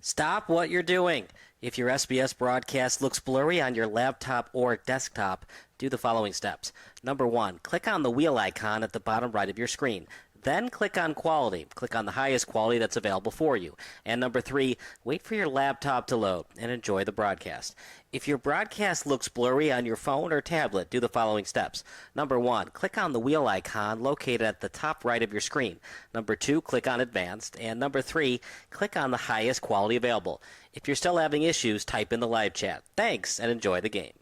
Stop what you're doing. If your SBS broadcast looks blurry on your laptop or desktop, do the following steps. Number 1, click on the wheel icon at the bottom right of your screen. Then click on Quality. Click on the highest quality that's available for you. And number 3, wait for your laptop to load and enjoy the broadcast. If your broadcast looks blurry on your phone or tablet, do the following steps. Number 1, click on the wheel icon located at the top right of your screen. Number 2, click on Advanced. And number 3, click on the highest quality available. If you're still having issues, type in the live chat. Thanks, and enjoy the game.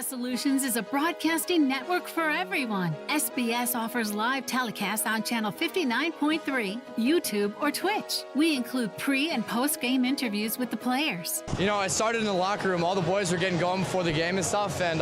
Solutions is a broadcasting network for everyone. SBS offers live telecasts on Channel 59.3, YouTube, or Twitch. We include pre- and post-game interviews with the players. You know, I started in the locker room. All the boys were getting going before the game and stuff, and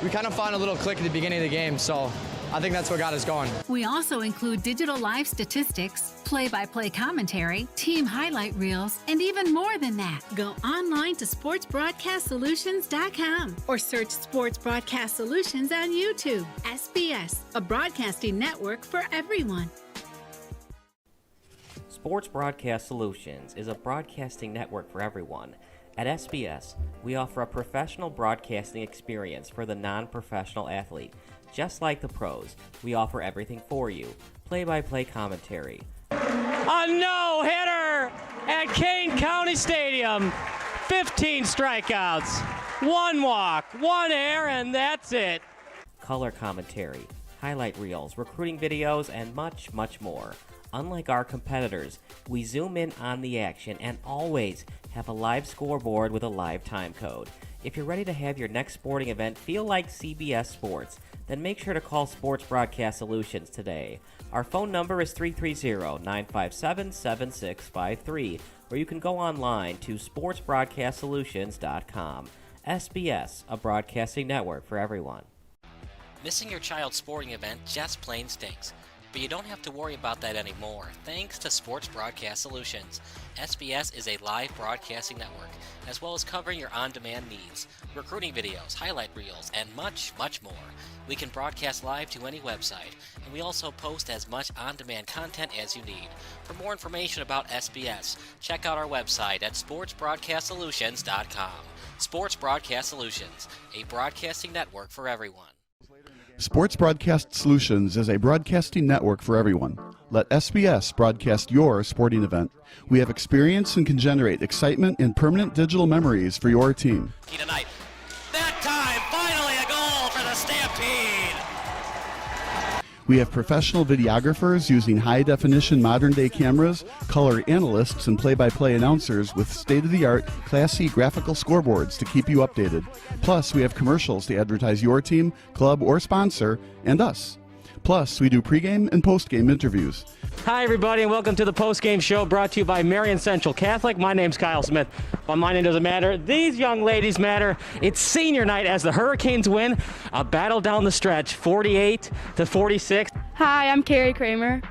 we kind of found a little click at the beginning of the game, so I think that's what got us going. We also include digital live statistics, play-by-play commentary, team highlight reels, and even more than that. Go online to sportsbroadcastsolutions.com or search Sports Broadcast Solutions on YouTube. SBS, a broadcasting network for everyone. Sports Broadcast Solutions is a broadcasting network for everyone. At SBS, we offer a professional broadcasting experience for the non-professional athlete. Just like the pros, we offer everything for you. Play-by-play commentary. A no-hitter at Kane County Stadium. 15 strikeouts, 1 walk, 1 error, and that's it. Color commentary, highlight reels, recruiting videos, and much, much more. Unlike our competitors, we zoom in on the action and always have a live scoreboard with a live time code. If you're ready to have your next sporting event feel like CBS Sports, then make sure to call Sports Broadcast Solutions today. Our phone number is 330-957-7653, or you can go online to sportsbroadcastsolutions.com. SBS, a broadcasting network for everyone. Missing your child's sporting event just plain stinks. But you don't have to worry about that anymore, thanks to Sports Broadcast Solutions. SBS is a live broadcasting network, as well as covering your on-demand needs, recruiting videos, highlight reels, and much, much more. We can broadcast live to any website, and we also post as much on-demand content as you need. For more information about SBS, check out our website at sportsbroadcastsolutions.com. Sports Broadcast Solutions, a broadcasting network for everyone. Sports Broadcast Solutions is a broadcasting network for everyone. Let SBS broadcast your sporting event. We have experience and can generate excitement and permanent digital memories for your team. Tonight. That time, finally a goal for the Stampede! We have professional videographers using high-definition modern-day cameras, color analysts, and play-by-play announcers with state-of-the-art, classy graphical scoreboards to keep you updated. Plus, we have commercials to advertise your team, club, or sponsor, and us. Plus, we do pregame and postgame interviews. Hi, everybody, and welcome to the postgame show brought to you by Marion Central Catholic. My name's Kyle Smith, but my name doesn't matter. These young ladies matter. It's senior night as the Hurricanes win a battle down the stretch, 48-46. Hi, I'm Carrie Kramer.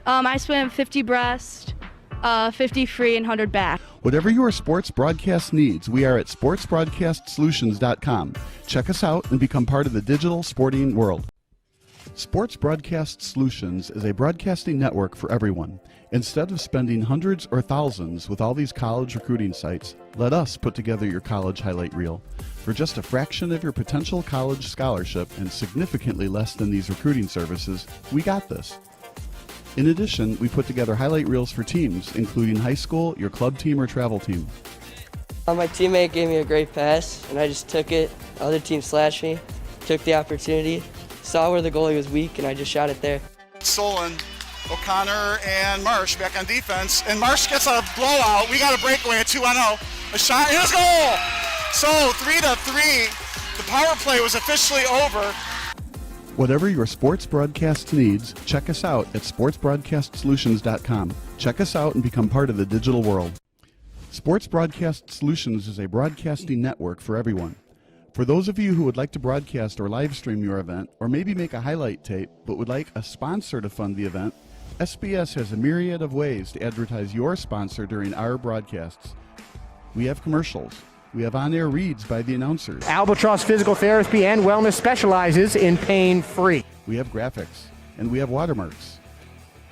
I swim 50 breast, 50 free, and 100 back. Whatever your sports broadcast needs, we are at sportsbroadcastsolutions.com. Check us out and become part of the digital sporting world. Sports Broadcast Solutions is a broadcasting network for everyone. Instead of spending hundreds or thousands with all these college recruiting sites, let us put together your college highlight reel. For just a fraction of your potential college scholarship and significantly less than these recruiting services, we got this. In addition, we put together highlight reels for teams, including high school, your club team, or travel team. My teammate gave me a great pass, and I just took it. The other team slashed me, took the opportunity, saw where the goalie was weak, and I just shot it there. Solon, O'Connor, and Marsh back on defense, and Marsh gets a blowout. We got a breakaway at 2-0. A shot, and a goal! So 3-3. The power play was officially over. Whatever your sports broadcast needs, check us out at sportsbroadcastsolutions.com. Check us out and become part of the digital world. Sports Broadcast Solutions is a broadcasting network for everyone. For those of you who would like to broadcast or live stream your event, or maybe make a highlight tape, but would like a sponsor to fund the event, SBS has a myriad of ways to advertise your sponsor during our broadcasts. We have commercials. We have on-air reads by the announcers. Albatross Physical Therapy and Wellness specializes in pain-free. We have graphics, and we have watermarks.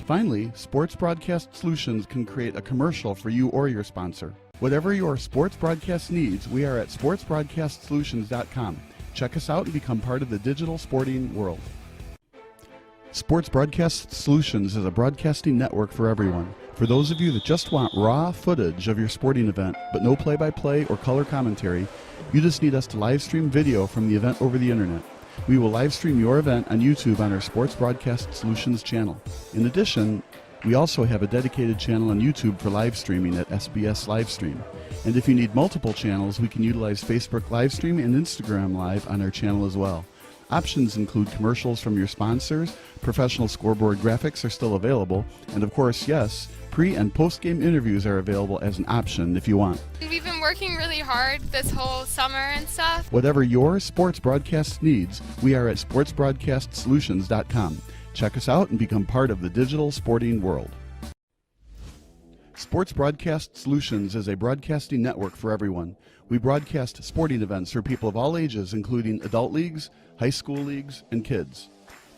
Finally, Sports Broadcast Solutions can create a commercial for you or your sponsor. Whatever your sports broadcast needs, we are at sportsbroadcastsolutions.com. Check us out and become part of the digital sporting world. Sports Broadcast Solutions is a broadcasting network for everyone. For those of you that just want raw footage of your sporting event, but no play-by-play or color commentary, you just need us to live stream video from the event over the internet. We will live stream your event on YouTube on our Sports Broadcast Solutions channel. In addition, we also have a dedicated channel on YouTube for live streaming at SBS Livestream. And if you need multiple channels, we can utilize Facebook Livestream and Instagram Live on our channel as well. Options include commercials from your sponsors, professional scoreboard graphics are still available, and of course, yes, pre- and post-game interviews are available as an option if you want. We've been working really hard this whole summer and stuff. Whatever your sports broadcast needs, we are at sportsbroadcastsolutions.com. Check us out and become part of the digital sporting world. Sports Broadcast Solutions is a broadcasting network for everyone. We broadcast sporting events for people of all ages, including adult leagues, high school leagues, and kids.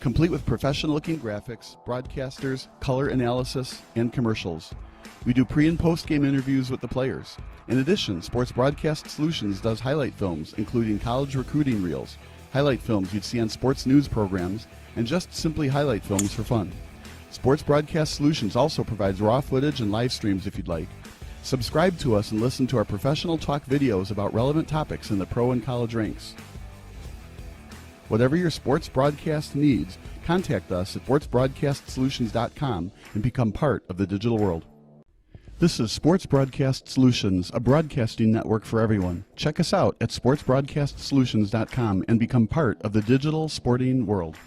Complete with professional-looking graphics, broadcasters, color analysis, and commercials. We do pre- and post-game interviews with the players. In addition, Sports Broadcast Solutions does highlight films, including college recruiting reels, highlight films you'd see on sports news programs, and just simply highlight films for fun. Sports Broadcast Solutions also provides raw footage and live streams if you'd like. Subscribe to us and listen to our professional talk videos about relevant topics in the pro and college ranks. Whatever your sports broadcast needs, contact us at sportsbroadcastsolutions.com and become part of the digital world. This is Sports Broadcast Solutions, a broadcasting network for everyone. Check us out at sportsbroadcastsolutions.com and become part of the digital sporting world.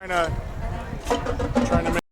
Trying to make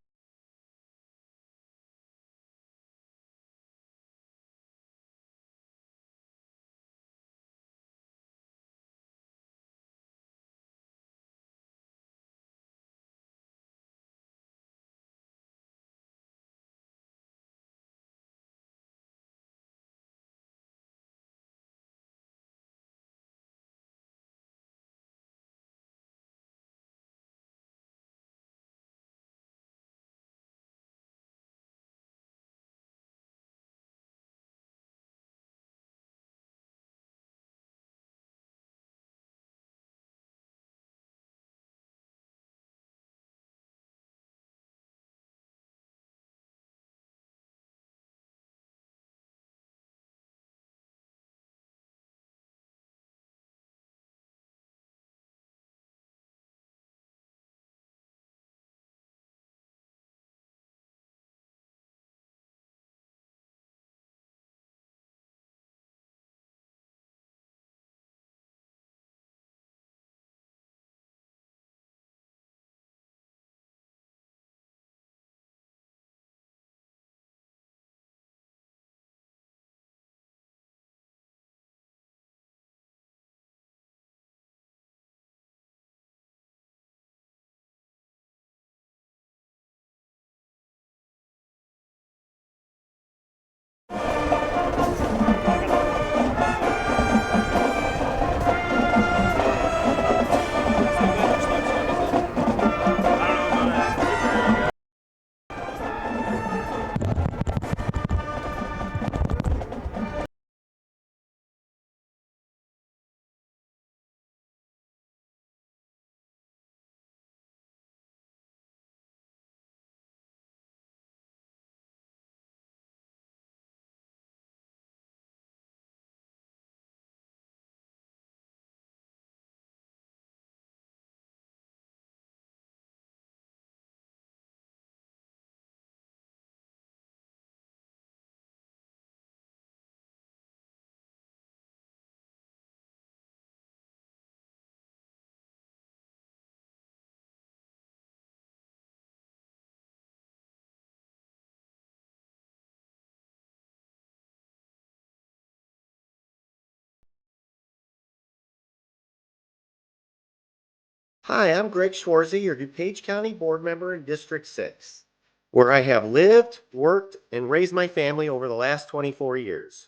Hi, I'm Greg Schwarzy, your DuPage County Board Member in District 6, where I have lived, worked, and raised my family over the last 24 years.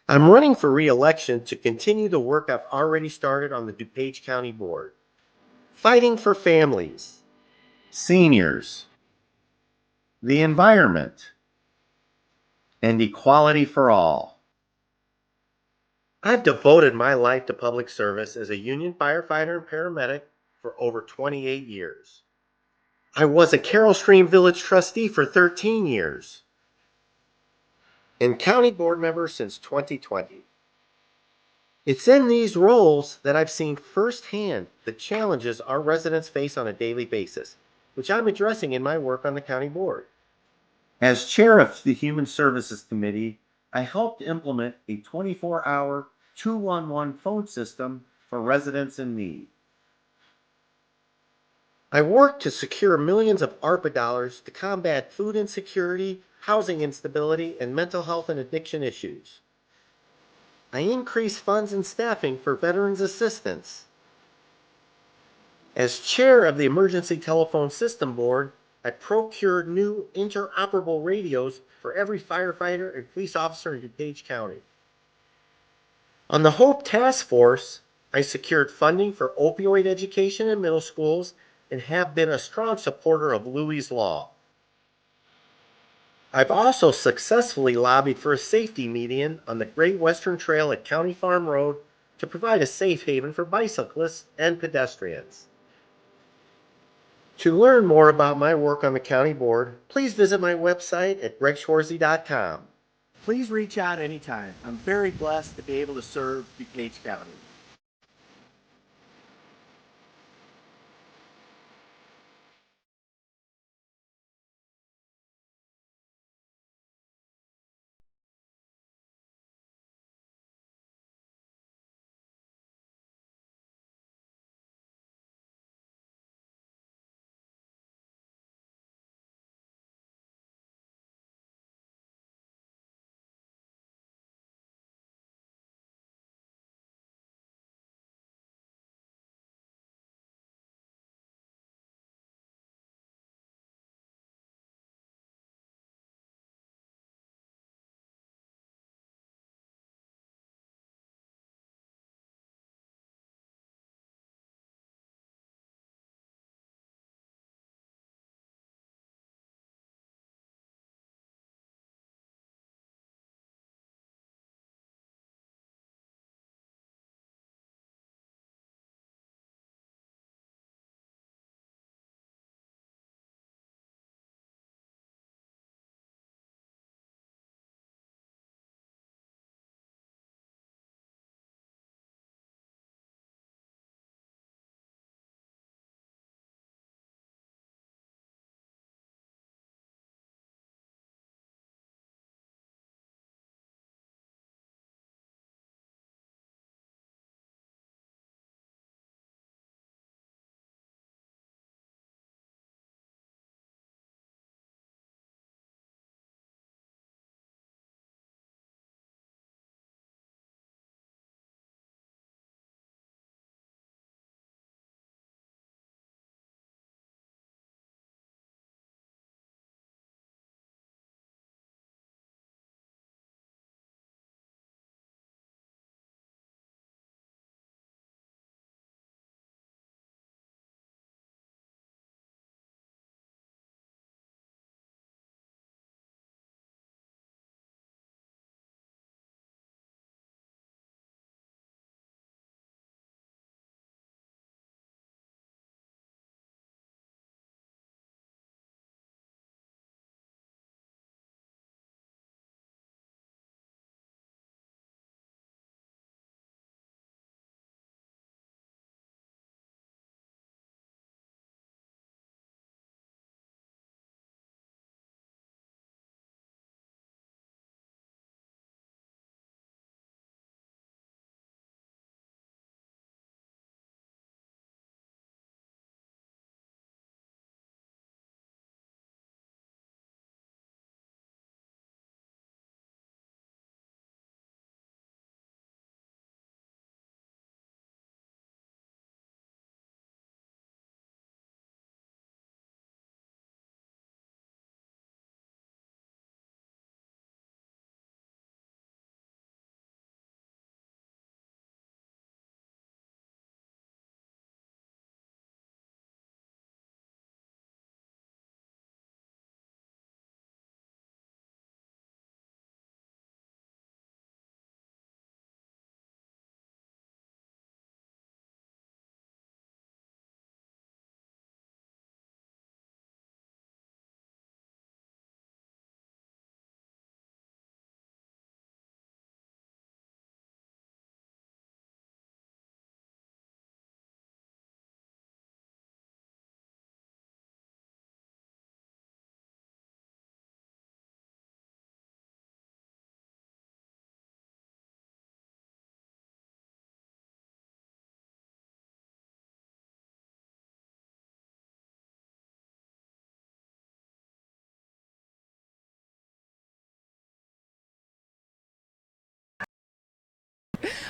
I'm running for re-election to continue the work I've already started on the DuPage County Board. Fighting for families, seniors, the environment, and equality for all. I've devoted my life to public service as a union firefighter and paramedic for over 28 years. I was a Carroll Stream Village trustee for 13 years and county board member since 2020. It's in these roles that I've seen firsthand the challenges our residents face on a daily basis, which I'm addressing in my work on the county board. As chair of the Human Services Committee, I helped implement a 24-hour 211 phone system for residents in need. I worked to secure millions of ARPA dollars to combat food insecurity, housing instability, and mental health and addiction issues. I increased funds and staffing for veterans assistance. As chair of the Emergency Telephone System Board, I procured new interoperable radios for every firefighter and police officer in DuPage County. On the HOPE Task Force, I secured funding for opioid education in middle schools and have been a strong supporter of Louis' Law. I've also successfully lobbied for a safety median on the Great Western Trail at County Farm Road to provide a safe haven for bicyclists and pedestrians. To learn more about my work on the county board, please visit my website at gregschwarzy.com. Please reach out anytime. I'm very blessed to be able to serve DuPage County.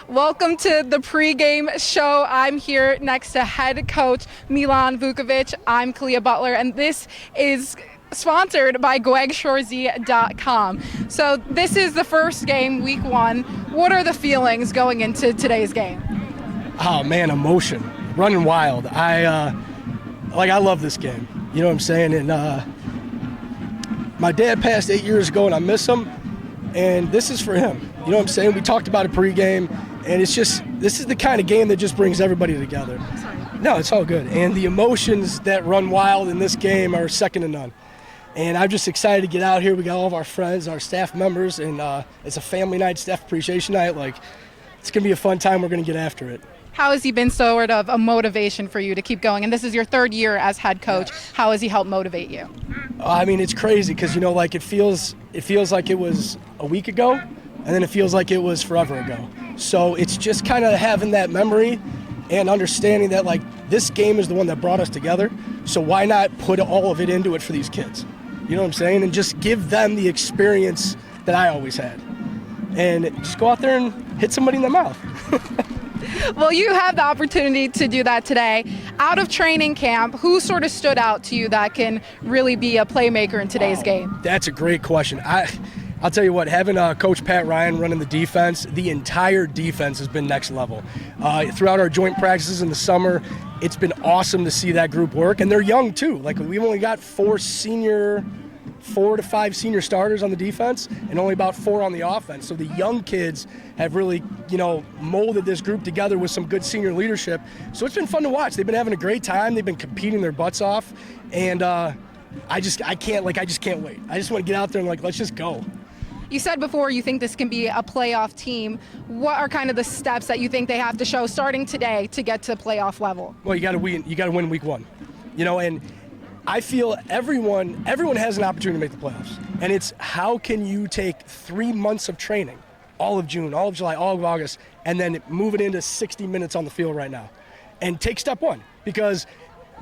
Welcome to the pregame show. I'm here next to head coach Milan Vukovic. I'm Kalia Butler, and this is sponsored by GwegShorzy.com. So this is the first game, week 1. What are the feelings going into today's game? Oh man, emotion, running wild. I love this game. You know what I'm saying? And my dad passed 8 years ago, and I miss him. And this is for him. You know what I'm saying? We talked about it pregame, and it's just, this is the kind of game that just brings everybody together. No, it's all good. And the emotions that run wild in this game are second to none. And I'm just excited to get out here. We got all of our friends, our staff members, and it's a family night, staff appreciation night. Like, it's going to be a fun time. We're going to get after it. How has he been sort of a motivation for you to keep going? And this is your 3rd year as head coach. Yes. How has he helped motivate you? I mean, it's crazy because, you know, like it feels like it was a week ago, and then it feels like it was forever ago. So it's just kind of having that memory and understanding that, like, this game is the one that brought us together. So why not put all of it into it for these kids? You know what I'm saying? And just give them the experience that I always had. And just go out there and hit somebody in the mouth. Well, you have the opportunity to do that today. Out of training camp, who sort of stood out to you that can really be a playmaker in today's game? That's a great question. I'll tell you what, having Coach Pat Ryan running the defense, the entire defense has been next level. Throughout our joint practices in the summer, it's been awesome to see that group work. And they're young, too. Like, we've only got 4 to 5 senior starters on the defense and only about 4 on the offense. So the young kids have really, you know, molded this group together with some good senior leadership. So it's been fun to watch. They've been having a great time. They've been competing their butts off. And I just can't wait. I just want to get out there and, like, let's just go. You said before you think this can be a playoff team. What are kind of the steps that you think they have to show starting today to get to playoff level? Well, you got to win week 1. You know, and I feel everyone has an opportunity to make the playoffs. And it's how can you take 3 months of training, all of June, all of July, all of August, and then move it into 60 minutes on the field right now. And take step 1, because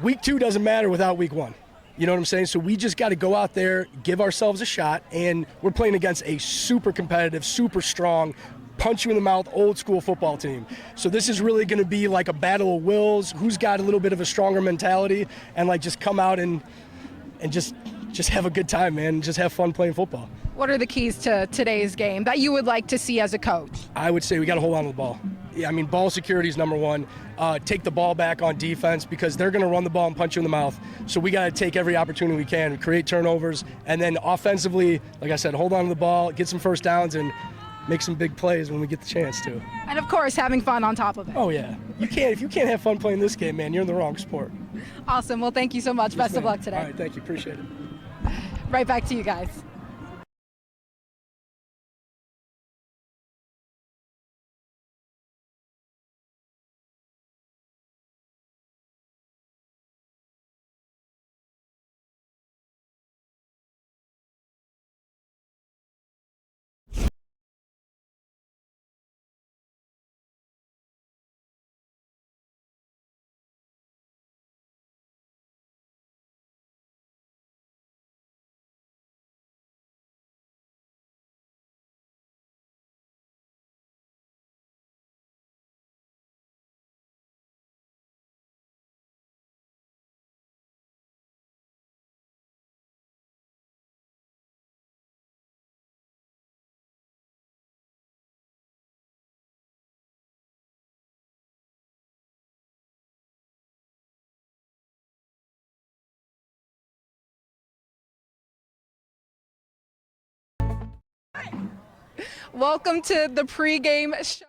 week 2 doesn't matter without week 1. You know what I'm saying? So we just got to go out there, give ourselves a shot, and we're playing against a super competitive, super strong, punch you in the mouth, old school football team. So this is really going to be like a battle of wills, who's got a little bit of a stronger mentality, and like just come out and just have a good time, man, and just have fun playing football. What are the keys to today's game that you would like to see as a coach? I would say we got to hold on to the ball. Yeah, I mean, ball security is number 1. Take the ball back on defense because they're going to run the ball and punch you in the mouth. So we got to take every opportunity we can, create turnovers, and then offensively, like I said, hold on to the ball, get some first downs, and make some big plays when we get the chance to. And of course, having fun on top of it. Oh yeah, if you can't have fun playing this game, man, you're in the wrong sport. Awesome. Well, thank you so much. Best of luck today. All right, thank you. Appreciate it. Right back to you guys. Welcome to the pregame show.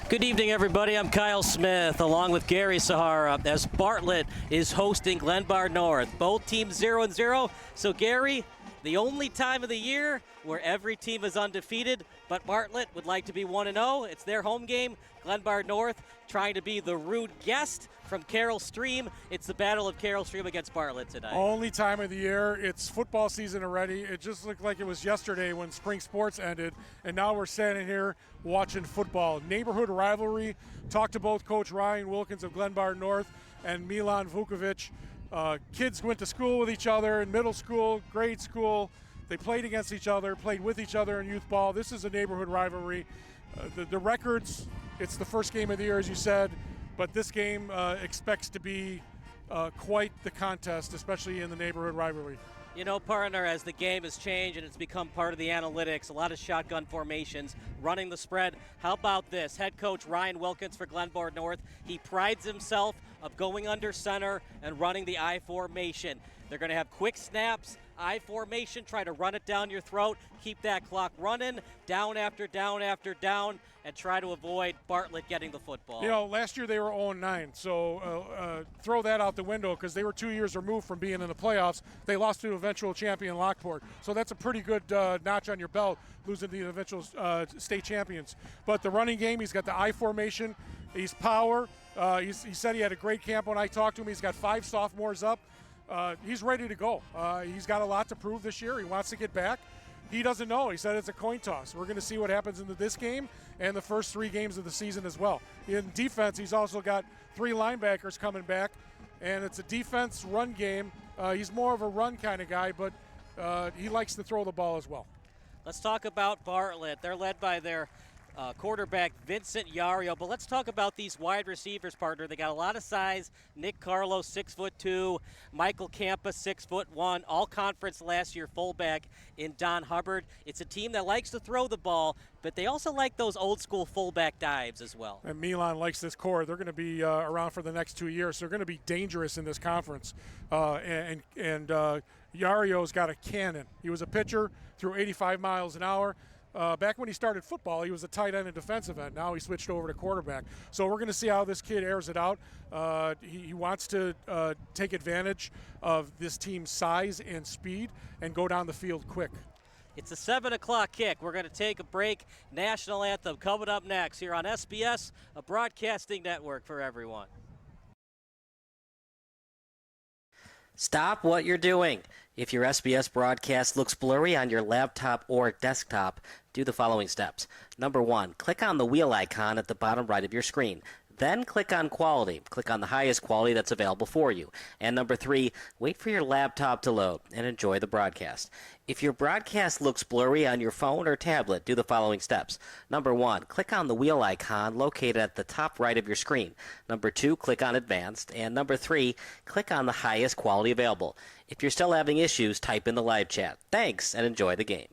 Good evening, everybody. I'm Kyle Smith, along with Gary Sahara, as Bartlett is hosting Glenbard North. Both teams 0-0. So, Gary, the only time of the year where every team is undefeated, but Bartlett would like to be 1-0. It's their home game. Glenbard North trying to be the rude guest from Carroll Stream. It's the Battle of Carroll Stream against Bartlett tonight. Only time of the year. It's football season already. It just looked like it was yesterday when spring sports ended, and now we're standing here watching football. Neighborhood rivalry. Talked to both Coach Ryan Wilkins of Glenbard North and Milan Vukovic. Kids went to school with each other in middle school, grade school. They played against each other, played with each other in youth ball. This is a neighborhood rivalry. The records, it's the first game of the year, as you said, but this game expects to be quite the contest, especially in the neighborhood rivalry. You know, partner, as the game has changed and it's become part of the analytics, a lot of shotgun formations, running the spread. How about this? Head coach Ryan Wilkins for Glenbard North. He prides himself of going under center and running the I formation. They're going to have quick snaps, I formation, try to run it down your throat, keep that clock running, down after down after down, and try to avoid Bartlett getting the football. You know, last year they were 0-9, so throw that out the window because they were 2 years removed from being in the playoffs. They lost to eventual champion Lockport, so that's a pretty good notch on your belt, losing to the eventual state champions. But the running game, he's got the I formation, he's power. He said he had a great camp when I talked to him. He's got 5 sophomores up. He's ready to go. He's got a lot to prove this year. He wants to get back. He doesn't know. He said it's a coin toss. We're going to see what happens in this game and the first 3 games of the season as well. In defense, he's also got 3 linebackers coming back, and it's a defense run game. He's more of a run kind of guy, but he likes to throw the ball as well. Let's talk about Bartlett. They're led by their quarterback Vincent Yario, but let's talk about these wide receivers, partner. They got a lot of size. Nick Carlo, 6'2", Michael Campa, 6'1", all conference last year fullback in Don Hubbard. It's a team that likes to throw the ball, but they also like those old school fullback dives as well. And Milan likes this core. They're going to be around for the next 2 years. So they're going to be dangerous in this conference. And Yario's got a cannon. He was a pitcher, threw 85 miles an hour. Back when he started football, he was a tight end and defensive end. Now he switched over to quarterback. So we're going to see how this kid airs it out. He wants to take advantage of this team's size and speed and go down the field quick. It's a 7 o'clock kick. We're going to take a break. National anthem coming up next here on SBS, a broadcasting network for everyone. Stop what you're doing. If your SBS broadcast looks blurry on your laptop or desktop, do the following steps. Number 1, click on the wheel icon at the bottom right of your screen. Then click on Quality. Click on the highest quality that's available for you. And number 3, wait for your laptop to load and enjoy the broadcast. If your broadcast looks blurry on your phone or tablet, do the following steps. Number 1, click on the wheel icon located at the top right of your screen. Number 2, click on Advanced. And number 3, click on the highest quality available. If you're still having issues, type in the live chat. Thanks, and enjoy the game.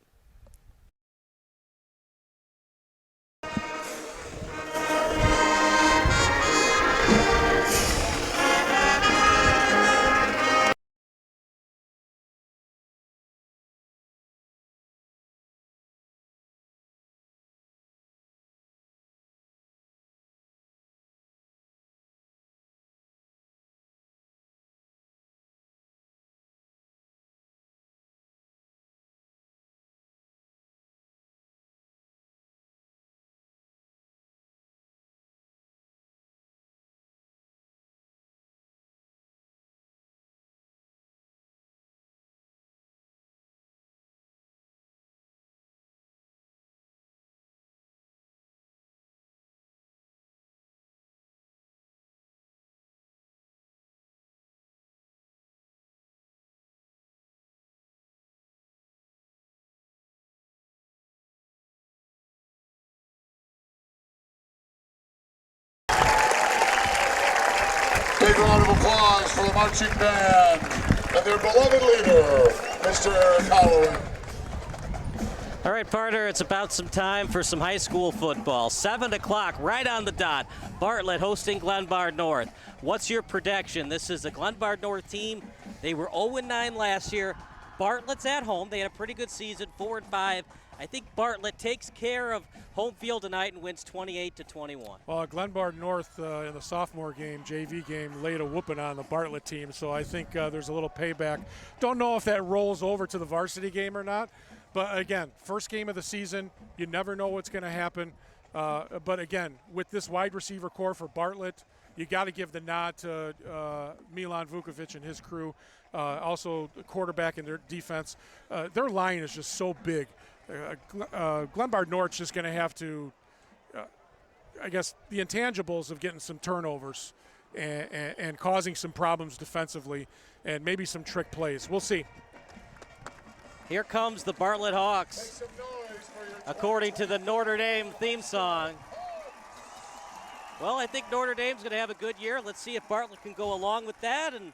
Big round of applause for the marching band and their beloved leader, Mr. Eric Holloway. All right, partner, it's about some time for some high school football. 7 o'clock, right on the dot. Bartlett hosting Glenbard North. What's your prediction? This is a Glenbard North team. They were 0-9 last year. Bartlett's at home. They had a pretty good season, 4-5. I think Bartlett takes care of home field tonight and wins 28-21. Well, Glenbard North in the sophomore game, JV game, laid a whooping on the Bartlett team, so I think there's a little payback. Don't know if that rolls over to the varsity game or not, but again, first game of the season, you never know what's going to happen. But again, with this wide receiver core for Bartlett, you got to give the nod to Milan Vukovic and his crew. Also, the quarterback and their defense. Their line is just so big. Glenbard North's just going to have to, I guess, the intangibles of getting some turnovers and causing some problems defensively and maybe some trick plays. We'll see. Here comes the Bartlett Hawks, according to the Notre Dame theme song. Well, I think Notre Dame's going to have a good year. Let's see if Bartlett can go along with that and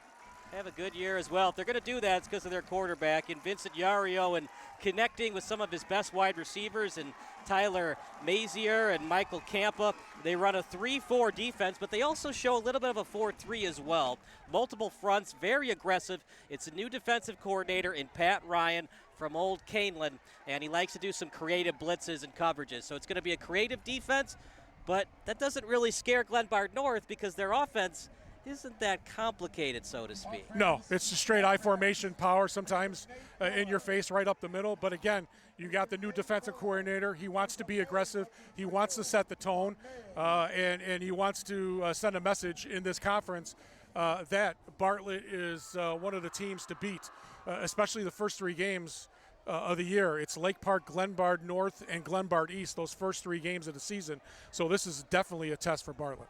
have a good year as well. If they're going to do that, it's because of their quarterback, and Vincent Yario, and connecting with some of his best wide receivers, and Tyler Mazier and Michael Campa. They run a 3-4 defense, but they also show a little bit of a 4-3 as well. Multiple fronts, very aggressive. It's a new defensive coordinator in Pat Ryan from Old Canelan, and he likes to do some creative blitzes and coverages. So it's going to be a creative defense, but that doesn't really scare Glenbard North because their offense isn't that complicated, so to speak. No, it's a straight I formation power sometimes in your face right up the middle. But again, you got the new defensive coordinator. He wants to be aggressive. He wants to set the tone, and he wants to send a message in this conference that Bartlett is one of the teams to beat, especially the first 3 games of the year. It's Lake Park, Glenbard North, and Glenbard East, those first 3 games of the season. So this is definitely a test for Bartlett.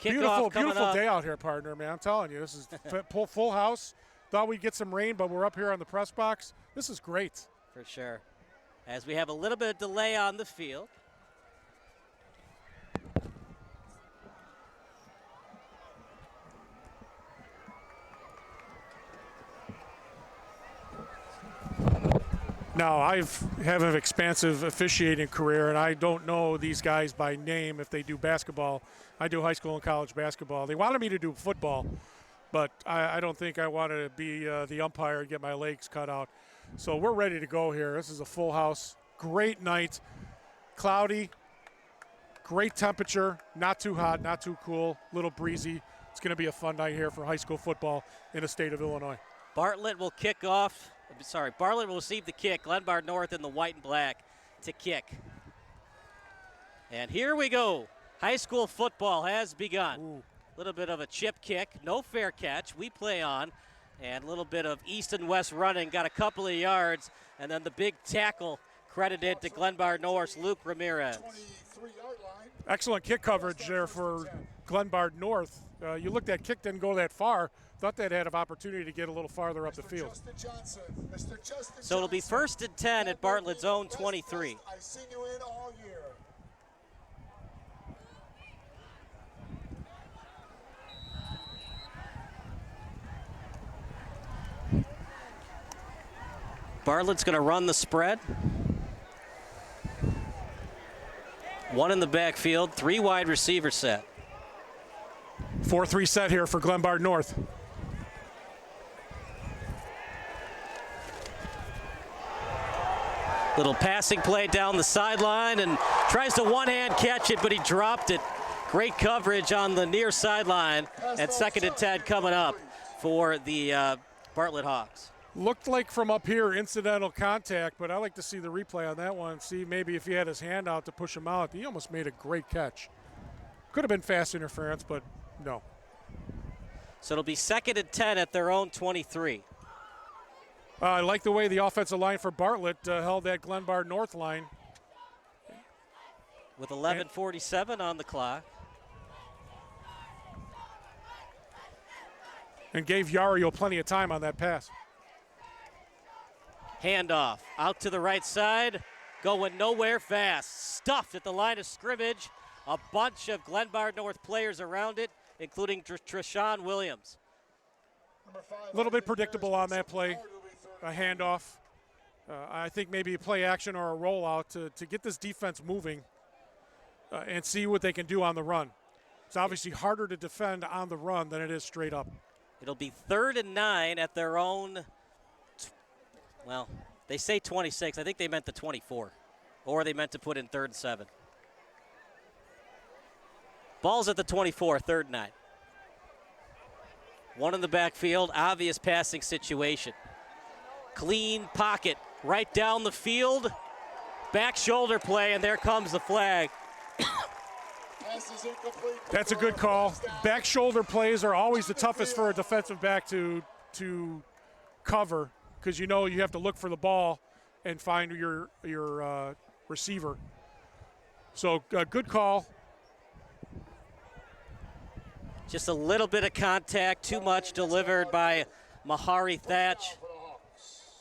Beautiful day out here, partner, man. I'm telling you, this is full house. Thought we'd get some rain, but we're up here on the press box. This is great. For sure. As we have a little bit of delay on the field. Now, I have an expansive officiating career, and I don't know these guys by name if they do basketball. I do high school and college basketball. They wanted me to do football, but I don't think I want to be the umpire and get my legs cut out. So we're ready to go here. This is a full house. Great night. Cloudy. Great temperature. Not too hot, not too cool. A little breezy. It's going to be a fun night here for high school football in the state of Illinois. Bartlett will kick off. Bartlett will receive the kick. Glenbard North in the white and black to kick. And here we go. High school football has begun. A little bit of a chip kick. No fair catch. We play on. And a little bit of east and west running. Got a couple of yards. And then the big tackle credited to Glenbard North's Luke Ramirez. Excellent kick coverage there for Glenbard North. You looked at kick didn't go that far. Thought they'd had an opportunity to get a little farther up the field. So it'll be 1st and 10 at Bartlett's own 23. I've seen you in all year. Bartlett's going to run the spread. 1 in the backfield, 3 wide receiver set. 4-3 set here for Glenbard North. Little passing play down the sideline and tries to one-hand catch it, but he dropped it. Great coverage on the near sideline, and 2nd and 10 coming up for the Bartlett Hawks. Looked like from up here incidental contact, but I like to see the replay on that one. See maybe if he had his hand out to push him out. He almost made a great catch. Could have been fast interference, but no. So it'll be 2nd and 10 at their own 23. I like the way the offensive line for Bartlett held that Glenbard North line. With 11:47 on the clock. And gave Yario plenty of time on that pass. Handoff out to the right side, going nowhere fast. Stuffed at the line of scrimmage. A bunch of Glenbard North players around it, including Treshawn Williams. A little bit predictable on that play. A handoff. I think maybe a play action or a rollout to get this defense moving and see what they can do on the run. It's obviously harder to defend on the run than it is straight up. It'll be 3rd and 9 at their own, well, they say 26. I think they meant the 24. Or they meant to put in 3rd and 7. Ball's at the 24, 3rd and 9. 1 in the backfield, obvious passing situation. Clean pocket right down the field. Back shoulder play, and there comes the flag. That's a good call. Back shoulder plays are always the toughest for a defensive back to cover because you know you have to look for the ball and find your receiver. So good call. Just a little bit of contact, too much delivered by Mahari Thatch.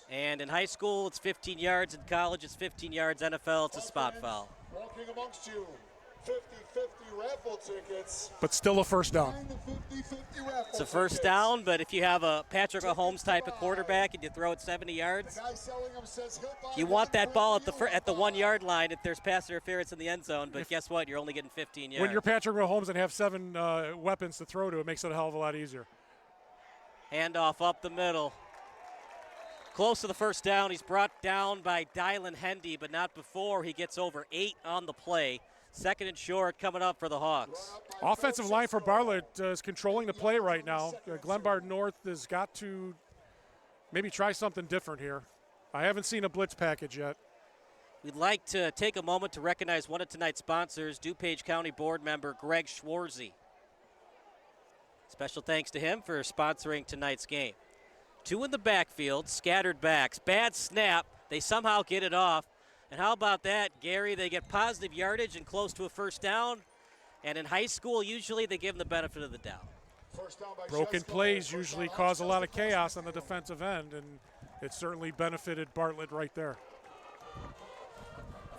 And in high school, it's 15 yards. In college, it's 15 yards. NFL, it's a spot foul. Walking amongst you, 50-50 raffle tickets. But still a first down. It's a first down, but if you have a Patrick Mahomes type of quarterback and you throw it 70 yards, you want that ball at the 1 yard line if there's pass interference in the end zone. But guess what? You're only getting 15 yards. When you're Patrick Mahomes and have 7 weapons to throw to, it makes it a hell of a lot easier. Handoff up the middle. Close to the first down. He's brought down by Dylan Hendy, but not before he gets over 8 on the play. Second and short coming up for the Hawks. Offensive line for Bartlett is controlling the play right now. Glenbard North has got to maybe try something different here. I haven't seen a blitz package yet. We'd like to take a moment to recognize one of tonight's sponsors, DuPage County Board member Greg Schwarzy. Special thanks to him for sponsoring tonight's game. 2 in the backfield, scattered backs. Bad snap. They somehow get it off. And how about that, Gary? They get positive yardage and close to a first down. And in high school, usually they give them the benefit of the doubt. Broken plays usually cause a lot of chaos on the defensive end, and it certainly benefited Bartlett right there.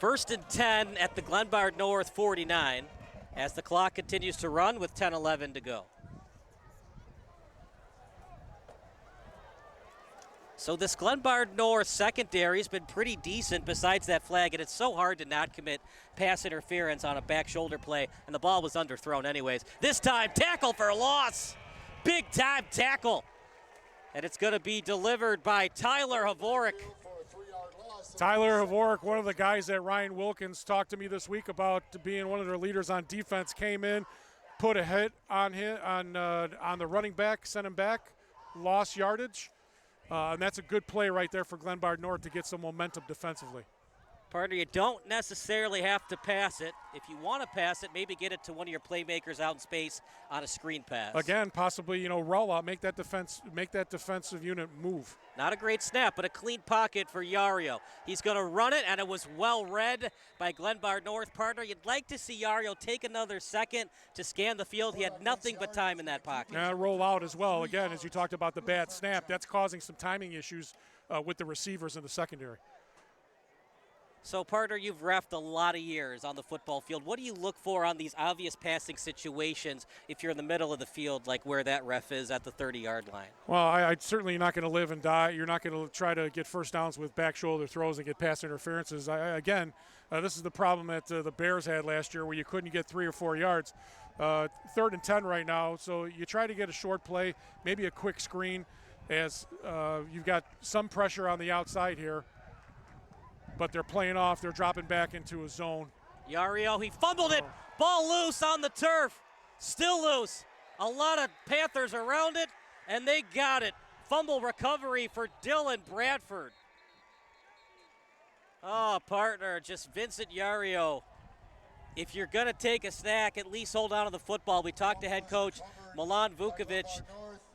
1st and 10 at the Glenbard North 49 as the clock continues to run with 10:11 to go. So this Glenbard North secondary has been pretty decent besides that flag, and it's so hard to not commit pass interference on a back shoulder play, and the ball was underthrown anyways. This time, tackle for a loss. Big time tackle. And it's going to be delivered by Tyler Havoric. Tyler Havoric, one of the guys that Ryan Wilkins talked to me this week about being one of their leaders on defense, came in, put a hit on the running back, sent him back, lost yardage. And that's a good play right there for Glenbard North to get some momentum defensively. Partner, you don't necessarily have to pass it. If you want to pass it, maybe get it to one of your playmakers out in space on a screen pass. Again, possibly, roll out, make that defensive unit move. Not a great snap, but a clean pocket for Yario. He's going to run it, and it was well read by Glenbard North. Partner, you'd like to see Yario take another second to scan the field. He had nothing but time in that pocket. And roll out as well. Again, as you talked about the bad snap, that's causing some timing issues with the receivers in the secondary. So, partner, you've reffed a lot of years on the football field. What do you look for on these obvious passing situations if you're in the middle of the field, like where that ref is at the 30-yard line? Well, I'm certainly not going to live and die. You're not going to try to get first downs with back shoulder throws and get pass interferences. This is the problem that the Bears had last year where you couldn't get 3 or 4 yards. 3rd and 10 right now, so you try to get a short play, maybe a quick screen as you've got some pressure on the outside here. But they're playing off. They're dropping back into a zone. Yario, he fumbled it. Ball loose on the turf. Still loose. A lot of Panthers around it, and they got it. Fumble recovery for Dylan Bradford. Oh, partner, just Vincent Yario. If you're going to take a snack, at least hold on to the football. We talked to head coach Milan Vukovic.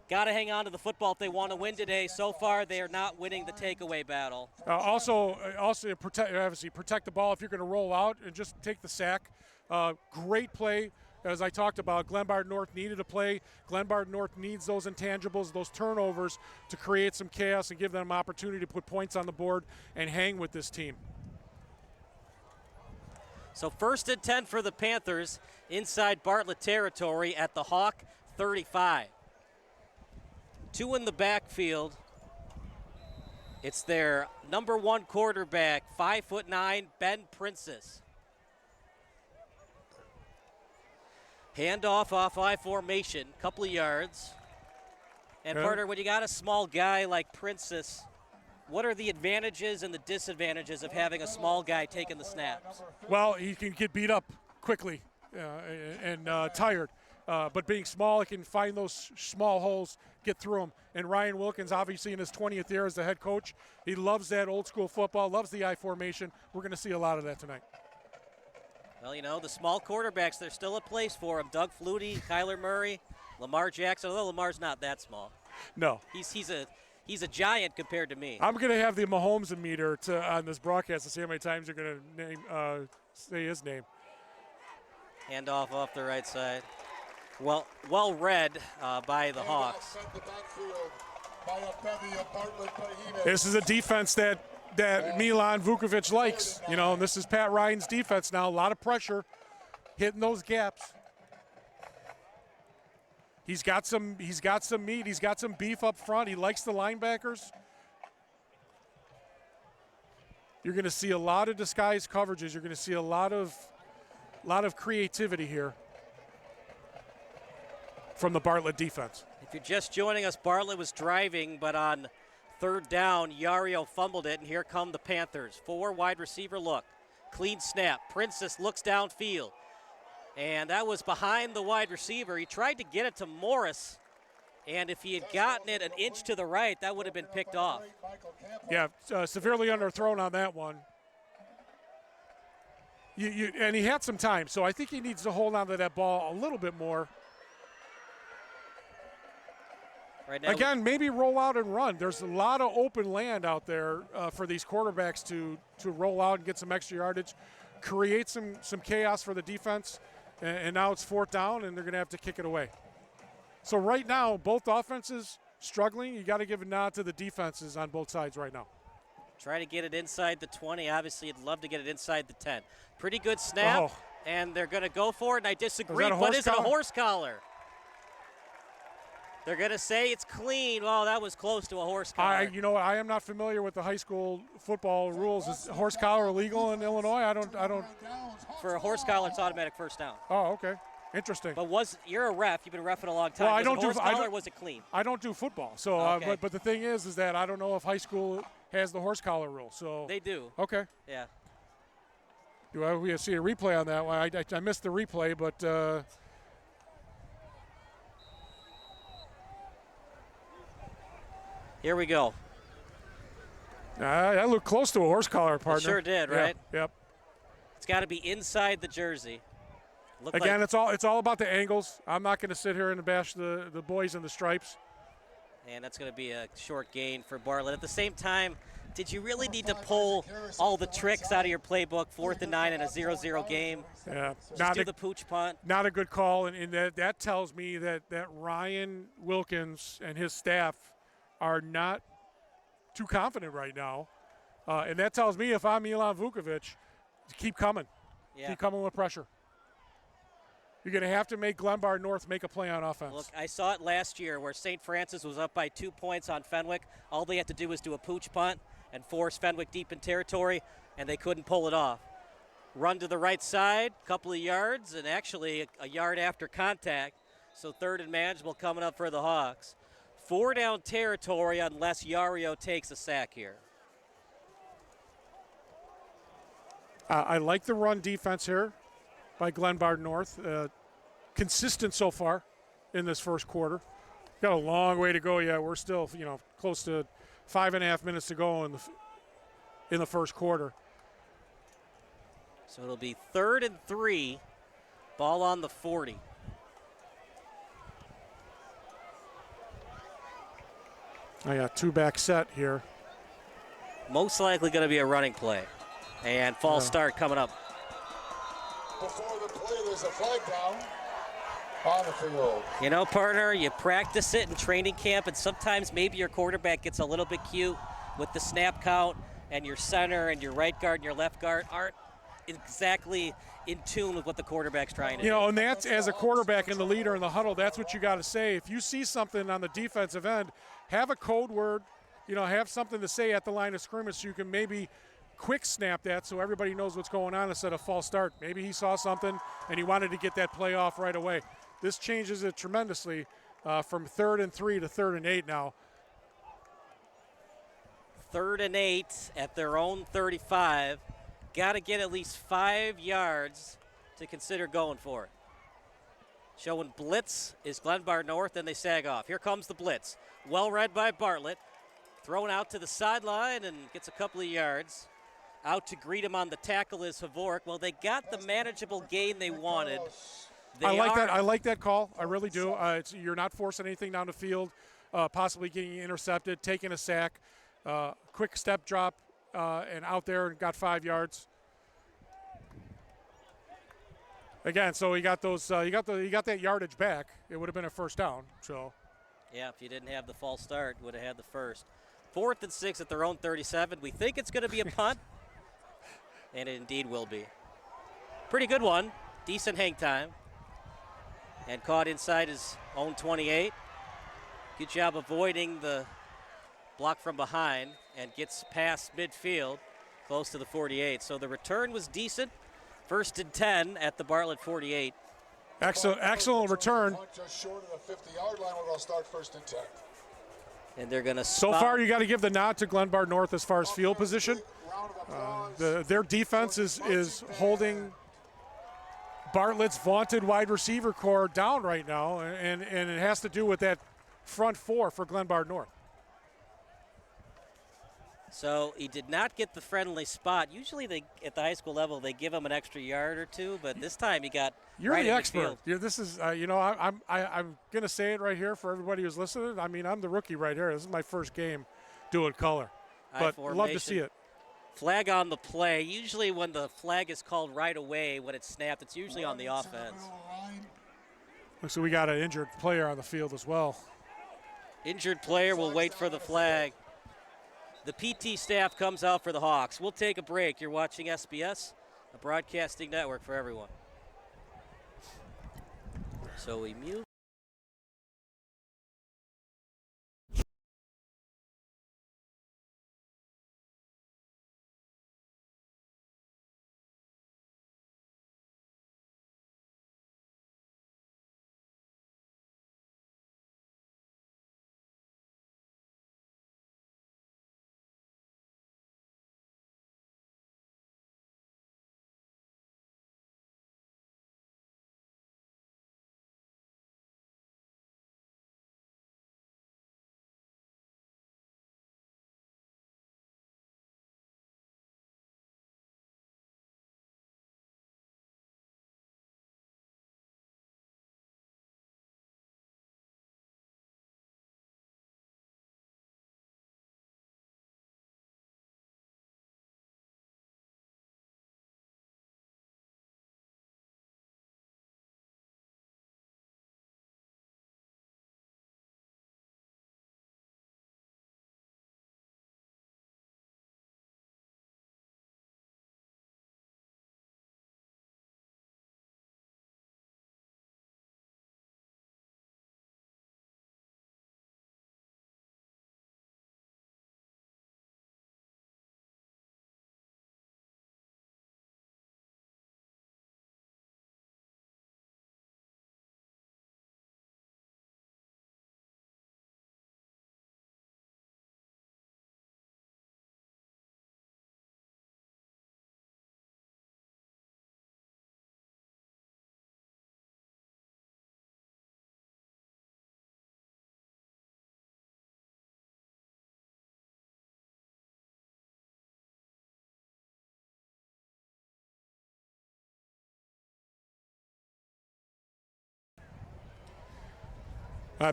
Got to hang on to the football if they want to win today. So far, they are not winning the takeaway battle. Also protect the ball if you're going to roll out and just take the sack. Great play, as I talked about. Glenbard North needed a play. Glenbard North needs those intangibles, those turnovers to create some chaos and give them an opportunity to put points on the board and hang with this team. So 1st and 10 for the Panthers inside Bartlett territory at the Hawk 35. 2 in the backfield. It's their number 1 quarterback, 5'9", Ben Princess. Handoff off I formation, couple of yards. And partner, when you got a small guy like Princess, what are the advantages and the disadvantages of having a small guy taking the snaps? Well, he can get beat up quickly and tired. But being small, he can find those small holes, get through them. And Ryan Wilkins, obviously in his 20th year as the head coach, he loves that old school football, loves the I formation. We're going to see a lot of that tonight. Well, the small quarterbacks, there's still a place for them. Doug Flutie, Kyler Murray, Lamar Jackson, although Lamar's not that small. No. He's a giant compared to me. I'm going to have the Mahomes meter on this broadcast to see how many times you're going to say his name. Handoff off the right side. Well read by the Hawks. This is a defense that Milan Vukovic likes. You know, and this is Pat Ryan's defense now. A lot of pressure, hitting those gaps. He's got some meat. He's got some beef up front. He likes the linebackers. You're going to see a lot of disguised coverages. You're going to see a lot of creativity here from the Bartlett defense. If you're just joining us, Bartlett was driving, but on third down, Yario fumbled it, and here come the Panthers. 4 wide receiver look. Clean snap. Princess looks downfield. And that was behind the wide receiver. He tried to get it to Morris, and if he had gotten it an inch to the right, that would have been picked off. Yeah, severely underthrown on that one. And he had some time, so I think he needs to hold on to that ball a little bit more. Right now, again, maybe roll out and run. There's a lot of open land out there for these quarterbacks to roll out and get some extra yardage, create some chaos for the defense. And now it's 4th down, and they're going to have to kick it away. So right now, both offenses struggling. You got to give a nod to the defenses on both sides right now. Try to get it inside the 20. Obviously, you'd love to get it inside the 10. Pretty good snap, and they're going to go for it, and I disagree. But is it a horse collar? They're going to say it's clean. Well, that was close to a horse collar. You know what? I am not familiar with the high school football rules. Is horse collar illegal in Illinois? I don't. For a horse collar, it's automatic first down. Oh, okay. Interesting. But you're a ref? You've been reffing a long time. Well, was it horse collar or was it clean? I don't do football, so okay. but the thing is that I don't know if high school has the horse collar rule. So they do. Okay. Yeah. We see a replay on that one. I missed the replay, but. Here we go. That looked close to a horse collar, partner. It sure did, right? Yep. It's got to be inside the jersey. Again, it's all about the angles. I'm not going to sit here and bash the boys in the stripes. And that's going to be a short gain for Bartlett. At the same time, did you really need to pull all the tricks out of your playbook, 4th and 9 in a 0-0 game? Yeah. Just do the pooch punt. Not a good call, and that tells me that Ryan Wilkins and his staff are not too confident right now. And that tells me if I'm Milan Vukovic, keep coming. Yeah. Keep coming with pressure. You're going to have to make Glenbard North make a play on offense. Look, I saw it last year where St. Francis was up by 2 points on Fenwick. All they had to do was do a pooch punt and force Fenwick deep in territory, and they couldn't pull it off. Run to the right side, couple of yards, and actually a yard after contact. So 3rd and manageable coming up for the Hawks. 4 down territory unless Yario takes a sack here. I like the run defense here by Glenbard North. Consistent so far in this first quarter. Got a long way to go yet. We're still, close to 5.5 minutes to go in the first quarter. So it'll be 3rd and 3, ball on the 40. I got 2-back set here. Most likely going to be a running play. And false start coming up. Before the play, there's a flag down on the field. You know, partner, you practice it in training camp, and sometimes maybe your quarterback gets a little bit cute with the snap count, and your center and your right guard and your left guard aren't exactly in tune with what the quarterback's trying to do. And that's as a quarterback and the leader in the huddle, that's what you got to say. If you see something on the defensive end, have a code word, have something to say at the line of scrimmage so you can maybe quick snap that so everybody knows what's going on instead of false start. Maybe he saw something and he wanted to get that play off right away. This changes it tremendously from 3rd and 3 to 3rd and 8 now. 3rd and 8 at their own 35. Got to get at least 5 yards to consider going for it. Showing blitz is Glenbard North, and they sag off. Here comes the blitz. Well read by Bartlett. Thrown out to the sideline and gets a couple of yards. Out to greet him on the tackle is Havork. Well, they got the manageable gain they wanted. I like that call. I really do. You're not forcing anything down the field, possibly getting intercepted, taking a sack, quick step drop, and out there and got 5 yards. again, so he got those. He got that yardage back. It would have been a first down. So. Yeah, if you didn't have the false start, would have had the first. 4th and 6 at their own 37. We think it's going to be a punt, and it indeed will be. Pretty good one. Decent hang time. And caught inside his own 28. Good job avoiding the block from behind and gets past midfield, close to the 48. So the return was decent. 1st and 10 at the Bartlett 48. Excellent return. Just short of the 50-yard line, we're going to start 1st and 10. And they're going to So far, you got to give the nod to Glenbard North as far as field position. Their defense is holding Bartlett's vaunted wide receiver core down right now, and it has to do with that front four for Glenbard North. So he did not get the friendly spot. Usually at the high school level, they give him an extra yard or two, but this time he got You're right the in expert. The field. This is, I'm going to say it right here for everybody who's listening. I mean, I'm the rookie right here. This is my first game doing color, but love to see it. Flag on the play. Usually when the flag is called right away, when it's snapped, it's usually on the offense. Looks like we got an injured player on the field as well. Injured player will wait for the flag. The PT staff comes out for the Hawks. We'll take a break. You're watching SBS, a broadcasting network for everyone. So we mute.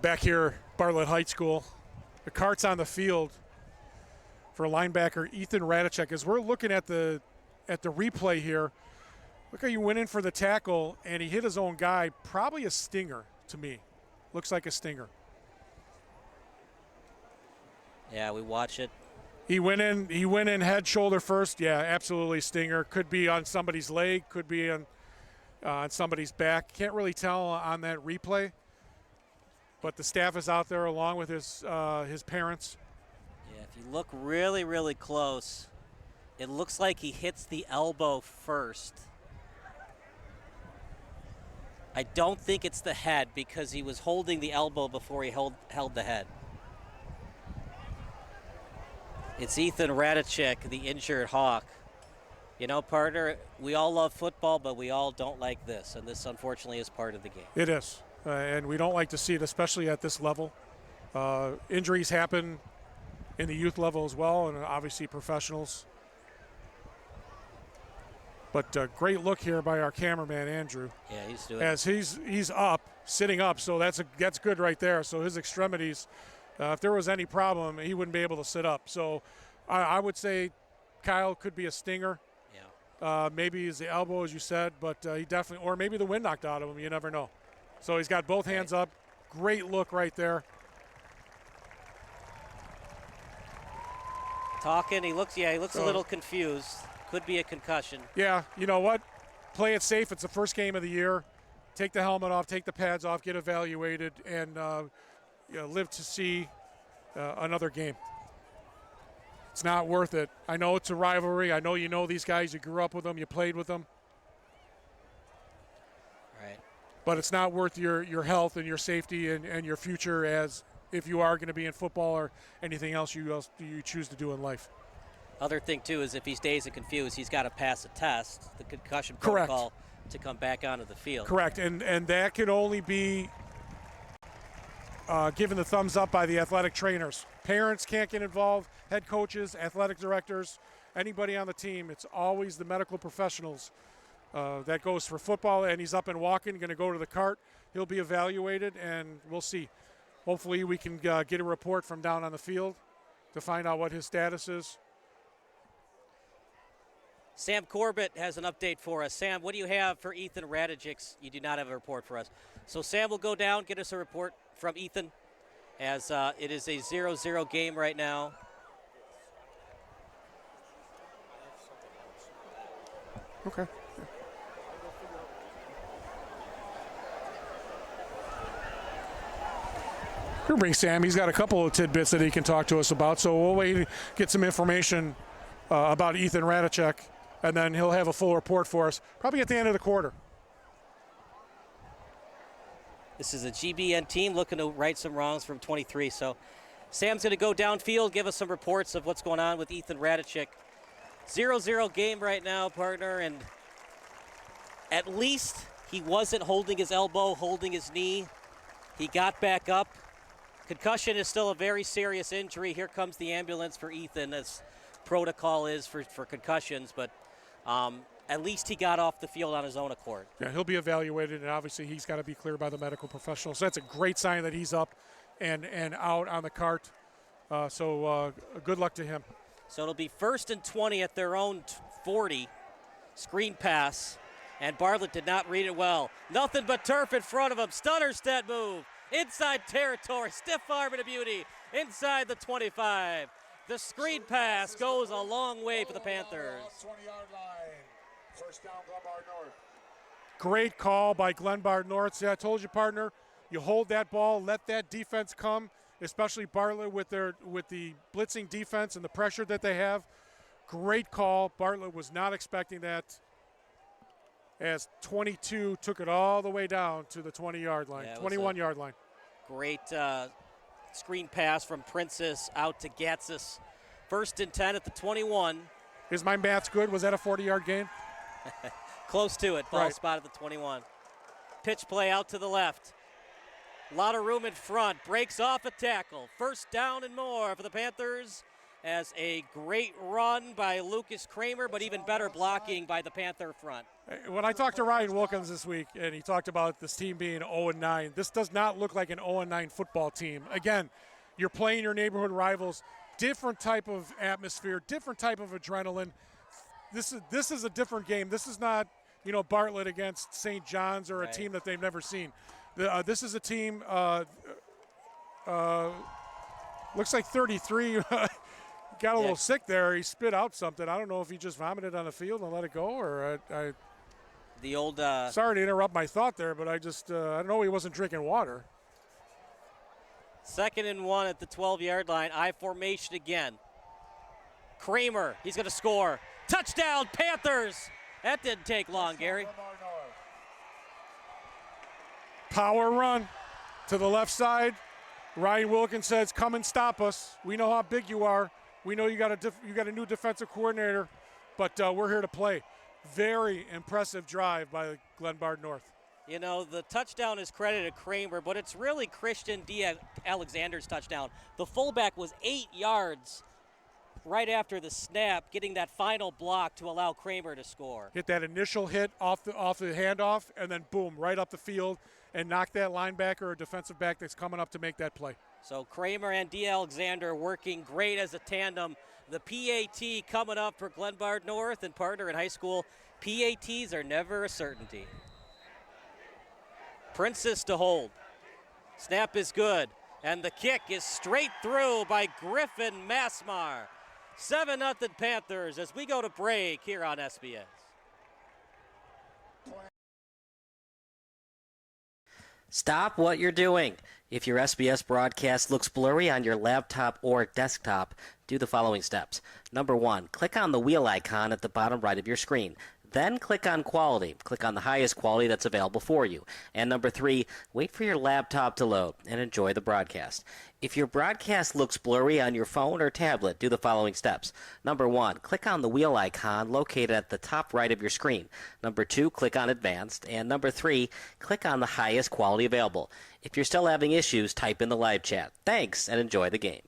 Back here, Bartlett High School. The cart's on the field for linebacker Ethan Radicek. As we're looking at the replay here, look how you went in for the tackle and he hit his own guy. Probably a stinger to me. Looks like a stinger. Yeah, we watch it. He went in head, shoulder first. Yeah, absolutely stinger. Could be on somebody's leg, could be on somebody's back. Can't really tell on that replay. But the staff is out there along with his parents. Yeah, if you look really, really close, it looks like he hits the elbow first. I don't think it's the head because he was holding the elbow before he held the head. It's Ethan Radicek, the injured Hawk. You know, partner, we all love football, but we all don't like this, and this unfortunately is part of the game. It is. And we don't like to see it, especially at this level. Injuries happen in the youth level as well, and obviously professionals. But great look here by our cameraman, Andrew. Yeah, he's doing as he's up, sitting up, so that's good right there. So his extremities, if there was any problem, he wouldn't be able to sit up. So I would say Kyle could be a stinger. Yeah. Maybe it's the elbow, as you said, but he definitely, or maybe the wind knocked out of him. You never know. So he's got both hands up. Great look right there. Talking, he looks a little confused. Could be a concussion. Yeah, you know what? Play it safe. It's the first game of the year. Take the helmet off, take the pads off, get evaluated, and live to see another game. It's not worth it. I know it's a rivalry. I know you know these guys. You grew up with them. You played with them. Right. But it's not worth your health and your safety and your future as if you are going to be in football or anything else you choose to do in life. Other thing, too, is if he stays confused, he's got to pass a test, the concussion Correct. protocol, to come back onto the field. Correct, and that can only be given the thumbs up by the athletic trainers. Parents can't get involved, head coaches, athletic directors, anybody on the team. It's always the medical professionals. That goes for football, and he's up and walking, going to go to the cart. He'll be evaluated, and we'll see. Hopefully we can get a report from down on the field to find out what his status is. Sam Corbett has an update for us. Sam, what do you have for Ethan Radicic? You do not have a report for us. So Sam will go down, get us a report from Ethan, as it is a 0-0 game right now. Okay. We'll bring Sam. He's got a couple of tidbits that he can talk to us about, so we'll wait to get some information about Ethan Radicic, and then he'll have a full report for us, probably at the end of the quarter. This is a GBN team looking to right some wrongs from 23, so Sam's going to go downfield, give us some reports of what's going on with Ethan Radicic. 0-0 game right now, partner, and at least he wasn't holding his elbow, holding his knee. He got back up. Concussion is still a very serious injury. Here comes the ambulance for Ethan, as protocol is for concussions, but at least he got off the field on his own accord. Yeah, he'll be evaluated, and obviously he's got to be cleared by the medical professional. So that's a great sign that he's up and out on the cart. So good luck to him. So it'll be 1st and 20 at their own 40. Screen pass, and Bartlett did not read it well. Nothing but turf in front of him. Stunnerstedt move. Inside territory. Stiff arm and a beauty. Inside the 25. The screen pass goes a long way for the Panthers. 20-yard line. First down, Glenbard North. Great call by Glenbard North. See, I told you, partner, you hold that ball, let that defense come, especially Bartlett with the blitzing defense and the pressure that they have. Great call. Bartlett was not expecting that, as 22 took it all the way down to the 20-yard line, 21-yard line. Great screen pass from Princess out to Gatsis. 1st and 10 at the 21. Is my math good? Was that a 40-yard gain? Close to it. Ball Right. spot at the 21. Pitch play out to the left. A lot of room in front. Breaks off a tackle. 1st down and more for the Panthers, as a great run by Lucas Kramer, but even better blocking by the Panther front. When I talked to Ryan Wilkins this week, and he talked about this team being 0-9, this does not look like an 0-9 football team. Again, you're playing your neighborhood rivals, different type of atmosphere, different type of adrenaline. This is a different game. This is not, Bartlett against St. John's or a team that they've never seen. This is a team, looks like 33 got a little sick there. He spit out something. I don't know if he just vomited on the field and let it go, or the old. Sorry to interrupt my thought there, but I don't know. He wasn't drinking water. 2nd and 1 at the 12-yard line. I formation again. Kramer, he's going to score. Touchdown, Panthers. That didn't take long, Gary. Power run to the left side. Ryan Wilkins says, "Come and stop us. We know how big you are. We know you got a new defensive coordinator, but we're here to play." Very impressive drive by Glenbard North. The touchdown is credited to Kramer, but it's really Christian D. Alexander's touchdown. The fullback was 8 yards right after the snap, getting that final block to allow Kramer to score. Hit that initial hit off the handoff, and then boom, right up the field, and knock that linebacker or defensive back that's coming up to make that play. So Kramer and D. Alexander working great as a tandem. The PAT coming up for Glenbard North and partner in high school. PATs are never a certainty. Princess to hold. Snap is good, and the kick is straight through by Griffin Masmar. 7-0 Panthers as we go to break here on SBS. Stop what you're doing. If your SBS broadcast looks blurry on your laptop or desktop, do the following steps. Number 1, click on the wheel icon at the bottom right of your screen. Then click on Quality. Click on the highest quality that's available for you. And number 3, wait for your laptop to load and enjoy the broadcast. If your broadcast looks blurry on your phone or tablet, do the following steps. Number 1, click on the wheel icon located at the top right of your screen. Number 2, click on Advanced. And number 3, click on the highest quality available. If you're still having issues, type in the live chat. Thanks, and enjoy the game.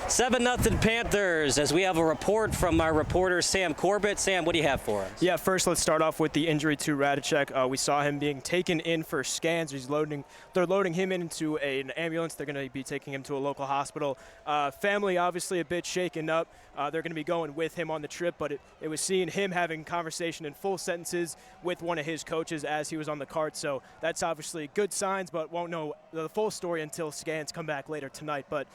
7-0 Panthers as we have a report from our reporter Sam Corbett. Sam, what do you have for us? Yeah, first let's start off with the injury to Radicek. We saw him being taken in for scans. They're loading him into an ambulance. They're going to be taking him to a local hospital. Family obviously a bit shaken up. They're going to be going with him on the trip, but it was seeing him having conversation in full sentences with one of his coaches as he was on the cart. So that's obviously good signs, but won't know the full story until scans come back later tonight. But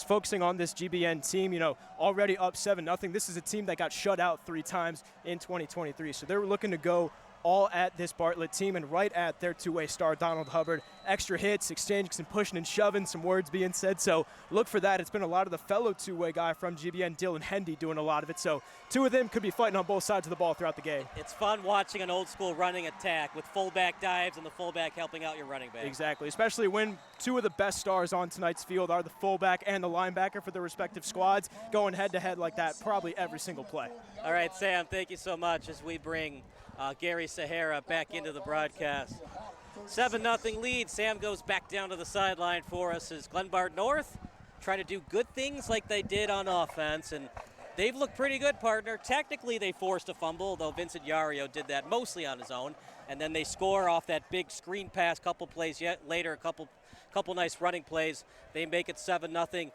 focusing on this GBN team, already up 7-0. This is a team that got shut out 3 times in 2023. So they're looking to go all at this Bartlett team and right at their two-way star, Donald Hubbard. Extra hits, exchanging some pushing and shoving, some words being said. So look for that. It's been a lot of the fellow two-way guy from GBN, Dylan Hendy, doing a lot of it. So 2 of them could be fighting on both sides of the ball throughout the game. It's fun watching an old-school running attack with fullback dives and the fullback helping out your running back. Exactly, especially when 2 of the best stars on tonight's field are the fullback and the linebacker for their respective squads, going head-to-head like that probably every single play. All right, Sam, thank you so much as we bring Gary Sahara back into the broadcast. 7-0 lead. Sam goes back down to the sideline for us as Glenbard North trying to do good things like they did on offense, and they've looked pretty good, partner. Technically, they forced a fumble, though Vincent Yario did that mostly on his own, and then they score off that big screen pass. Couple plays later, a couple nice running plays. They make it 7-0.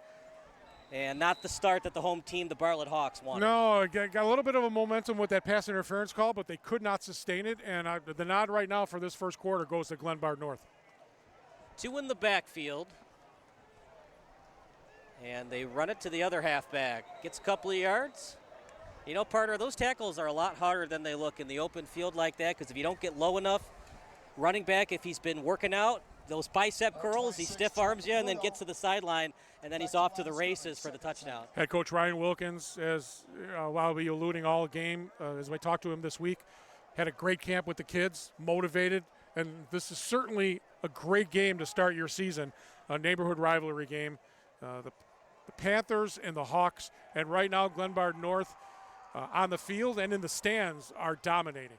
And not the start that the home team, the Bartlett Hawks, wanted. No, got a little bit of a momentum with that pass interference call, but they could not sustain it. And the nod right now for this first quarter goes to Glenbard North. 2 in the backfield. And they run it to the other halfback. Gets a couple of yards. Partner, those tackles are a lot harder than they look in the open field like that, because if you don't get low enough, running back, if he's been working out, those bicep curls, he stiff arms you and then gets to the sideline, and then he's off to the races for the touchdown. Head coach Ryan Wilkins, as I'll be alluding all game, as I talked to him this week, had a great camp with the kids, motivated, and this is certainly a great game to start your season, a neighborhood rivalry game. The Panthers and the Hawks, and right now Glenbard North on the field and in the stands are dominating.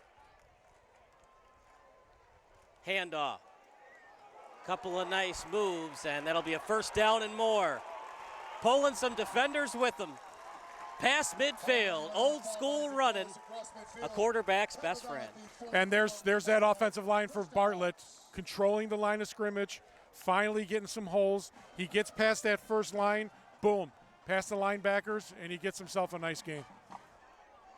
Handoff. Couple of nice moves, and that'll be a first down and more. Pulling some defenders with them. Past midfield, old school running, a quarterback's best friend. And there's that offensive line for Bartlett, controlling the line of scrimmage, finally getting some holes. He gets past that first line, boom, past the linebackers, and he gets himself a nice game.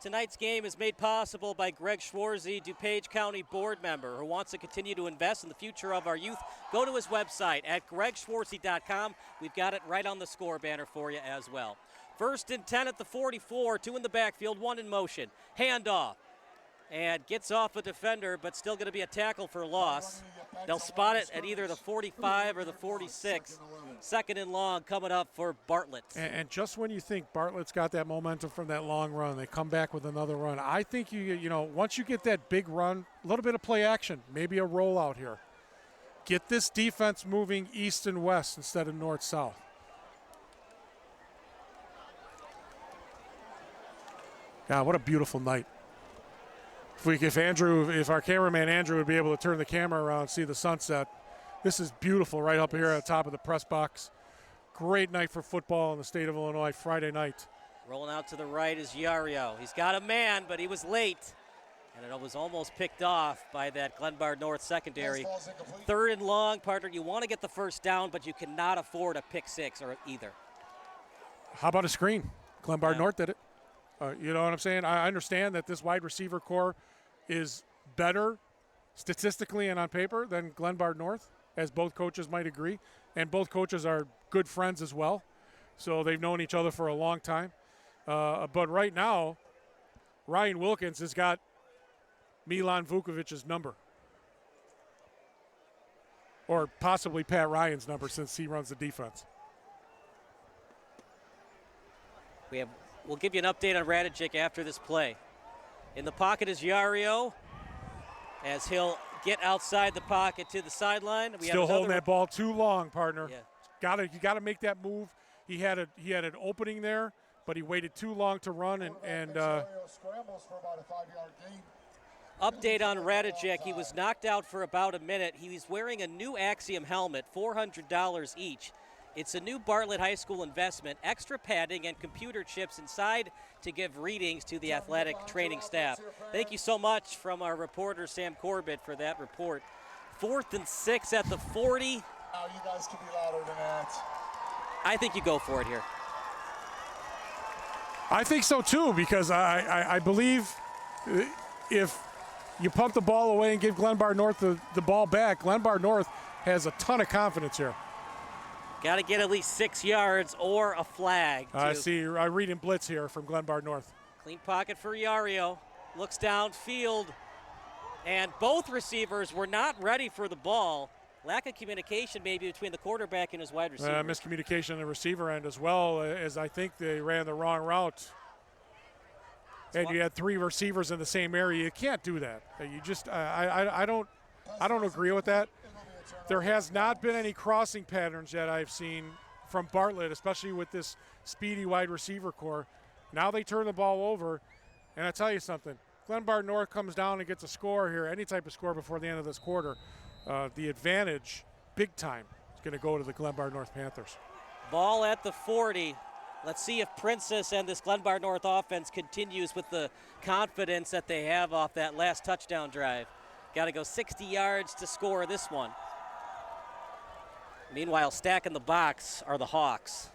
Tonight's game is made possible by Greg Schwarzy, DuPage County board member who wants to continue to invest in the future of our youth. Go to his website at gregschwarzy.com. We've got it right on the score banner for you as well. 1st and 10 at the 44, 2 in the backfield, 1 in motion. Handoff. And gets off a defender, but still going to be a tackle for loss. They'll spot it at either the 45 or the 46. 2nd and long coming up for Bartlett. And just when you think Bartlett's got that momentum from that long run, they come back with another run. I think once you get that big run, a little bit of play action, maybe a rollout here. Get this defense moving east and west instead of north-south. God, what a beautiful night. If our cameraman Andrew would be able to turn the camera around and see the sunset, This is beautiful right up here at the top of the press box. Great night for football in the state of Illinois, Friday night. Rolling out to the right is Yario. He's got a man, but he was late. And it was almost picked off by that Glenbard North secondary. 3rd and long, partner. You want to get the first down, but you cannot afford a pick six or either. How about a screen? Glenbard North did it. You know what I'm saying? I understand that this wide receiver core is better statistically and on paper than Glenbard North, as both coaches might agree. And both coaches are good friends as well. So they've known each other for a long time. But right now, Ryan Wilkins has got Milan Vukovic's number. Or possibly Pat Ryan's number, since he runs the defense. We'll give you an update on Radicic after this play. In the pocket is Yario, as he'll get outside the pocket to the sideline. Still holding that ball too long, partner. Yeah. You gotta make that move. He had an opening there, but he waited too long to run and scrambles for about a 5-yard gain. Update on Radicic. He was knocked out for about a minute. He was wearing a new Axiom helmet, $400 each. It's a new Bartlett High School investment, extra padding and computer chips inside to give readings to the athletic training staff. Thank you so much from our reporter, Sam Corbett, for that report. 4th and 6 at the 40. Now you guys can be louder than that. I think you go for it here. I think so too, because I believe if you pump the ball away and give Glenbard North the ball back, Glenbard North has a ton of confidence here. Got to get at least 6 yards or a flag. I read in blitz here from Glenbard North. Clean pocket for Yario. Looks downfield. And both receivers were not ready for the ball. Lack of communication maybe between the quarterback and his wide receiver. Miscommunication on the receiver end as well, as I think they ran the wrong route. And you had 3 receivers in the same area. You can't do that. You just I don't agree with that. There has not been any crossing patterns that I've seen from Bartlett, especially with this speedy wide receiver core. Now they turn the ball over, and I tell you something. Glenbard North comes down and gets a score here, any type of score before the end of this quarter. The advantage, big time, is going to go to the Glenbard North Panthers. Ball at the 40. Let's see if Princess and this Glenbard North offense continues with the confidence that they have off that last touchdown drive. Got to go 60 yards to score this one. Meanwhile, stacking the box are the Hawks.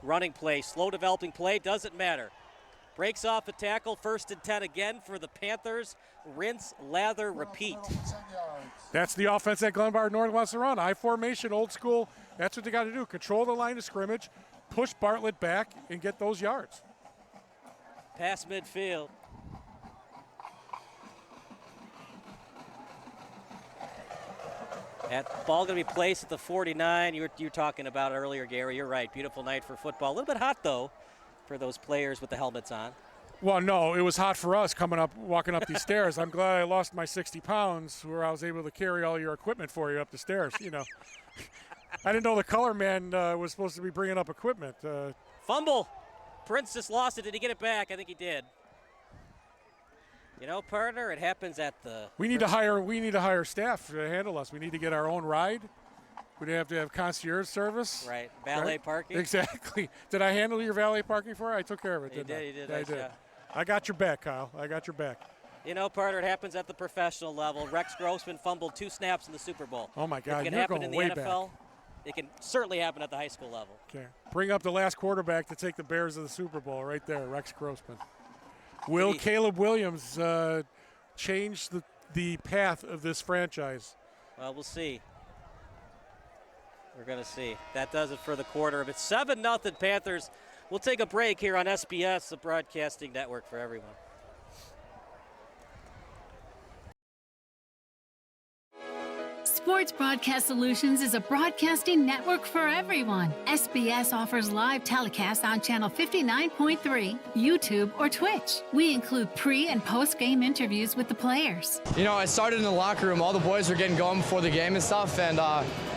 Running play, slow developing play, doesn't matter. Breaks off a tackle, 1st and 10 again for the Panthers. Rinse, lather, repeat. That's the offense that Glenbard North wants to run. I formation, old school. That's what they got to do. Control the line of scrimmage, push Bartlett back, and get those yards. Pass midfield. That ball going to be placed at the 49. You were talking about it earlier, Gary. You're right. Beautiful night for football. A little bit hot, though, for those players with the helmets on. Well, no, it was hot for us walking up these stairs. I'm glad I lost my 60 pounds where I was able to carry all your equipment for you up the stairs, you know. I didn't know the color man was supposed to be bringing up equipment. Fumble. Princess lost it. Did he get it back? I think he did. You know, partner, it happens at the. We need to hire staff to handle us. We need to get our own ride. We'd have to have concierge service. Right, valet parking. Exactly. Did I handle your valet parking for you? I took care of it, didn't I? You did. I did. I got your back, Kyle. I got your back. You know, partner, it happens at the professional level. Rex Grossman fumbled 2 snaps in the Super Bowl. Oh, my God. It can You're happen going in the way NFL. Back. It can certainly happen at the high school level. Okay. Bring up the last quarterback to take the Bears to the Super Bowl right there, Rex Grossman. Will Caleb Williams change the path of this franchise? Well, we'll see. We're going to see. That does it for the quarter. If it's 7-0 Panthers, we'll take a break here on SBS, the broadcasting network for everyone. Sports Broadcast Solutions is a broadcasting network for everyone. SBS offers live telecasts on Channel 59.3, YouTube, or Twitch. We include pre- and post-game interviews with the players. You know, I started in the locker room. All the boys were getting going before the game and stuff, and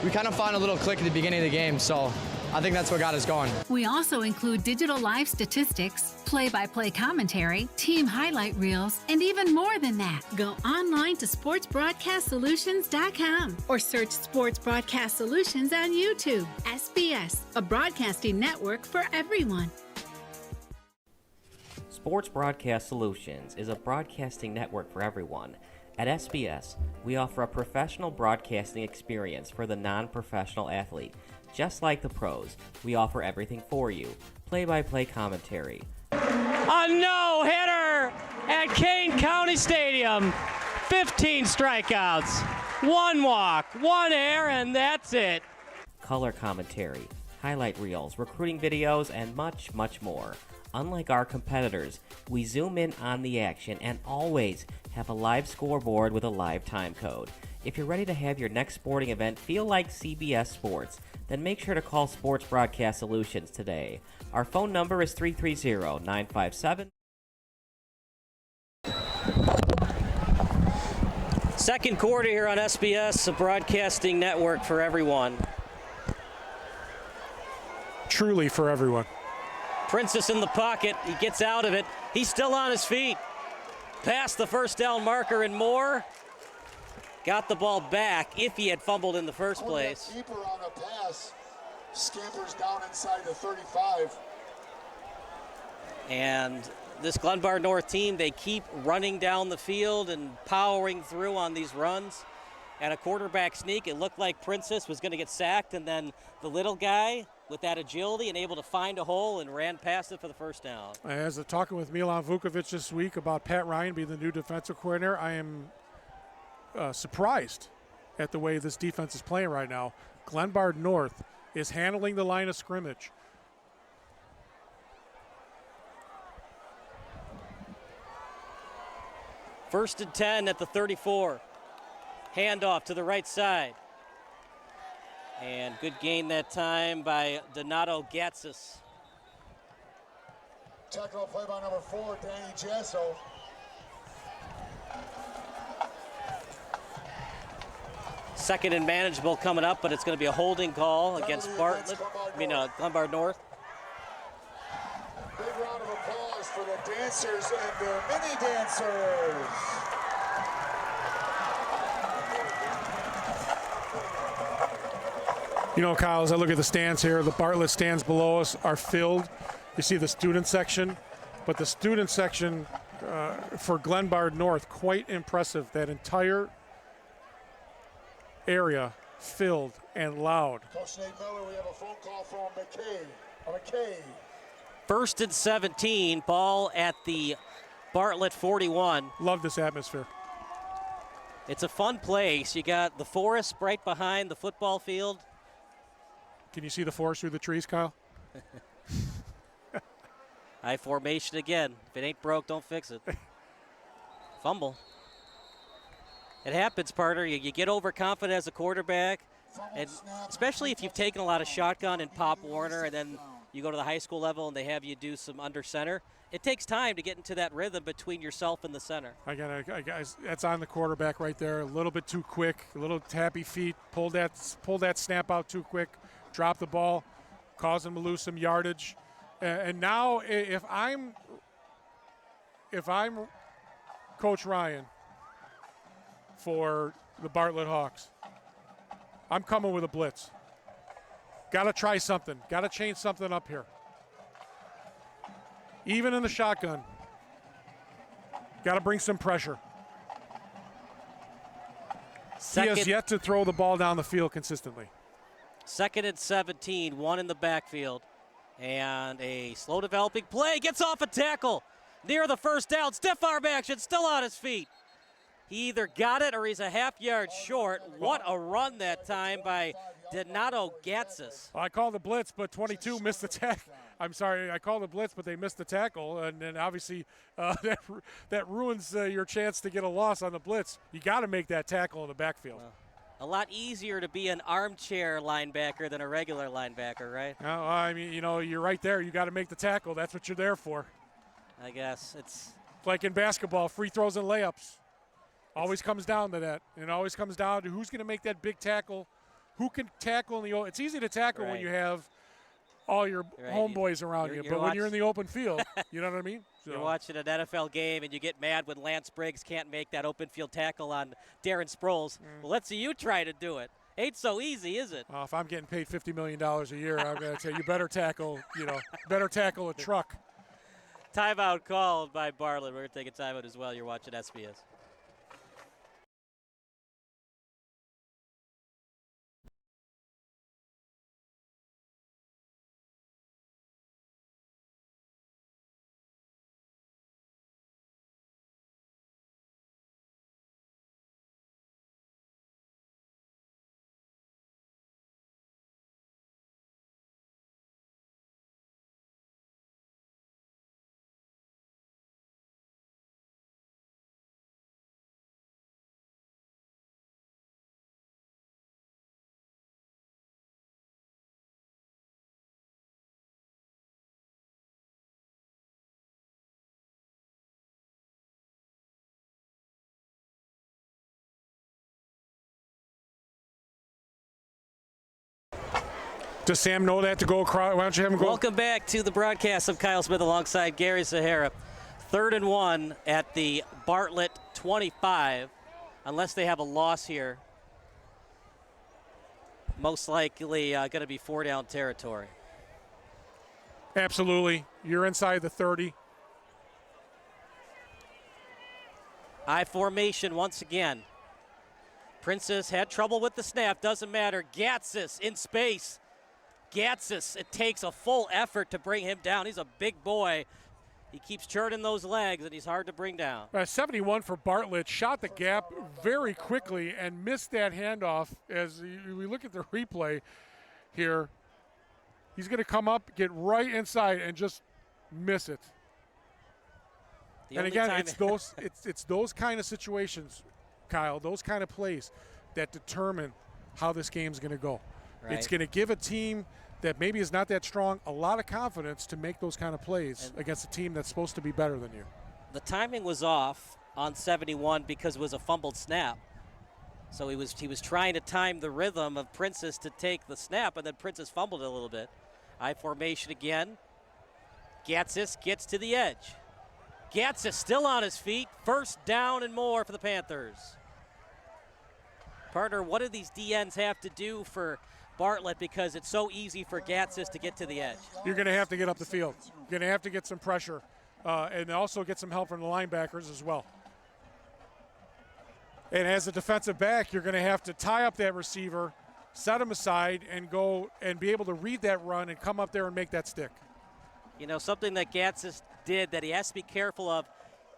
we kind of found a little click at the beginning of the game. So I think that's what got us going. We also include digital live statistics, play-by-play commentary, team highlight reels, and even more than that. Go online to sportsbroadcastsolutions.com or search Sports Broadcast Solutions on YouTube. SBS, a broadcasting network for everyone. Sports Broadcast Solutions is a broadcasting network for everyone. At SBS, we offer a professional broadcasting experience for the non-professional athlete. Just like the pros, we offer everything for you. Play-by-play commentary. A no-hitter at Kane County Stadium. 15 strikeouts, 1 walk, 1 error, and that's it. Color commentary, highlight reels, recruiting videos, and much, much more. Unlike our competitors, we zoom in on the action and always have a live scoreboard with a live time code. If you're ready to have your next sporting event feel like CBS Sports, then make sure to call Sports Broadcast Solutions today. Our phone number is 330-957. Second quarter here on SBS, a broadcasting network for everyone. Truly for everyone. Princess in the pocket. He gets out of it. He's still on his feet. Past the first down marker and more. Got the ball back if he had fumbled in the first place. Keeper on a pass. Scampers down inside the 35. And this Glenbard North team, they keep running down the field and powering through on these runs. And a quarterback sneak, it looked like Princess was going to get sacked, and then the little guy with that agility and able to find a hole and ran past it for the first down. As I'm talking with Milan Vukovic this week about Pat Ryan being the new defensive coordinator, I am surprised at the way this defense is playing right now. Glenbard North is handling the line of scrimmage. First and 10 at the 34. Handoff to the right side. And good gain that time by Donato Gatsis. Tackle play by number 4, Danny Jesso. Second and manageable coming up, but it's going to be a holding call against Bartlett. Glenbard North. Big round of applause for the dancers and their mini dancers. You know, Kyle, as I look at the stands here, the Bartlett stands below us are filled. You see the student section, but the student section for Glenbard North, quite impressive. That entire area filled and loud. Coach Nate Miller, we have a phone call from McKay. First and 17, ball at the Bartlett 41. Love this atmosphere. It's a fun place. You got the forest right behind the football field. Can you see the forest through the trees, Kyle? High formation again. If it ain't broke, don't fix it. Fumble. It happens, partner. You get overconfident as a quarterback, and especially if you've taken a lot of shotgun and Pop Warner, and then you go to the high school level and they have you do some under center. It takes time to get into that rhythm between yourself and the center. Guys, that's on the quarterback right there. A little bit too quick, a little tappy feet. Pulled that snap out too quick. Dropped the ball, caused him to lose some yardage. And now, if I'm Coach Ryan for the Bartlett Hawks, I'm coming with a blitz. Got to try something. Got to change something up here. Even in the shotgun, got to bring some pressure. He has yet to throw the ball down the field consistently. Second and 17, one in the backfield. And a slow developing play, gets off a tackle near the first down. Stiff arm action, still on his feet. He either got it or he's a half yard short. What a run that time by Donato Gatsis. I called the blitz, but 22 missed the tackle. I'm sorry, I called the blitz, but they missed the tackle, and obviously that ruins your chance to get a loss on the blitz. You got to make that tackle in the backfield. A lot easier to be an armchair linebacker than a regular linebacker, right? I mean, you're right there. You got to make the tackle. That's what you're there for. I guess it's like in basketball, free throws and layups. Always comes down to that. It always comes down to who's going to make that big tackle. Who can tackle in the – it's easy to tackle when you have all your Right. homeboys around you. You're But when you're in the open field, you know what I mean? So. You're watching an NFL game and you get mad when Lance Briggs can't make that open field tackle on Darren Sproles. Well, let's see you try to do it. Ain't so easy, is it? If I'm getting paid $50 million a year, I'm going to say you better tackle, a truck. Timeout called by Bartlett. We're going to take a timeout as well. You're watching SBS. Does Sam know that to go across? Why don't you have him go? Welcome back to the broadcast of Kyle Smith alongside Gary Sahara. 3rd and 1 at the Bartlett 25, unless they have a loss here. Most likely going to be 4-down territory. Absolutely. You're inside the 30. I formation once again. Princess had trouble with the snap. Doesn't matter. Gatsis in space. Gatsis, it takes a full effort to bring him down. He's a big boy. He keeps churning those legs, and he's hard to bring down. 71 for Bartlett, shot the gap very quickly and missed that handoff. As we look at the replay here, he's going to come up, get right inside, and just miss it. And again, it's those kind of situations, Kyle, those kind of plays that determine how this game's going to go. Right. It's going to give a team that maybe is not that strong a lot of confidence to make those kind of plays against a team that's supposed to be better than you. The timing was off on 71 because it was a fumbled snap. So he was trying to time the rhythm of Princess to take the snap, and then Princess fumbled it a little bit. I formation again. Gatsis gets to the edge. Gatsis still on his feet. 1st down and more for the Panthers. Partner, what do these DNs have to do for Bartlett, because it's so easy for Gatsis to get to the edge? You're going to have to get up the field. You're going to have to get some pressure and also get some help from the linebackers as well. And as a defensive back, you're going to have to tie up that receiver, set him aside, and go and be able to read that run and come up there and make that stick. You know, something that Gatsis did that he has to be careful of,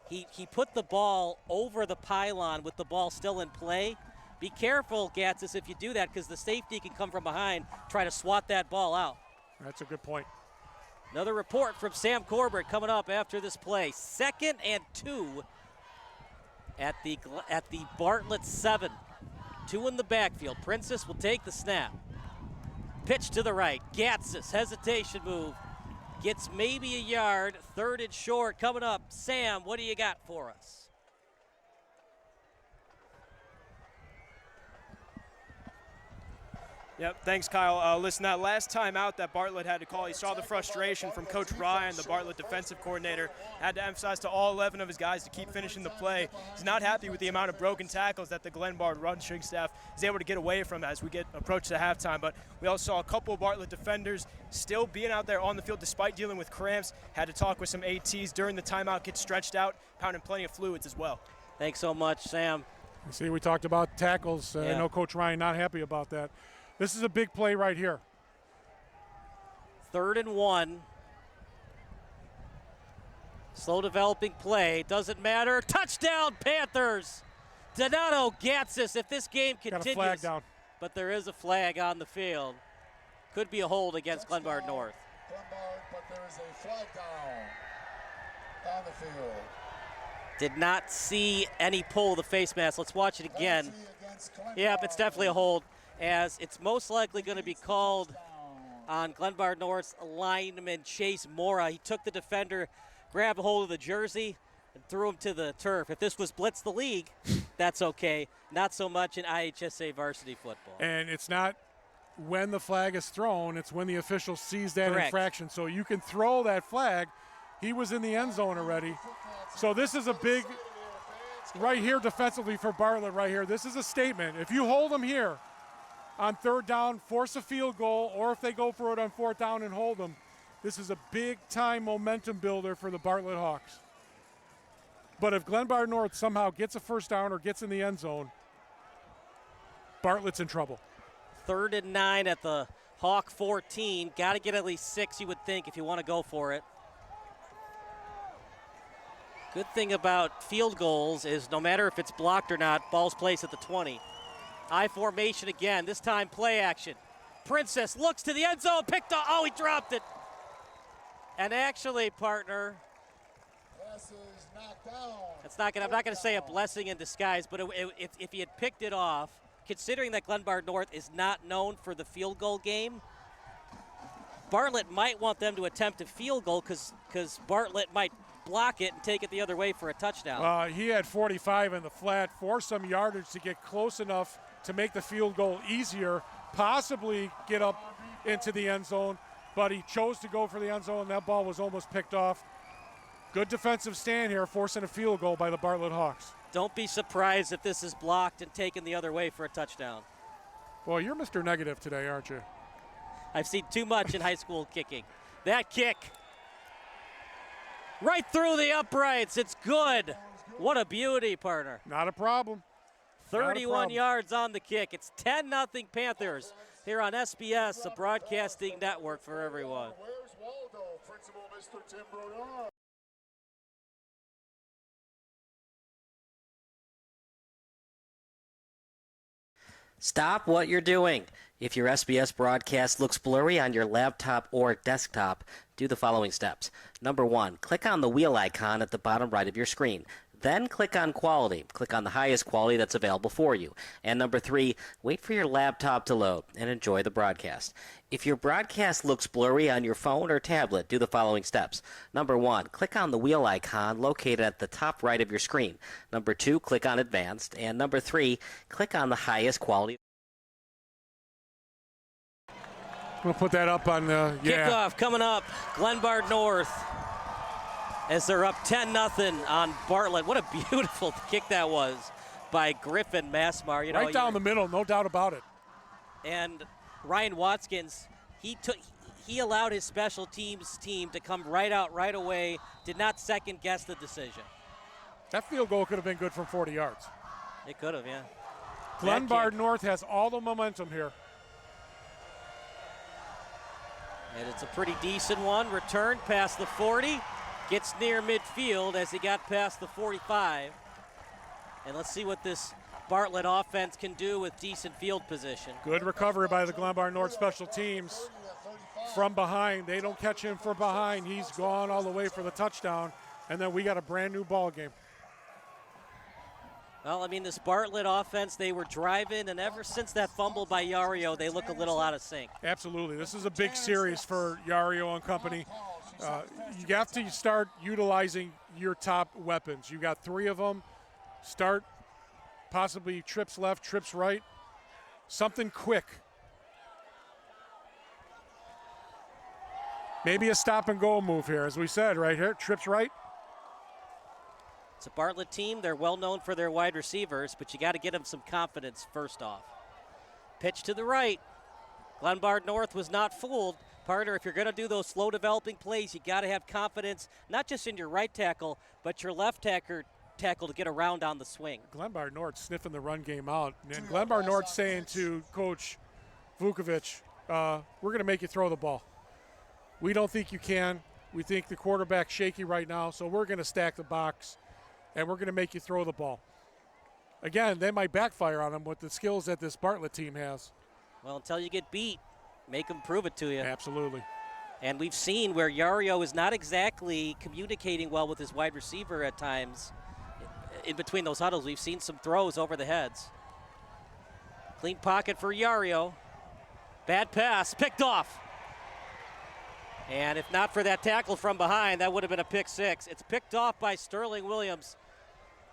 he put the ball over the pylon with the ball still in play. Be careful, Gatsis, if you do that, because the safety can come from behind, try to swat that ball out. That's a good point. Another report from Sam Corbett coming up after this play. 2nd and 2 at the Bartlett 7. 2 in the backfield. Princess will take the snap. Pitch to the right. Gatsis, hesitation move. Gets maybe a yard. 3rd and short coming up. Sam, what do you got for us? Yep, thanks, Kyle. Listen, that last time out that Bartlett had to call, you saw the frustration from Coach Ryan, the Bartlett defensive coordinator. Had to emphasize to all 11 of his guys to keep finishing the play. He's not happy with the amount of broken tackles that the Glenbard rushing staff is able to get away from as we approach the halftime. But we also saw a couple of Bartlett defenders still being out there on the field despite dealing with cramps. Had to talk with some ATs during the timeout, get stretched out, pounding plenty of fluids as well. Thanks so much, Sam. You see, we talked about tackles. Yeah. I know Coach Ryan not happy about that. This is a big play right here. 3rd and 1. Slow developing play. Doesn't matter. Touchdown, Panthers. Donato Gatsis, if this game continues. Got a flag down. But there is a flag on the field. Could be a hold against Glenbard North. Glenbard, but there is a flag down on the field. Did not see any pull of the face mask. Let's watch it again. Yep, it's definitely a hold, as it's most likely going to be called on Glenbard North's lineman Chase Mora. He took the defender, grabbed a hold of the jersey, and threw him to the turf. If this was Blitz the League, that's okay. Not so much in IHSA varsity football. And it's not when the flag is thrown, it's when the official sees that Correct. infraction. So you can throw that flag. He was in the end zone already. So this is a big, right here defensively for Bartlett right here. This is a statement. If you hold them here on third down, force a field goal, or if they go for it on fourth down and hold them, this is a big-time momentum builder for the Bartlett Hawks. But if Glenbard North somehow gets a first down or gets in the end zone, Bartlett's in trouble. 3rd and 9 at the Hawk 14. Got to get at least 6, you would think, if you want to go for it. Good thing about field goals is no matter if it's blocked or not, ball's placed at the 20. I formation again, this time play action. Princess looks to the end zone, picked up, oh, he dropped it. And actually, partner, it's not gonna, I'm not going to say a blessing in disguise, but if he had picked it off, considering that Glenbard North is not known for the field goal game, Bartlett might want them to attempt a field goal because Bartlett might block it and take it the other way for a touchdown. He had 45 in the flat, forced some yardage to get close enough to make the field goal easier, possibly get up into the end zone, but he chose to go for the end zone. That ball was almost picked off. Good defensive stand here, forcing a field goal by the Bartlett Hawks. Don't be surprised if this is blocked and taken the other way for a touchdown. Well, you're Mr. Negative today, aren't you? I've seen too much in high school kicking. That kick, right through the uprights. It's good. What a beauty, partner. Not a problem. 31 yards on the kick. It's 10-0 Panthers here on SBS, the broadcasting network for everyone. Where's Waldo? Principal Mr. Tim Brodeur. Stop what you're doing. If your SBS broadcast looks blurry on your laptop or desktop, do the following steps. Number 1, click on the wheel icon at the bottom right of your screen. Then click on quality. Click on the highest quality that's available for you. And number 3, wait for your laptop to load and enjoy the broadcast. If your broadcast looks blurry on your phone or tablet, do the following steps. Number 1, click on the wheel icon located at the top right of your screen. Number 2, click on advanced. And number 3, click on the highest quality. We'll put that up on the Kickoff coming up. Glenbard North as they're up 10-0 on Bartlett. What a beautiful kick that was by Griffin Massmar. You know, right down the middle, no doubt about it. And Ryan Watkins, he allowed his special teams team to come right out right away, did not second guess the decision. That field goal could have been good from 40 yards. It could have, yeah. Glenbard North has all the momentum here. And it's a pretty decent one. Returned past the 40. Gets near midfield as he got past the 45. And let's see what this Bartlett offense can do with decent field position. Good recovery by the Glenbard North special teams from behind. They don't catch him from behind. He's gone all the way for the touchdown. And then we got a brand new ball game. Well, I mean, this Bartlett offense, they were driving, and ever since that fumble by Yario, they look a little out of sync. Absolutely. This is a big series for Yario and company. You have to start utilizing your top weapons. You got 3 of them. Start possibly trips left, trips right. Something quick. Maybe a stop and go move here, as we said, right here. Trips right. It's a Bartlett team. They're well known for their wide receivers, but you got to get them some confidence first off. Pitch to the right. Glenbard North was not fooled. Partner, if you're going to do those slow developing plays, you got to have confidence, not just in your right tackle, but your left tackle to get around on the swing. Glenbard North sniffing the run game out. And Glenbard North saying to Coach Vukovic, we're going to make you throw the ball. We don't think you can. We think the quarterback's shaky right now, so we're going to stack the box, and we're going to make you throw the ball. Again, they might backfire on them with the skills that this Bartlett team has. Well, until you get beat, make them prove it to you. Absolutely. And we've seen where Yario is not exactly communicating well with his wide receiver at times. In between those huddles, we've seen some throws over the heads. Clean pocket for Yario. Bad pass, picked off. And if not for that tackle from behind, that would have been a pick 6. It's picked off by Sterling Williams.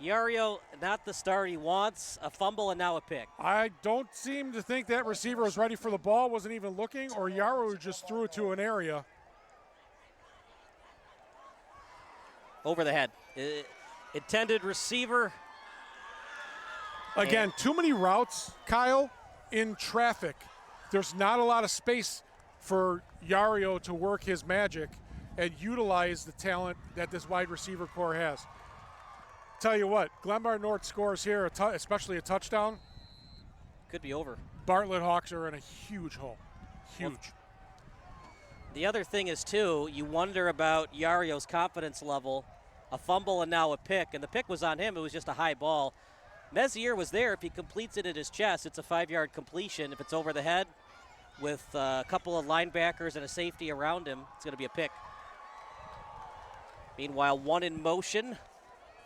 Yario, not the start he wants. A fumble and now a pick. I don't seem to think that receiver was ready for the ball, wasn't even looking, or Yaro just threw it to an area. Over the head. Intended receiver. Again, too many routes, Kyle, in traffic. There's not a lot of space for Yario to work his magic and utilize the talent that this wide receiver core has. Tell you what, Glenbard North scores here, especially a touchdown. Could be over. Bartlett Hawks are in a huge hole. Huge. Well, the other thing is, too, you wonder about Yario's confidence level. A fumble and now a pick, and the pick was on him. It was just a high ball. Mezier was there. If he completes it at his chest, it's a 5-yard completion. If it's over the head with a couple of linebackers and a safety around him, it's going to be a pick. Meanwhile, one in motion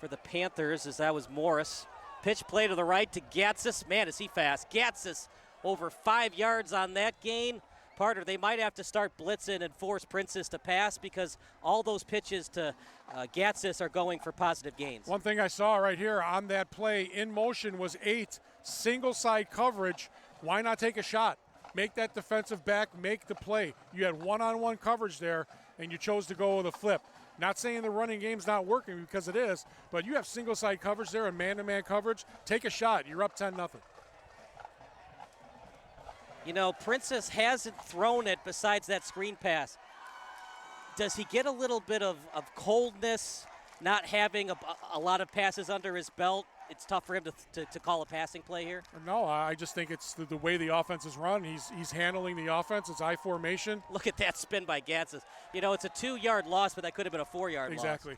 for the Panthers, as that was Morris. Pitch play to the right to Gatsis. Man, is he fast. Gatsis over 5 yards on that gain. Parter, they might have to start blitzing and force Princess to pass because all those pitches to Gatsis are going for positive gains. One thing I saw right here on that play in motion was 8 single side coverage. Why not take a shot? Make that defensive back make the play. You had one-on-one coverage there, and you chose to go with a flip. Not saying the running game's not working, because it is, but you have single side coverage there and man-to-man coverage. Take a shot. You're up 10-0. You know, Princess hasn't thrown it besides that screen pass. Does he get a little bit of coldness, not having a lot of passes under his belt? It's tough for him to call a passing play here? No, I just think it's the way the offense is run. He's handling the offense. It's I formation. Look at that spin by Gatsis. You know, it's a 2-yard loss, but that could have been a 4-yard loss. Exactly.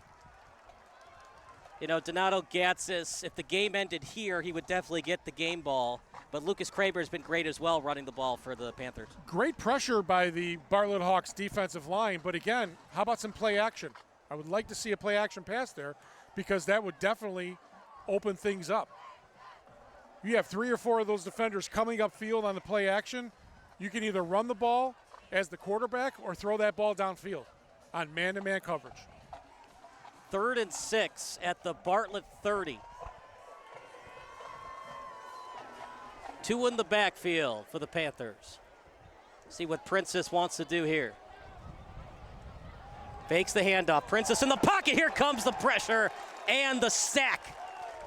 You know, Donato Gatsis, if the game ended here, he would definitely get the game ball. But Lucas Kramer has been great as well running the ball for the Panthers. Great pressure by the Bartlett Hawks defensive line. But again, how about some play action? I would like to see a play action pass there because that would definitely open things up. You have 3 or 4 of those defenders coming upfield on the play action. You can either run the ball as the quarterback or throw that ball downfield on man-to-man coverage. 3rd and 6 at the Bartlett 30. 2 in the backfield for the Panthers. See what Princess wants to do here. Fakes the handoff. Princess in the pocket. Here comes the pressure and the sack.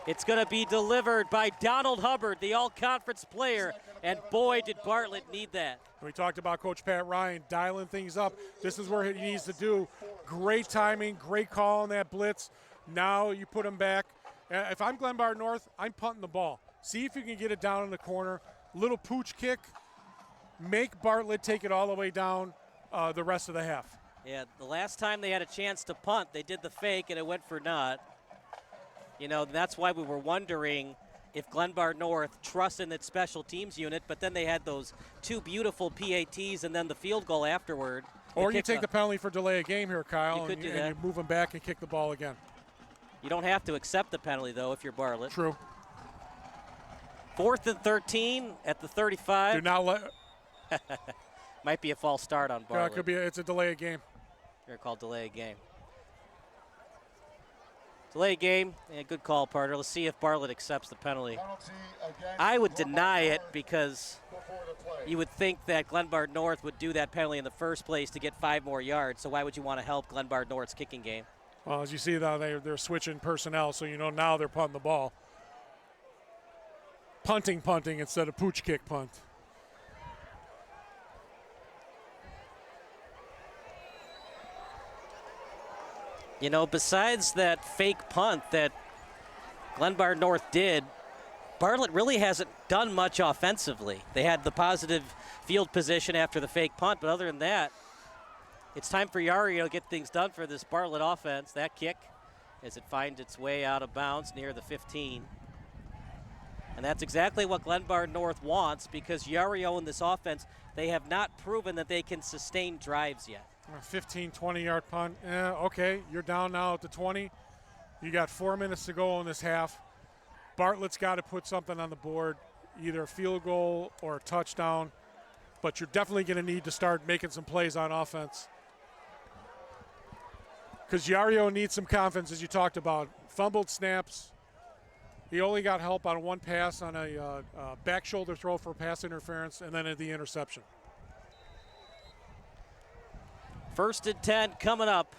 It's going to be delivered by Donald Hubbard, the all-conference player, and boy, did Bartlett need that. We talked about Coach Pat Ryan dialing things up. This is where he needs to do. Great timing, great call on that blitz. Now you put him back. If I'm Glenbard North, I'm punting the ball. See if you can get it down in the corner. Little pooch kick. Make Bartlett take it all the way down the rest of the half. Yeah, the last time they had a chance to punt, they did the fake and it went for naught. You know, that's why we were wondering if Glenbard North trusts in its special teams unit, but then they had those 2 beautiful PATs and then the field goal afterward. Or you take the penalty for delay of game here, Kyle, and you move them back and kick the ball again. You don't have to accept the penalty, though, if you're Bartlett. True. 4th and 13 at the 35. Do not let. Might be a false start on Bartlett. It could be. It's a delay of game. They're called delay of game. Delay of game. Yeah, good call, Parter. Let's see if Bartlett accepts the penalty. I would deny it because you would think that Glenbard North would do that penalty in the first place to get 5 more yards. So why would you want to help Glenbard North's kicking game? Well, as you see now, they're switching personnel, so you know now they're punting the ball. Punting instead of pooch kick punt. You know, besides that fake punt that Glenbard North did, Bartlett really hasn't done much offensively. They had the positive field position after the fake punt, but other than that, it's time for Yario to get things done for this Bartlett offense. That kick, as it finds its way out of bounds near the 15. And that's exactly what Glenbard North wants, because Yario and this offense, they have not proven that they can sustain drives yet. A 15, 20-yard punt. Okay, you're down now at the 20. You got 4 minutes to go in this half. Bartlett's got to put something on the board, either a field goal or a touchdown. But you're definitely going to need to start making some plays on offense. Because Yario needs some confidence, as you talked about. Fumbled snaps, He only got help on one pass on a back shoulder throw for pass interference, and then at the interception. 1st and 10 coming up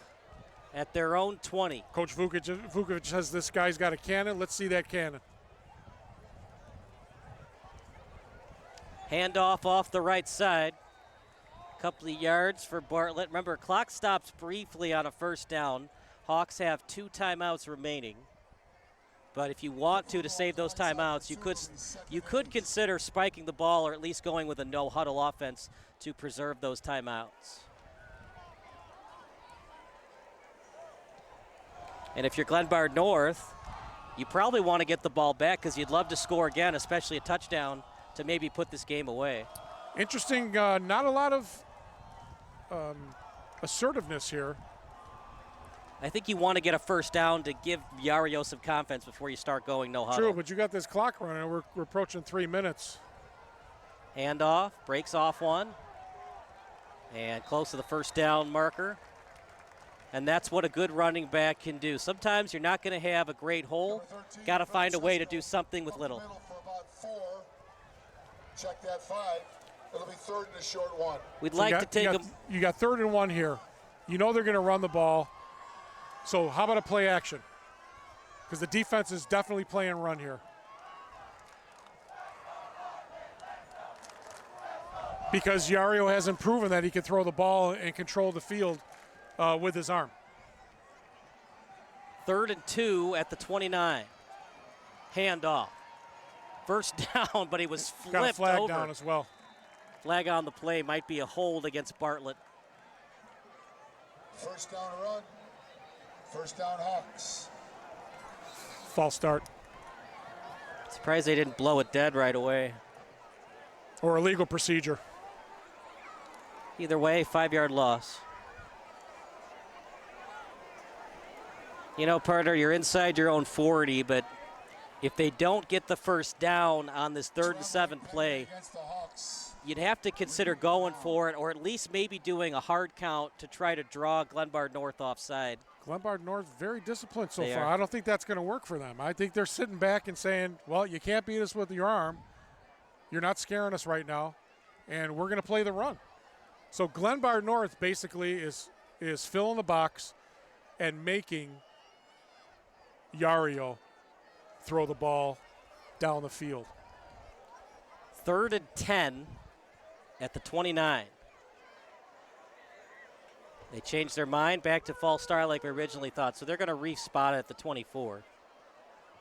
at their own 20. Coach Vukovic says this guy's got a cannon. Let's see that cannon. Handoff off the right side. Couple of yards for Bartlett. Remember, clock stops briefly on a 1st down. Hawks have 2 timeouts remaining. But if you want to save those timeouts, you could consider spiking the ball or at least going with a no-huddle offense to preserve those timeouts. And if you're Glenbard North, you probably want to get the ball back because you'd love to score again, especially a touchdown to maybe put this game away. Interesting, not a lot of assertiveness here. I think you want to get a 1st down to give Yario some confidence before you start going no huddle. True, but you got this clock running. We're approaching 3 minutes. Handoff, breaks off one. And close to the 1st down marker. And that's what a good running back can do. Sometimes you're not going to have a great hole. Got to find a way to do something with little. Check that 5. It'll be 3rd and a short 1. We'd like to take them. You got 3rd and 1 here. You know they're going to run the ball. So how about a play action? Because the defense is definitely playing run here. Because Yario hasn't proven that he can throw the ball and control the field with his arm. 3rd and 2 at the 29. Handoff. 1st down, but he was flipped Got a flag over. down as well. Flag on the play, might be a hold against Bartlett. 1st down run. 1st down Hawks. False start. Surprised they didn't blow it dead right away. Or illegal procedure. Either way, 5-yard loss. You know, partner, you're inside your own 40, but if they don't get the 1st down on this 3rd and 7 play, you'd have to consider going for it or at least maybe doing a hard count to try to draw Glenbard North offside. Glenbard North very disciplined so They far. are. I don't think that's going to work for them. I think they're sitting back and saying, well, you can't beat us with your arm. You're not scaring us right now, and we're going to play the run. So Glenbard North basically is filling the box and making Yario throw the ball down the field. 3rd and 10 at the 29. They changed their mind back to false start like we originally thought, so they're going to re-spot it at the 24.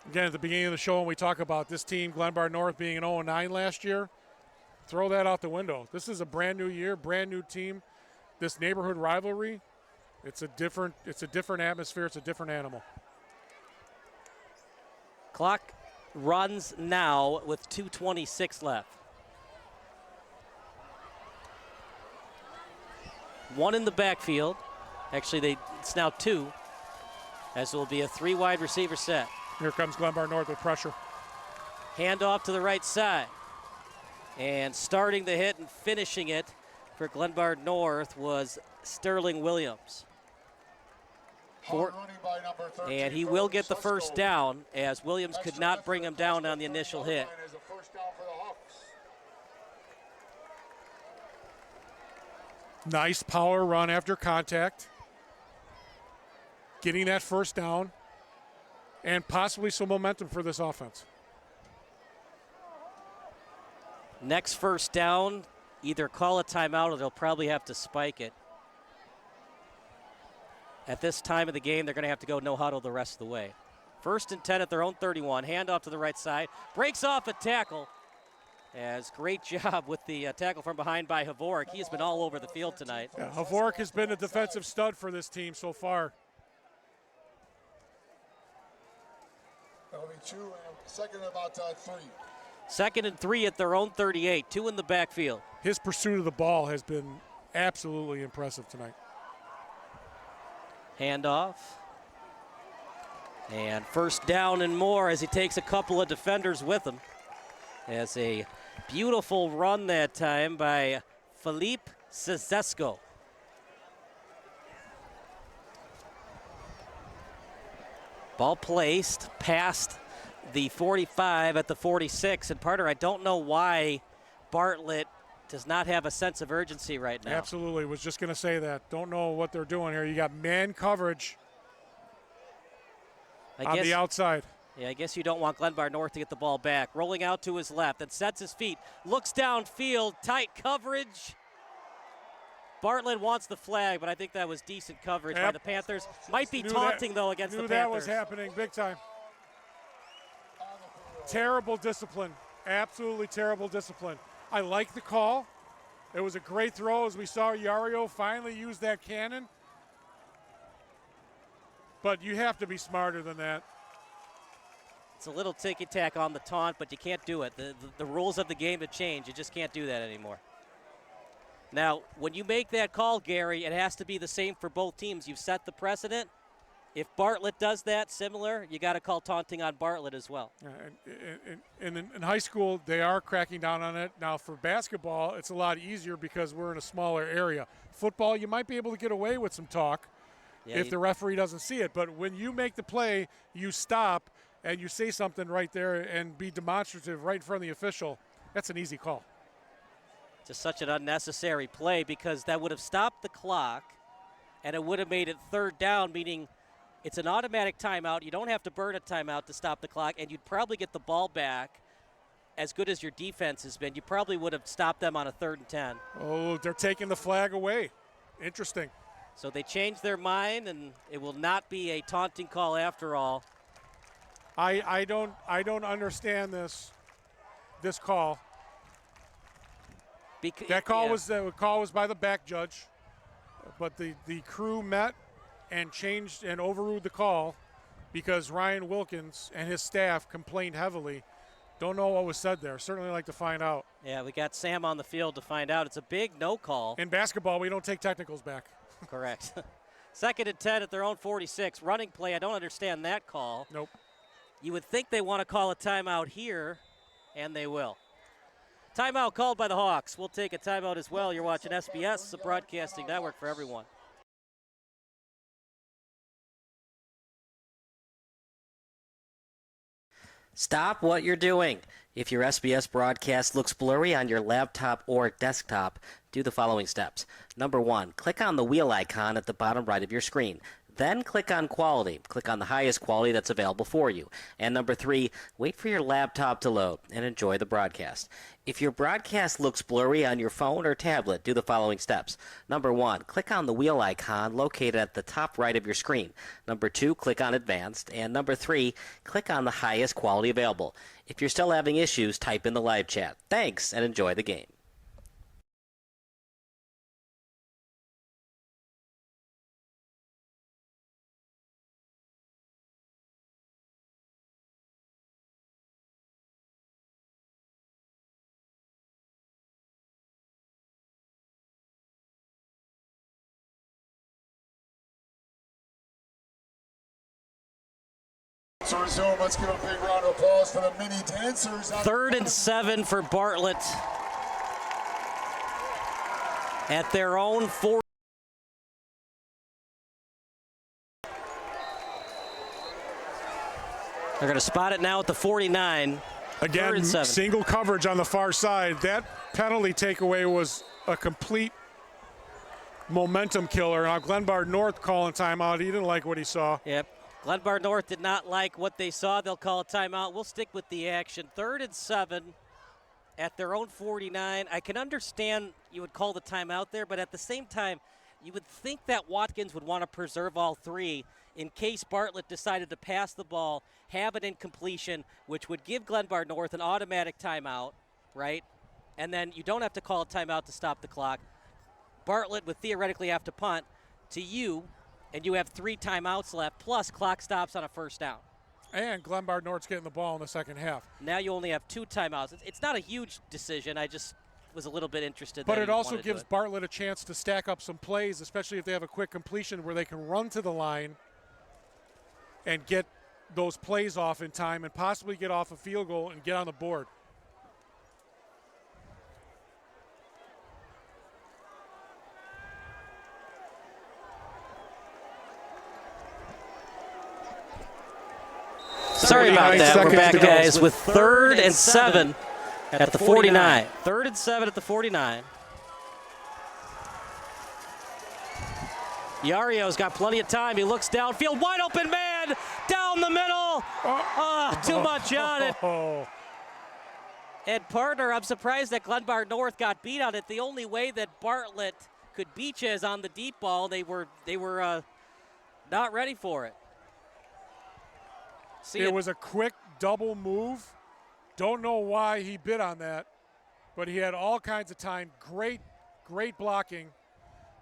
Again, at the beginning of the show, when we talk about this team, Glenbard North being an 0-9 last year, throw that out the window. This is a brand new year, brand new team. This neighborhood rivalry, it's a different atmosphere, it's a different animal. Clock runs now with 2:26 left. One in the backfield. Actually, it's now 2, as it will be a 3 wide receiver set. Here comes Glenbard North with pressure. Handoff to the right side. And starting the hit and finishing it for Glenbard North was Sterling Williams. And he will get the 1st down, as Williams could not bring him down on the initial hit. Nice power run after contact. Getting that 1st down and possibly some momentum for this offense. Next 1st down, either call a timeout or they'll probably have to spike it. At this time of the game, they're going to have to go no huddle the rest of the way. 1st and 10 at their own 31. Handoff to the right side. Breaks off a tackle. As great job with the tackle from behind by Havorik. He has been all over the field tonight. Yeah, Havorik has been a defensive stud for this team so far. That'll be 2, 2nd and about 3. 2nd and 3 at their own 38. 2 in the backfield. His pursuit of the ball has been absolutely impressive tonight. Handoff. And 1st down and more as he takes a couple of defenders with him. As a beautiful run that time by Felipe Cesesco. Ball placed past the 45 at the 46. And Parter, I don't know why Bartlett does not have a sense of urgency right now. Absolutely. Was just going to say that. Don't know what they're doing here. You got man coverage on the outside. Yeah, I guess you don't want Glenbard North to get the ball back. Rolling out to his left and sets his feet. Looks downfield. Tight coverage. Bartlett wants the flag, but I think that was decent coverage by the Panthers. Might be taunting, though, against the Panthers. Knew that was happening big time. Terrible discipline. Absolutely terrible discipline. I like the call. It was a great throw as we saw Yario finally use that cannon. But you have to be smarter than that. It's a little ticky-tack on the taunt, but you can't do it. The rules of the game have changed. You just can't do that anymore. Now, when you make that call, Gary, it has to be the same for both teams. You've set the precedent. If Bartlett does that similar, you got to call taunting on Bartlett as well. In high school, they are cracking down on it. Now, for basketball, it's a lot easier because we're in a smaller area. Football, you might be able to get away with some talk if the referee doesn't see it. But when you make the play, you stop and you say something right there and be demonstrative right in front of the official. That's an easy call. Just such an unnecessary play because that would have stopped the clock and it would have made it third down, meaning it's an automatic timeout. You don't have to burn a timeout to stop the clock, and you'd probably get the ball back. As good as your defense has been, you probably would have stopped them on a 3rd and 10. Oh, they're taking the flag away. Interesting. So they changed their mind, and it will not be a taunting call after all. I don't understand this call. That call was by the back judge, but the crew met and changed and overruled the call because Ryan Wilkins and his staff complained heavily. Don't know what was said there. Certainly like to find out. Yeah, we got Sam on the field to find out. It's a big no call. In basketball, we don't take technicals back. Correct. 2nd and 10 at their own 46. Running play, I don't understand that call. Nope. You would think they want to call a timeout here, and they will. Timeout called by the Hawks. We'll take a timeout as well. You're watching SBS, the broadcasting network for everyone. Stop what you're doing. If your SBS broadcast looks blurry on your laptop or desktop, do the following steps. Number 1, click on the wheel icon at the bottom right of your screen. Then click on quality. Click on the highest quality that's available for you. And number 3, wait for your laptop to load and enjoy the broadcast. If your broadcast looks blurry on your phone or tablet, do the following steps. Number 1, click on the wheel icon located at the top right of your screen. Number 2, click on advanced. And number 3, click on the highest quality available. If you're still having issues, type in the live chat. Thanks and enjoy the game. To resume, let's give a big round of applause for the mini dancers. 3rd and 7 for Bartlett at their own 4. They're going to spot it now at the 49. Again, single coverage on the far side. That penalty takeaway was a complete momentum killer. Now Glenbard North calling timeout. He didn't like what he saw. Yep. Glenbard North did not like what they saw. They'll call a timeout. We'll stick with the action. 3rd and 7 at their own 49. I can understand you would call the timeout there, but at the same time, you would think that Watkins would want to preserve all 3 in case Bartlett decided to pass the ball, have an incompletion, which would give Glenbard North an automatic timeout, right? And then you don't have to call a timeout to stop the clock. Bartlett would theoretically have to punt to you, and you have 3 timeouts left, plus clock stops on a 1st down. And Glenbard North's getting the ball in the second half. Now you only have 2 timeouts. It's not a huge decision. I just was a little bit interested. But it also gives Bartlett a chance to stack up some plays, especially if they have a quick completion where they can run to the line and get those plays off in time and possibly get off a field goal and get on the board. Sorry about that. We're back, guys, with 3rd and 7 at the 49. 3rd and 7 at the 49. Yario's got plenty of time. He looks downfield. Wide open man down the middle. Too much on it. And partner, I'm surprised that Glenbard North got beat on it. The only way that Bartlett could beat you is on the deep ball. They were not ready for it. It was a quick double move. Don't know why he bid on that, but he had all kinds of time. Great blocking.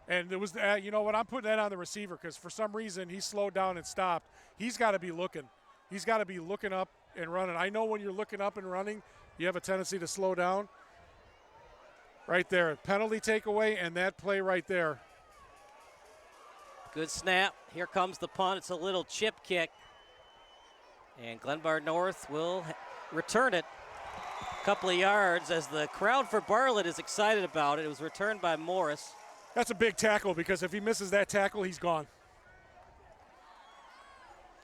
And it was, you know what, I'm putting that on the receiver because for some reason he slowed down and stopped. He's got to be looking. He's got to be looking up and running. I know when you're looking up and running, you have a tendency to slow down. Right there, penalty takeaway, and that play right there. Good snap. Here comes the punt. It's a little chip kick. And Glenbard North will return it a couple of yards as the crowd for Bartlett is excited about it. It was returned by Morris. That's a big tackle because if he misses that tackle, he's gone.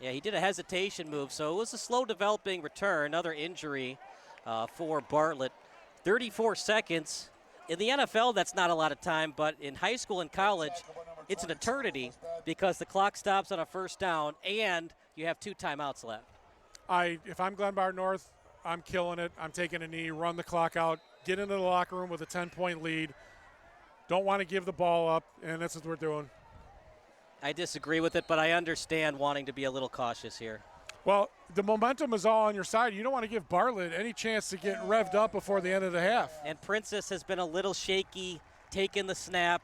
Yeah, he did a hesitation move, so it was a slow developing return. Another injury for Bartlett. 34 seconds. In the NFL, that's not a lot of time, but in high school and college, it's an eternity because the clock stops on a first down and you have 2 timeouts left. If I'm Glenbard North, I'm killing it. I'm taking a knee, run the clock out, get into the locker room with a 10-point lead. Don't want to give the ball up, and that's what we're doing. I disagree with it, but I understand wanting to be a little cautious here. Well, the momentum is all on your side. You don't want to give Bartlett any chance to get revved up before the end of the half. And Princess has been a little shaky, taking the snap.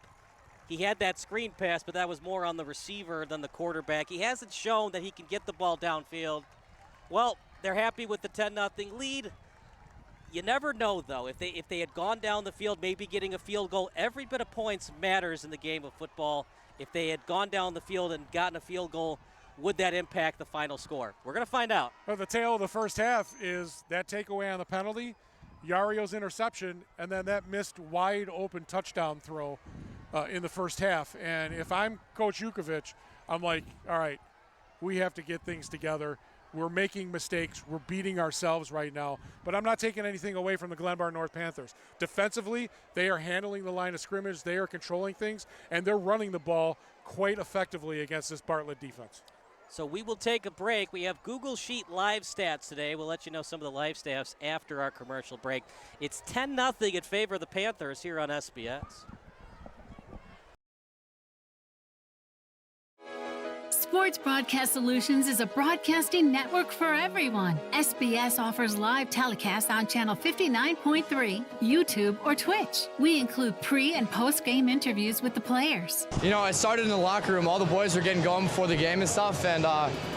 He had that screen pass, but that was more on the receiver than the quarterback. He hasn't shown that he can get the ball downfield. Well, they're happy with the 10-0 lead. You never know, though. If they had gone down the field, maybe getting a field goal, every bit of points matters in the game of football. If they had gone down the field and gotten a field goal, would that impact the final score? We're going to find out. Well, the tail of the first half is that takeaway on the penalty, Yario's interception, and then that missed wide open touchdown throw in the first half. And if I'm Coach Jukovic, I'm like, all right, we have to get things together. We're making mistakes. We're beating ourselves right now. But I'm not taking anything away from the Glenbard North Panthers. Defensively, they are handling the line of scrimmage. They are controlling things, and they're running the ball quite effectively against this Bartlett defense. So we will take a break. We have Google Sheet live stats today. We'll let you know some of the live stats after our commercial break. It's 10-0 in favor of the Panthers here on SBS. Sports Broadcast Solutions is a broadcasting network for everyone. SBS offers live telecasts on Channel 59.3, YouTube, or Twitch. We include pre- and post-game interviews with the players. You know, I started in the locker room. All the boys were getting going before the game and stuff, and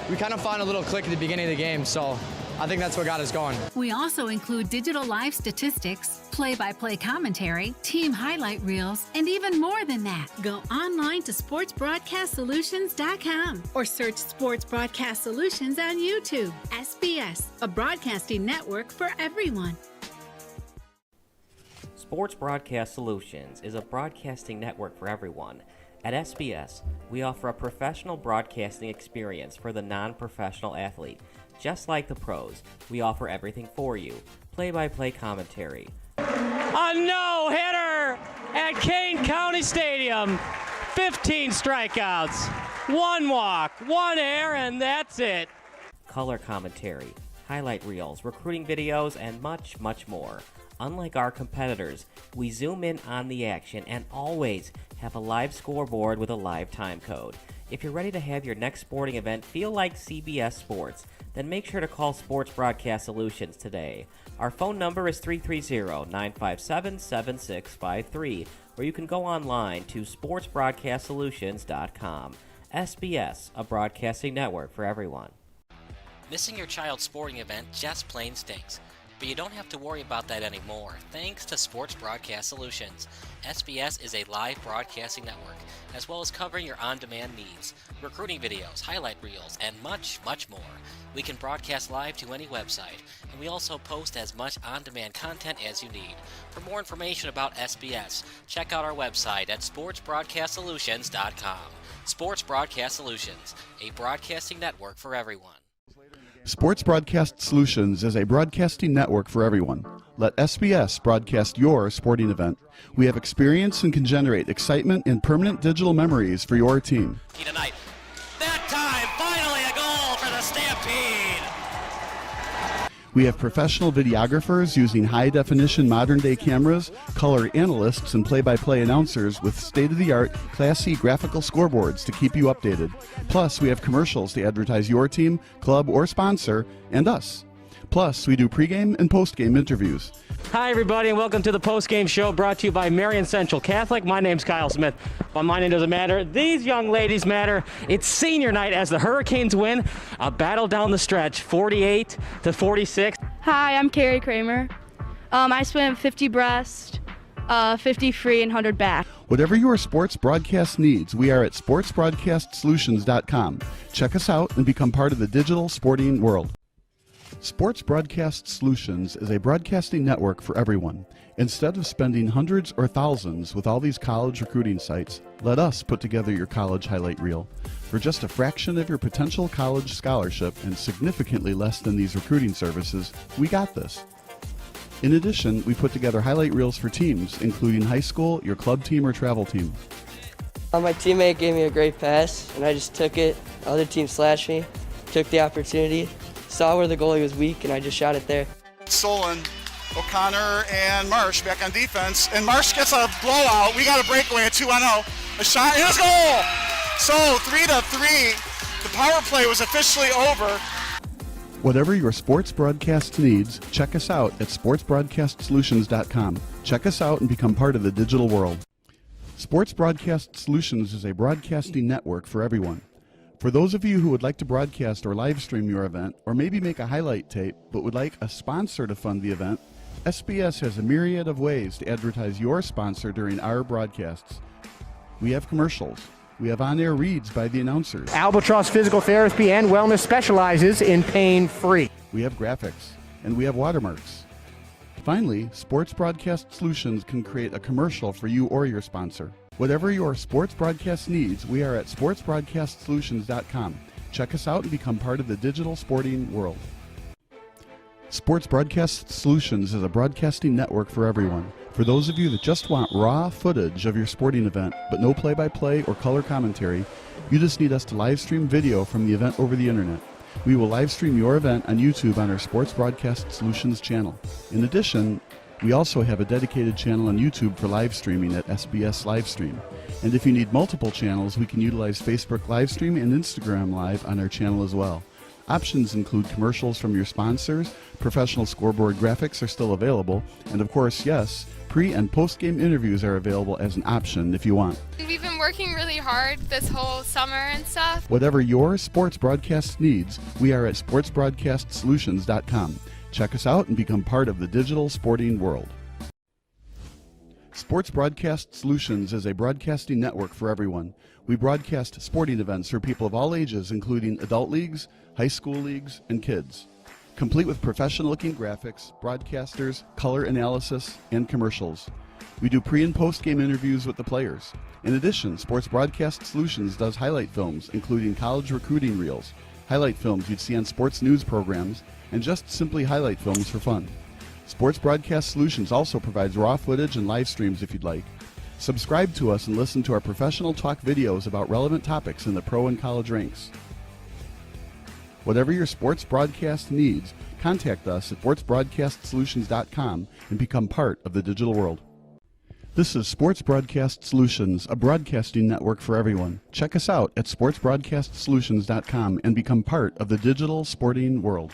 we kind of found a little click at the beginning of the game, so I think that's what got us going. We also include digital live statistics, play-by-play commentary, team highlight reels, and even more than that. Go online to sportsbroadcastsolutions.com or search Sports Broadcast Solutions on YouTube. SBS, a broadcasting network for everyone. Sports Broadcast Solutions is a broadcasting network for everyone. At SBS, we offer a professional broadcasting experience for the non-professional athlete. Just like the pros, we offer everything for you. Play-by-play commentary. A no-hitter at Kane County Stadium. 15 strikeouts, 1 walk, 1 error, and that's it. Color commentary, highlight reels, recruiting videos, and much, much more. Unlike our competitors, we zoom in on the action and always have a live scoreboard with a live time code. If you're ready to have your next sporting event feel like CBS Sports, then make sure to call Sports Broadcast Solutions today. Our phone number is 330-957-7653, or you can go online to sportsbroadcastsolutions.com. SBS, a broadcasting network for everyone. Missing your child's sporting event just plain stinks. But you don't have to worry about that anymore, thanks to Sports Broadcast Solutions. SBS is a live broadcasting network, as well as covering your on-demand needs, recruiting videos, highlight reels, and much, much more. We can broadcast live to any website, and we also post as much on-demand content as you need. For more information about SBS, check out our website at sportsbroadcastsolutions.com. Sports Broadcast Solutions, a broadcasting network for everyone. Sports Broadcast Solutions is a broadcasting network for everyone. Let SBS broadcast your sporting event. We have experience and can generate excitement and permanent digital memories for your team. Tonight. That time, finally a goal for the Stampede. We have professional videographers using high-definition modern-day cameras, color analysts, and play-by-play announcers with state-of-the-art, classy graphical scoreboards to keep you updated. Plus, we have commercials to advertise your team, club, or sponsor, and us. Plus, we do pregame and postgame interviews. Hi, everybody, and welcome to the post-game show brought to you by Marion Central Catholic. My name's Kyle Smith, but my name doesn't matter. These young ladies matter. It's senior night as the Hurricanes win a battle down the stretch, 48-46. Hi, I'm Carrie Kramer. I swim 50 breast, 50 free, and 100 back. Whatever your sports broadcast needs, we are at sportsbroadcastsolutions.com. Check us out and become part of the digital sporting world. Sports Broadcast Solutions is a broadcasting network for everyone. Instead of spending hundreds or thousands with all these college recruiting sites, let us put together your college highlight reel. For just a fraction of your potential college scholarship and significantly less than these recruiting services, we got this. In addition, we put together highlight reels for teams, including high school, your club team, or travel team. My teammate gave me a great pass, and I just took it. The other team slashed me, took the opportunity, saw where the goalie was weak, and I just shot it there. Stolen. O'Connor and Marsh back on defense, and Marsh gets a blowout. We got a breakaway at 2-0. A shot, and a goal! So 3-3. The power play was officially over. Whatever your sports broadcast needs, check us out at sportsbroadcastsolutions.com. Check us out and become part of the digital world. Sports Broadcast Solutions is a broadcasting network for everyone. For those of you who would like to broadcast or live stream your event, or maybe make a highlight tape but would like a sponsor to fund the event, SBS has a myriad of ways to advertise your sponsor during our broadcasts. We have commercials. We have on-air reads by the announcers. Albatross Physical Therapy and Wellness specializes in pain-free. We have graphics. And we have watermarks. Finally, Sports Broadcast Solutions can create a commercial for you or your sponsor. Whatever your sports broadcast needs, we are at sportsbroadcastsolutions.com. Check us out and become part of the digital sporting world. Sports Broadcast Solutions is a broadcasting network for everyone. For those of you that just want raw footage of your sporting event, but no play-by-play or color commentary, you just need us to live stream video from the event over the internet. We will live stream your event on YouTube on our Sports Broadcast Solutions channel. In addition, we also have a dedicated channel on YouTube for live streaming at SBS Livestream. And if you need multiple channels, we can utilize Facebook Livestream and Instagram Live on our channel as well. Options include commercials from your sponsors, professional scoreboard graphics are still available, and of course, yes, pre- and post-game interviews are available as an option if you want. We've been working really hard this whole summer and stuff. Whatever your sports broadcast needs, we are at sportsbroadcastsolutions.com. Check us out and become part of the digital sporting world. Sports Broadcast Solutions is a broadcasting network for everyone. We broadcast sporting events for people of all ages, including adult leagues, high school leagues, and kids. Complete with professional-looking graphics, broadcasters, color analysis, and commercials. We do pre- and post-game interviews with the players. In addition, Sports Broadcast Solutions does highlight films, including college recruiting reels, highlight films you'd see on sports news programs, and just simply highlight films for fun. Sports Broadcast Solutions also provides raw footage and live streams if you'd like. Subscribe to us and listen to our professional talk videos about relevant topics in the pro and college ranks. Whatever your sports broadcast needs, contact us at sportsbroadcastsolutions.com and become part of the digital world. This is Sports Broadcast Solutions, a broadcasting network for everyone. Check us out at sportsbroadcastsolutions.com and become part of the digital sporting world.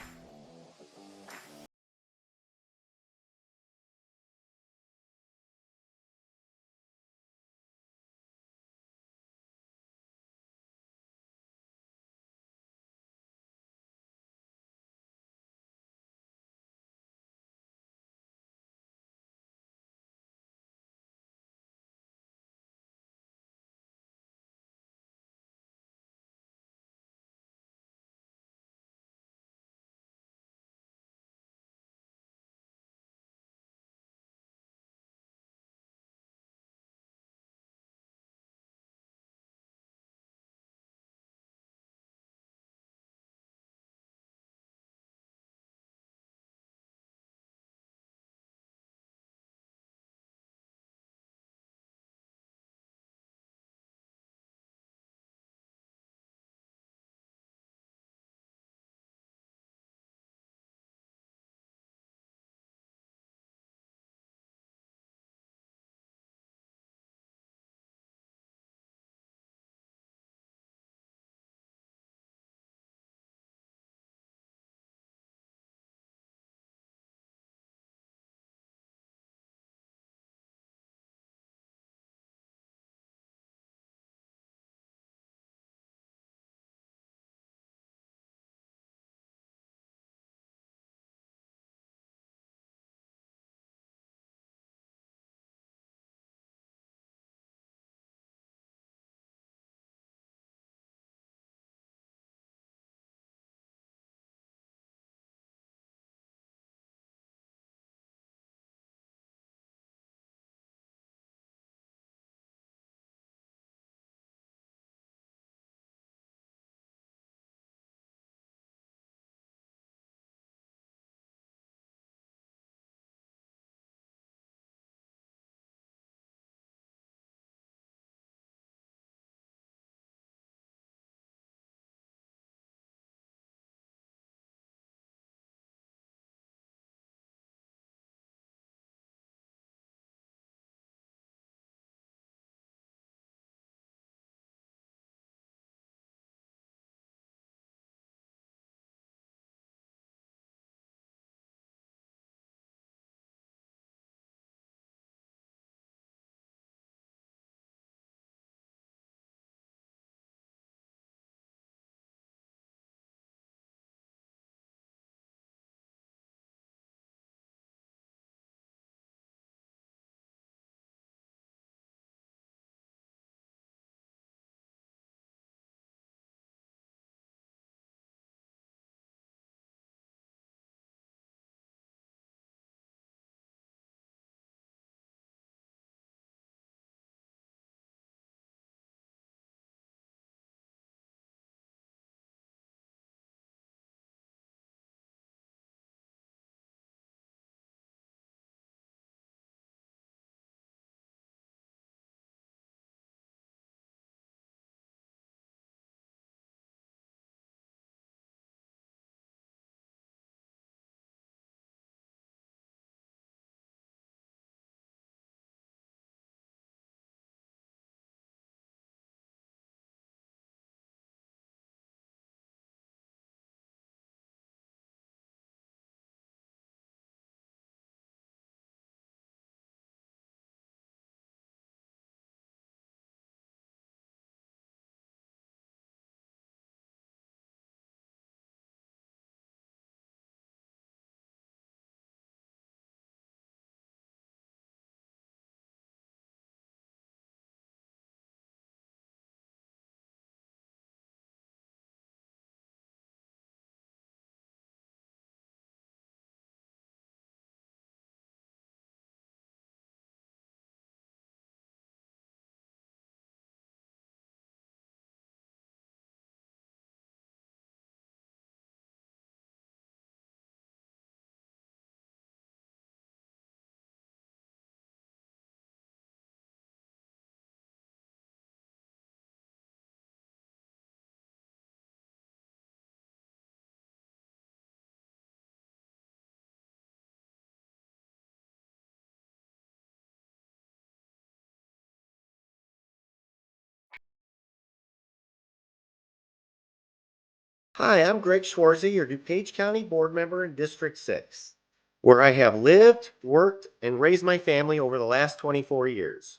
Hi, I'm Greg Schwarzy, your DuPage County Board Member in District 6, where I have lived, worked, and raised my family over the last 24 years.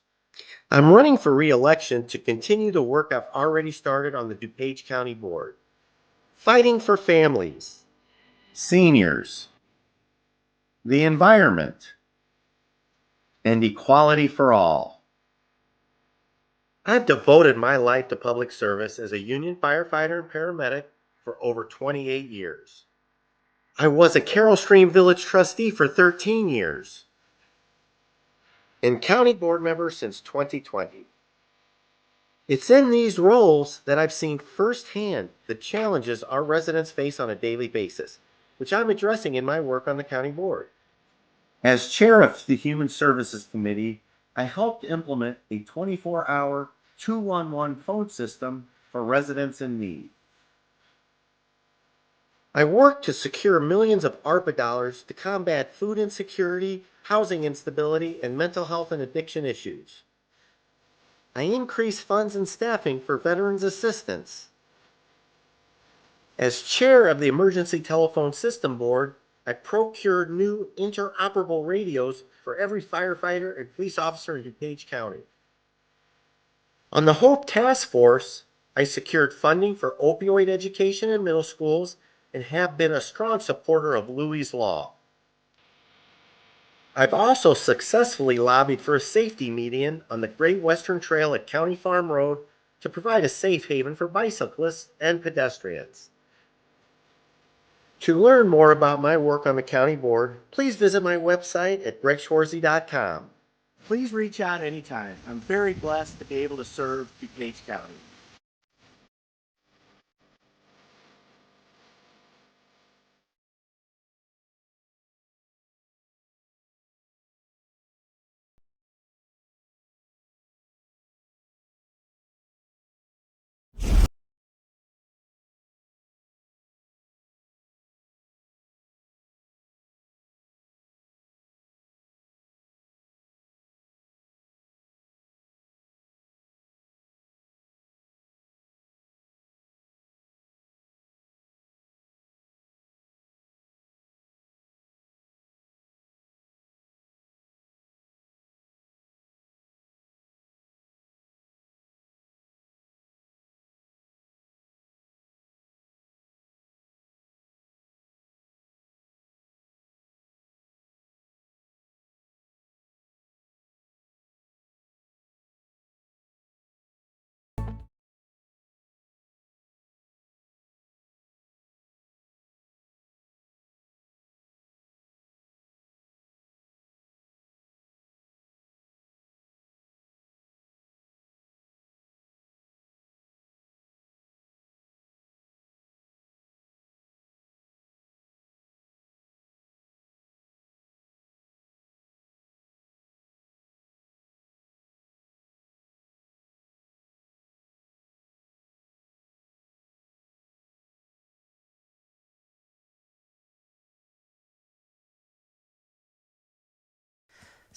I'm running for re-election to continue the work I've already started on the DuPage County Board. Fighting for families, seniors, the environment, and equality for all. I've devoted my life to public service as a union firefighter and paramedic for over 28 years. I was a Carroll Stream Village trustee for 13 years and county board member since 2020. It's in these roles that I've seen firsthand the challenges our residents face on a daily basis, which I'm addressing in my work on the county board. As chair of the Human Services Committee, I helped implement a 24-hour 211 phone system for residents in need. I worked to secure millions of ARPA dollars to combat food insecurity, housing instability, and mental health and addiction issues. I increased funds and staffing for veterans assistance. As chair of the Emergency Telephone System Board, I procured new interoperable radios for every firefighter and police officer in DuPage County. On the HOPE Task Force, I secured funding for opioid education in middle schools and have been a strong supporter of Louis' Law. I've also successfully lobbied for a safety median on the Great Western Trail at County Farm Road to provide a safe haven for bicyclists and pedestrians. To learn more about my work on the county board, please visit my website at gregschwarzy.com. Please reach out anytime. I'm very blessed to be able to serve DuPage County.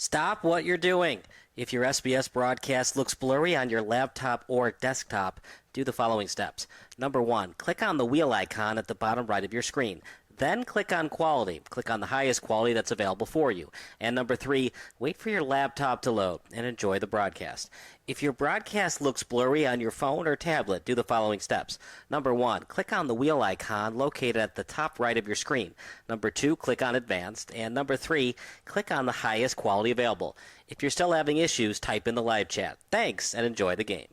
Stop what you're doing. If your SBS broadcast looks blurry on your laptop or desktop, do the following steps. Number 1, click on the wheel icon at the bottom right of your screen. Then click on Quality. Click on the highest quality that's available for you. And number 3, wait for your laptop to load and enjoy the broadcast. If your broadcast looks blurry on your phone or tablet, do the following steps. Number 1, click on the wheel icon located at the top right of your screen. Number 2, click on Advanced. And number 3, click on the highest quality available. If you're still having issues, type in the live chat. Thanks, and enjoy the game.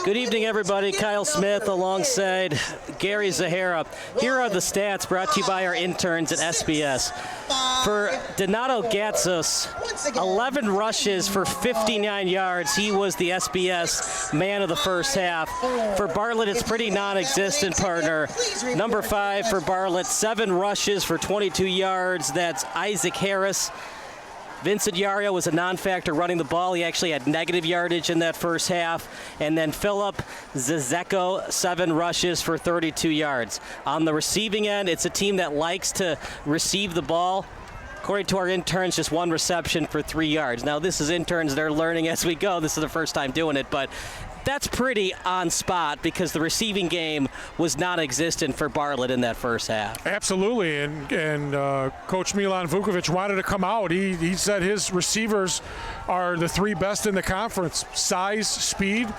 Good evening, everybody. Kyle Smith alongside Gary Zahara. Here are the stats brought to you by our interns at SBS. For Donato Gatsos, 11 rushes for 59 yards. He was the SBS man of the first half. For Bartlett, it's pretty non-existent, partner. Number 5 for Bartlett, 7 rushes for 22 yards. That's Isaac Harris. Vincent Yario was a non-factor running the ball. He actually had negative yardage in that first half. And then Philip Zizeko, 7 rushes for 32 yards. On the receiving end, it's a team that likes to receive the ball. According to our interns, just 1 reception for 3 yards. Now, this is interns. They're learning as we go. This is the first time doing it, but that's pretty on spot because the receiving game was non-existent for Bartlett in that first half. Absolutely, and Coach Milan Vukovic wanted to come out. He said his receivers are the 3 best in the conference: size, speed,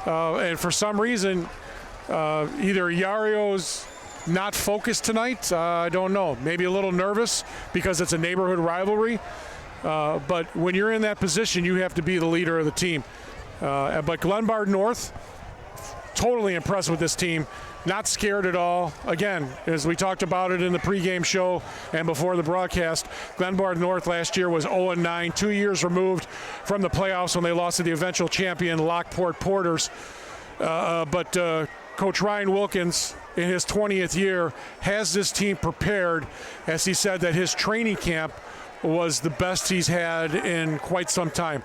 and for some reason, either Yario's not focused tonight. I don't know. Maybe a little nervous because it's a neighborhood rivalry. But when you're in that position, you have to be the leader of the team. But Glenbard North, totally impressed with this team. Not scared at all. Again, as we talked about it in the pregame show and before the broadcast, Glenbard North last year was 0-9, 2 years removed from the playoffs when they lost to the eventual champion Lockport Porters. But Coach Ryan Wilkins, in his 20th year, has this team prepared, as he said that his training camp was the best he's had in quite some time.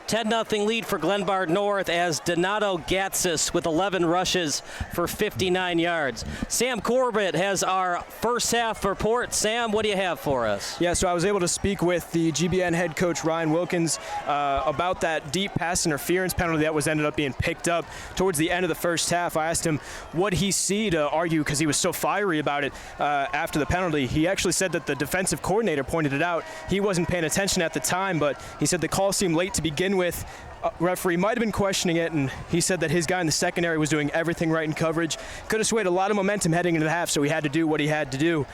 10-0 lead for Glenbard North as Donato Gatsis with 11 rushes for 59 yards. Sam Corbett has our first half report. Sam, what do you have for us? Yeah, so I was able to speak with the GBN head coach Ryan Wilkins about that deep pass interference penalty that was ended up being picked up towards the end of the first half. I asked him what he see to argue because he was so fiery about it after the penalty. He actually said that the defensive coordinator pointed it out. He wasn't paying attention at the time, but he said the call seemed late to begin with. Referee might have been questioning it, and he said that his guy in the secondary was doing everything right in coverage. Could have swayed a lot of momentum heading into the half, so he had to do what he had to do.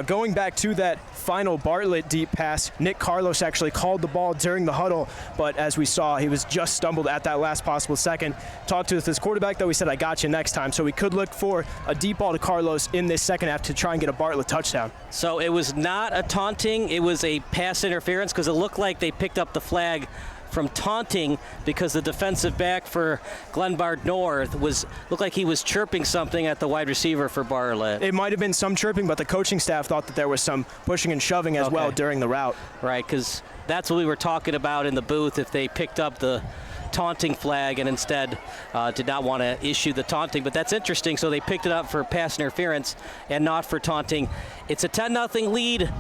Going back to that final Bartlett deep pass, Nick Carlos actually called the ball during the huddle, but as we saw, he was just stumbled at that last possible second. Talked to his quarterback, though. He said, "I got you next time." So we could look for a deep ball to Carlos in this second half to try and get a Bartlett touchdown. So it was not a taunting, it was a pass interference because it looked like they picked up the flag from taunting because the defensive back for Glenbard North looked like he was chirping something at the wide receiver for Bartlett. It might have been some chirping, but the coaching staff thought that there was some pushing and shoving as well during the route. Right, because that's what we were talking about in the booth, if they picked up the taunting flag and instead did not want to issue the taunting. But that's interesting, so they picked it up for pass interference and not for taunting. It's a 10-0 lead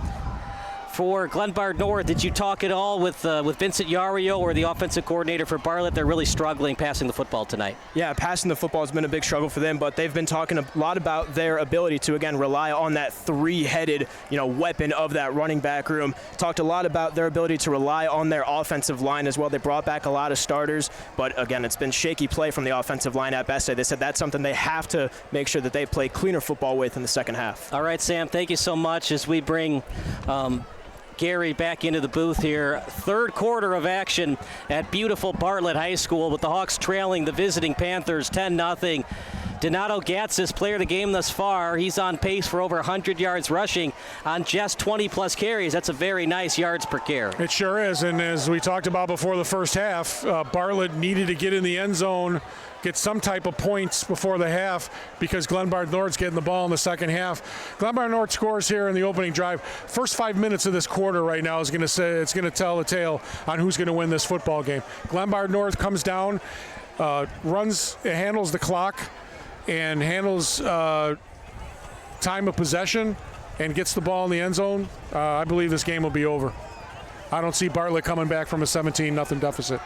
for Glenbard North. Did you talk at all with Vincent Yario or the offensive coordinator for Bartlett? They're really struggling passing the football tonight. Yeah, passing the football has been a big struggle for them, but they've been talking a lot about their ability to, again, rely on that 3-headed, weapon of that running back room. Talked a lot about their ability to rely on their offensive line as well. They brought back a lot of starters, but again, it's been shaky play from the offensive line at best. They said that's something they have to make sure that they play cleaner football with in the second half. All right, Sam, thank you so much as we bring Gary back into the booth here. Third quarter of action at beautiful Bartlett High School with the Hawks trailing the visiting Panthers 10-0. Donato Gatsis, player of the game thus far. He's on pace for over 100 yards rushing on just 20-plus carries. That's a very nice yards per carry. It sure is, and as we talked about before the first half, Bartlett needed to get in the end zone, get some type of points before the half because Glenbard North's getting the ball in the second half. Glenbard North scores here in the opening drive. First 5 minutes of this quarter right now is going to tell a tale on who's going to win this football game. Glenbard North comes down, handles the clock, and handles time of possession and gets the ball in the end zone. I believe this game will be over. I don't see Bartlett coming back from a 17-0 deficit.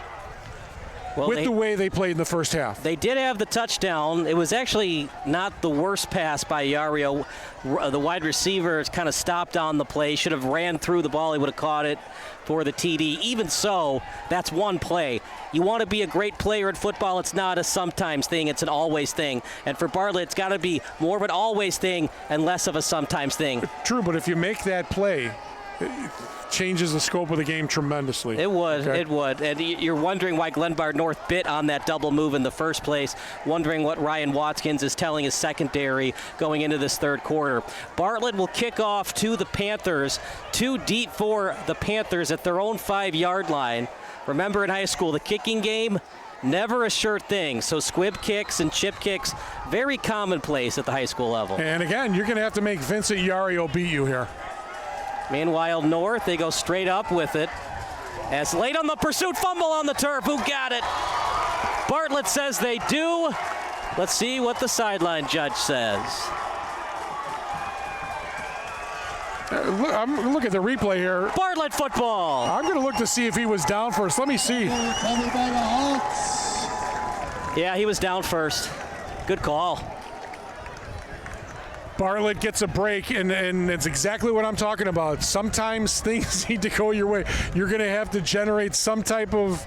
Well, the way they played in the first half. They did have the touchdown. It was actually not the worst pass by Yario. The wide receiver kind of stopped on the play. Should have ran through the ball. He would have caught it for the TD. Even so, that's one play. You want to be a great player in football. It's not a sometimes thing. It's an always thing. And for Bartlett, it's got to be more of an always thing and less of a sometimes thing. True, but if you make that play, it changes the scope of the game tremendously. It would, okay? It would. And you're wondering why Glenbard North bit on that double move in the first place, wondering what Ryan Watkins is telling his secondary going into this third quarter. Bartlett will kick off to the Panthers. Too deep for the Panthers at their own 5-yard line. Remember in high school, the kicking game, never a sure thing. So squib kicks and chip kicks, very commonplace at the high school level. And again, you're going to have to make Vincent Yario beat you here. Meanwhile, North, they go straight up with it. As late on the pursuit, fumble on the turf. Who got it? Bartlett says they do. Let's see what the sideline judge says. I'm looking at the replay here. Bartlett football. I'm going to look to see if he was down first. Let me see. Yeah, he was down first. Good call. Bartlett gets a break, and it's exactly what I'm talking about. Sometimes things need to go your way. You're going to have to generate some type of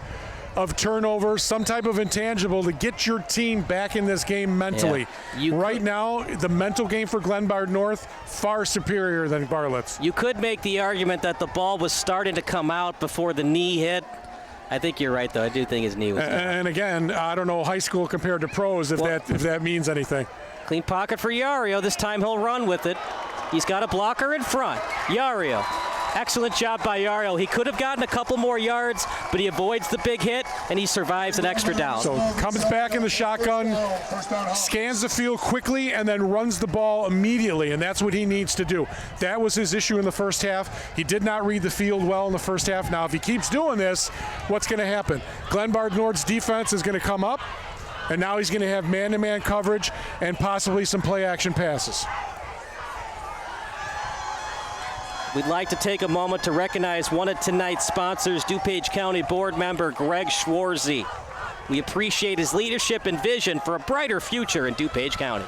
turnover, some type of intangible to get your team back in this game mentally. Yeah. Right now, the mental game for Glenbard North, far superior than Bartlett's. You could make the argument that the ball was starting to come out before the knee hit. I think you're right, though. I do think his knee was down. And again, I don't know high school compared to pros, if that means anything. Clean pocket for Yario. This time he'll run with it. He's got a blocker in front. Yario. Excellent job by Yario. He could have gotten a couple more yards, but he avoids the big hit, and he survives an extra down. So comes back in the shotgun, scans the field quickly, and then runs the ball immediately, and that's what he needs to do. That was his issue in the first half. He did not read the field well in the first half. Now, if he keeps doing this, what's going to happen? Glenbard North's defense is going to come up, and now he's going to have man-to-man coverage and possibly some play-action passes. We'd like to take a moment to recognize one of tonight's sponsors, DuPage County Board member Greg Schwarzy. We appreciate his leadership and vision for a brighter future in DuPage County.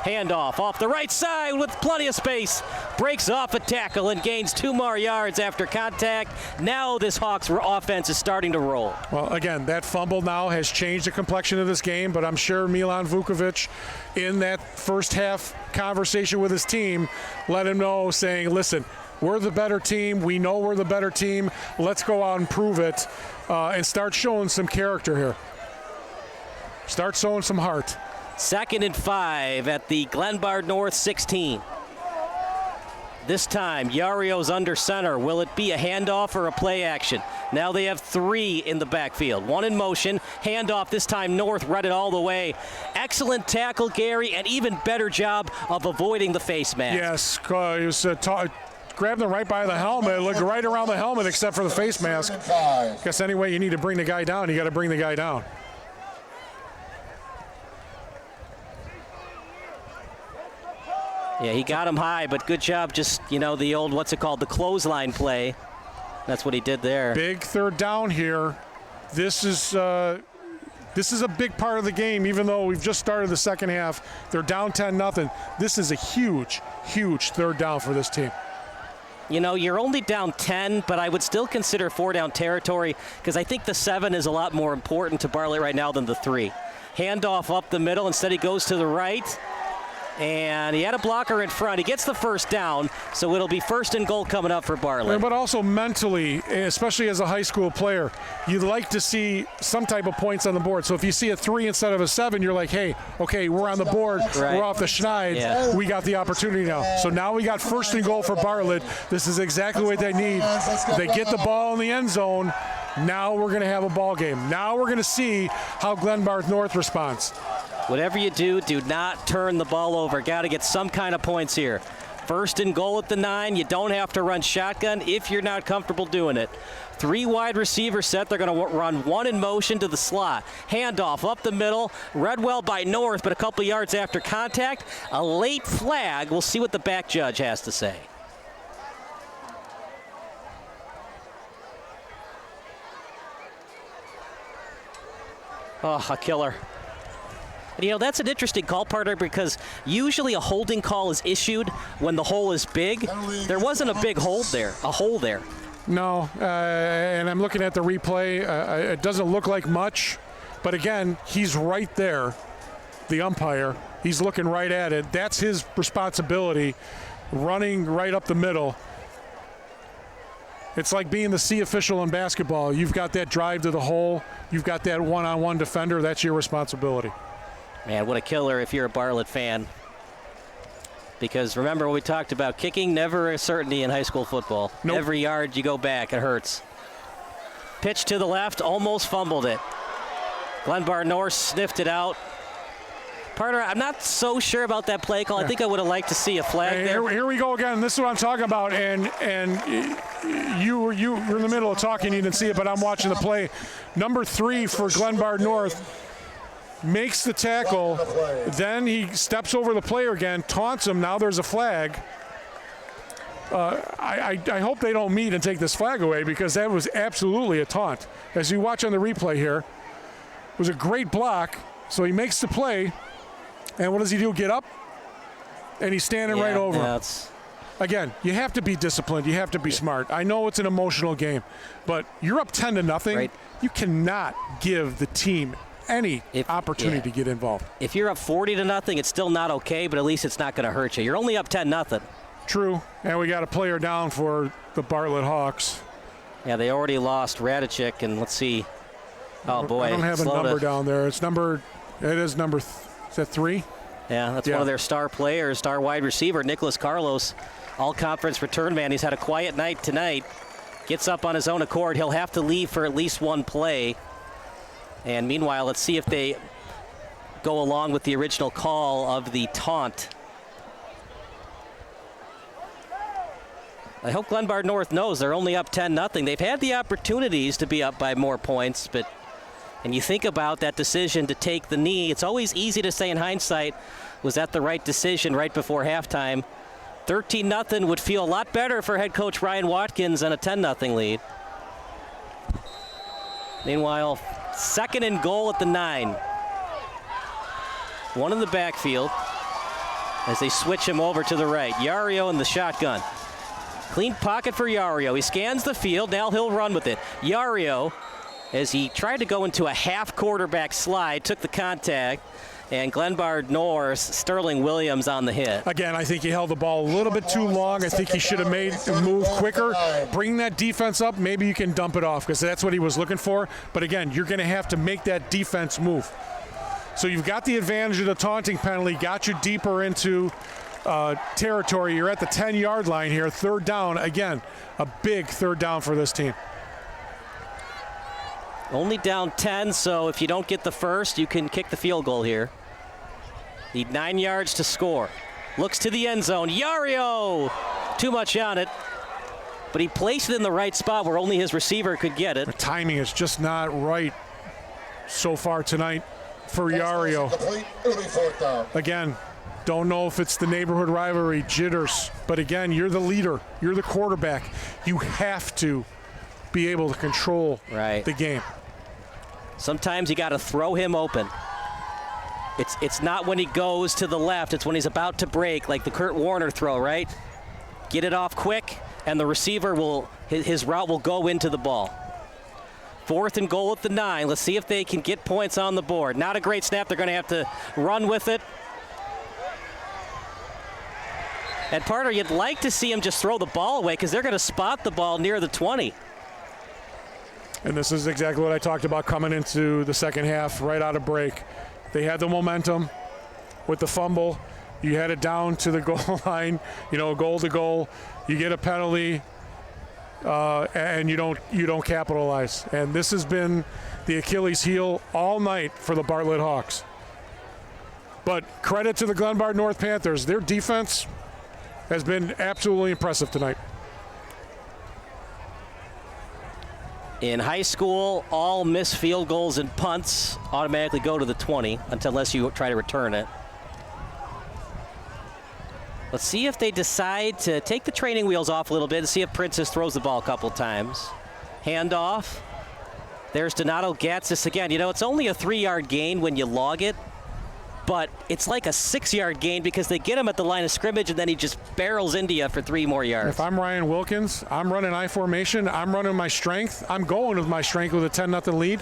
Handoff off the right side with plenty of space. Breaks off a tackle and gains 2 more yards after contact. Now this Hawks offense is starting to roll. Well, again, that fumble now has changed the complexion of this game, but I'm sure Milan Vukovic in that first half conversation with his team let him know, saying, listen, we're the better team. We know we're the better team. Let's go out and prove it and start showing some character here. Start showing some heart. 2nd and 5 at the Glenbard North 16. This time, Yario's under center. Will it be a handoff or a play action? Now they have 3 in the backfield. 1 in motion. Handoff this time North read it all the way. Excellent tackle, Gary, and even better job of avoiding the face mask. Yes, he was grabbed him right by the helmet, looked right around the helmet except for the face mask. Guess any way you need to bring the guy down, you got to bring the guy down. Yeah, he got him high, but good job just, the old, the clothesline play. That's what he did there. Big 3rd down here. This is a big part of the game, even though we've just started the second half. They're down 10-0. This is a huge, huge 3rd down for this team. You're only down 10, but I would still consider 4 down territory because I think the 7 is a lot more important to Bartlett right now than the 3. Handoff up the middle. Instead, he goes to the right. And he had a blocker in front. He gets the 1st down, so it'll be 1st and goal coming up for Bartlett. But also mentally, especially as a high school player, you'd like to see some type of points on the board. So if you see a 3 instead of a 7, you're like, hey, okay, we're on the board. Right. We're off the schneid. Yeah. We got the opportunity now. So now we got 1st and goal for Bartlett. This is exactly what they need. They get the ball in the end zone. Now we're going to have a ball game. Now we're going to see how Glenbard North responds. Whatever you do not turn the ball over. Got to get some kind of points here. 1st and goal at the 9. You don't have to run shotgun if you're not comfortable doing it. 3 wide receiver set. They're going to run 1 in motion to the slot. Handoff up the middle. Read well by North, but a couple yards after contact. A late flag. We'll see what the back judge has to say. Oh, a killer. That's an interesting call, partner, because usually a holding call is issued when the hole is big. There wasn't a big hole there. No, and I'm looking at the replay. It doesn't look like much, but again, he's right there, the umpire. He's looking right at it. That's his responsibility, running right up the middle. It's like being the C official in basketball. You've got that drive to the hole. You've got that one-on-one defender. That's your responsibility. Man, what a killer if you're a Bartlett fan. Because remember what we talked about, kicking never a certainty in high school football. Nope. Every yard you go back, it hurts. Pitch to the left, almost fumbled it. Glenbard North sniffed it out. Partner, I'm not so sure about that play call. I think I would have liked to see a flag there. Here we go again. This is what I'm talking about. And you were in the middle of talking. You didn't see it, but I'm watching the play. Number 3 for Glenbard North makes the tackle. Then he steps over the player again, taunts him. Now there's a flag. I hope they don't meet and take this flag away, because that was absolutely a taunt. As you watch on the replay here, it was a great block. So he makes the play, and what does he do? Get up, and he's standing right over him. Again, you have to be disciplined. You have to be smart. I know it's an emotional game, but you're up 10-0. Right. You cannot give the team any opportunity to get involved. If you're up 40-0, it's still not okay, but at least it's not going to hurt you. You're only up 10-0. True, and we got a player down for the Bartlett Hawks. Yeah, they already lost Radicek, and let's see. Oh boy, I don't have a number down there. It is number. Is that 3? Yeah, that's one of their star players, star wide receiver, Nicholas Carlos, all-conference return man. He's had a quiet night tonight. Gets up on his own accord. He'll have to leave for at least one play. And meanwhile, let's see if they go along with the original call of the taunt. I hope Glenbard North knows they're only up 10-0. They've had the opportunities to be up by more points, and you think about that decision to take the knee. It's always easy to say in hindsight, was that the right decision right before halftime? 13-0 would feel a lot better for head coach Ryan Watkins than a 10-0 lead. Meanwhile, 2nd and goal at the 9. One in the backfield as they switch him over to the right. Yario in the shotgun. Clean pocket for Yario. He scans the field. Now he'll run with it. Yario, as he tried to go into a half quarterback slide, took the contact, and Glenbard North, Sterling Williams on the hit. Again, I think he held the ball a little bit too long. I think he should have made a move quicker. Bring that defense up. Maybe you can dump it off, because that's what he was looking for. But again, you're going to have to make that defense move. So you've got the advantage of the taunting penalty, got you deeper into territory. You're at the 10-yard line here. 3rd down. Again, a big 3rd down for this team. Only down 10, so if you don't get the first, you can kick the field goal here. Need 9 yards to score. Looks to the end zone. Yario! Too much on it, but he placed it in the right spot where only his receiver could get it. The timing is just not right so far tonight for Yario. Again, don't know if it's the neighborhood rivalry, jitters, but again, you're the leader. You're the quarterback. You have to be able to control the game. Sometimes you got to throw him open. It's not when he goes to the left. It's when he's about to break, like the Kurt Warner throw, right? Get it off quick, and the receiver his route will go into the ball. 4th and goal at the 9. Let's see if they can get points on the board. Not a great snap. They're going to have to run with it. And partner, you'd like to see him just throw the ball away, because they're going to spot the ball near the 20. And this is exactly what I talked about coming into the second half, right out of break. They had the momentum with the fumble. You had it down to the goal line, goal to goal. You get a penalty, and you don't capitalize. And this has been the Achilles heel all night for the Bartlett Hawks. But credit to the Glenbard North Panthers. Their defense has been absolutely impressive tonight. In high school, all missed field goals and punts automatically go to the 20 unless you try to return it. Let's see if they decide to take the training wheels off a little bit and see if Princess throws the ball a couple times. Handoff. There's Donato Gatsis again. It's only a 3-yard gain when you log it, but it's like a 6-yard gain because they get him at the line of scrimmage and then he just barrels into you for 3 more yards. If I'm Ryan Wilkins, I'm running I formation, I'm running my strength, I'm going with my strength with a 10-0 lead.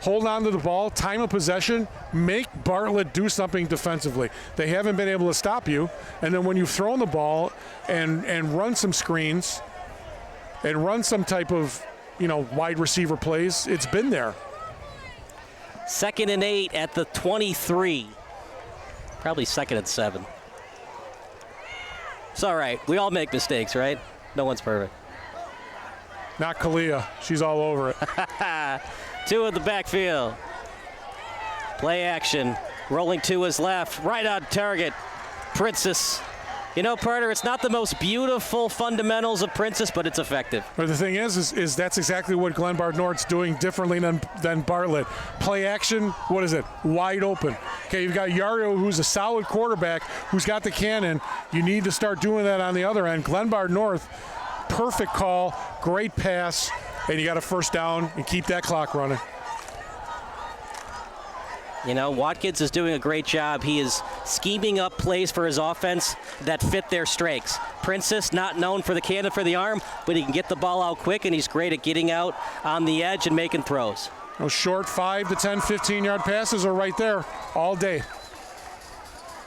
Hold on to the ball, time of possession, make Bartlett do something defensively. They haven't been able to stop you, and then when you've thrown the ball and run some screens and run some type of wide receiver plays, it's been there. 2nd and 8 at the 23. Probably 2nd and 7. It's all right. We all make mistakes, right? No one's perfect. Not Kalia. She's all over it. 2 in the backfield. Play action. Rolling to his left, right on target. Princess. You know, Parter, it's not the most beautiful fundamentals of Princess, but it's effective. But the thing is that's exactly what Glenbard North's doing differently than Bartlett. Play action, what is it? Wide open. Okay, you've got Yario, who's a solid quarterback, who's got the cannon. You need to start doing that on the other end. Glenbard North, perfect call, great pass, and you got a first down and keep that clock running. You know, Watkins is doing a great job. He is scheming up plays for his offense that fit their strengths. Princess, not known for the cannon for the arm, but he can get the ball out quick, and he's great at getting out on the edge and making throws. Those short 5 to 10, 15-yard passes are right there all day.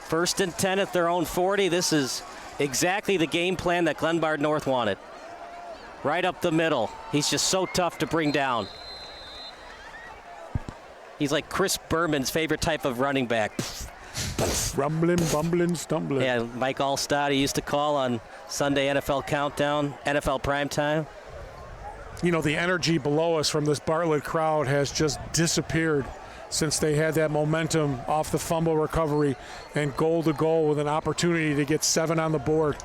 1st and 10 at their own 40. This is exactly the game plan that Glenbard North wanted. Right up the middle. He's just so tough to bring down. He's like Chris Berman's favorite type of running back. Rumbling, bumbling, stumbling. Yeah, Mike Allstott, he used to call on Sunday NFL Countdown, NFL Primetime. You know, the energy below us from this Bartlett crowd has just disappeared since they had that momentum off the fumble recovery and goal to goal with an opportunity to get 7 on the board.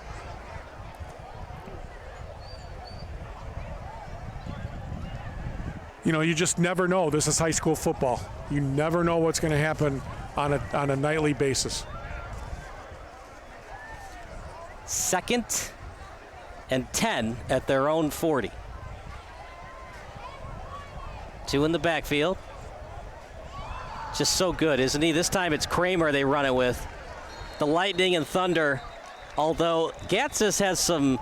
You know, you just never know. This is high school football. You never know what's going to happen on a nightly basis. 2nd and 10 at their own 40. 2 in the backfield. Just so good, isn't he? This time it's Kramer they run it with. The lightning and thunder, although Gatsis has some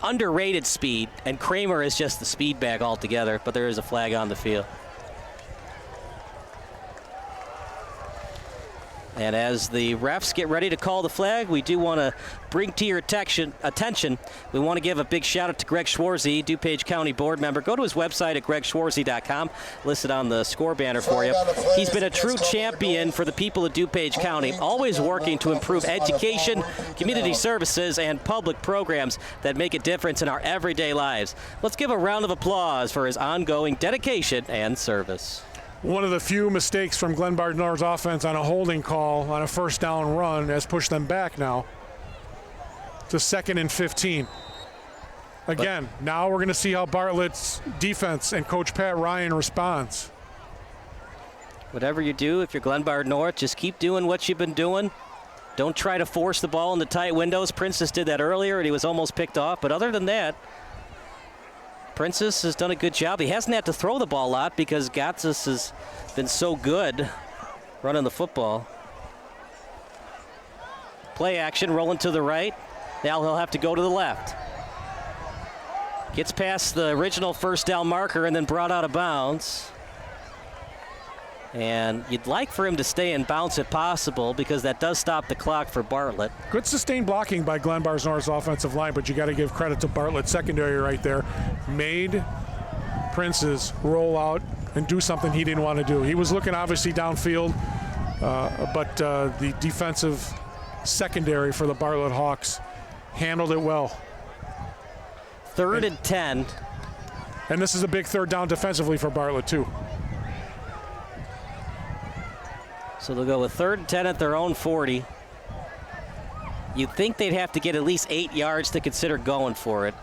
underrated speed, and Kramer is just the speed bag altogether, but there is a flag on the field. And as the refs get ready to call the flag, we do want to bring to your attention, we want to give a big shout out to Greg Schwarzy, DuPage County board member. Go to his website at gregschwarzy.com, listed on the score banner for you. He's been a true champion for the people of DuPage County, always working to improve education, community services, and public programs that make a difference in our everyday lives. Let's give a round of applause for his ongoing dedication and service. One of the few mistakes from Glenbard North's offense on a holding call on a first down run has pushed them back now to 2nd and 15. Again, now we're going to see how Bartlett's defense and Coach Pat Ryan responds. Whatever you do, if you're Glenbard North, just keep doing what you've been doing. Don't try to force the ball into tight windows. Princess did that earlier, and he was almost picked off. But other than that, Princess has done a good job. He hasn't had to throw the ball a lot because Gatsis has been so good running the football. Play action, rolling to the right. Now he'll have to go to the left. Gets past the original first down marker and then brought out of bounds. And you'd like for him to stay in bounds if possible, because that does stop the clock for Bartlett. Good sustained blocking by Glenbard North's offensive line, but you got to give credit to Bartlett's secondary right there. Made Prince's roll out and do something he didn't want to do. He was looking obviously downfield, but the defensive secondary for the Bartlett Hawks handled it well. 3rd and 10. And this is a big 3rd down defensively for Bartlett too. So they'll go with 3rd and 10 at their own 40. You'd think they'd have to get at least 8 yards to consider going for it.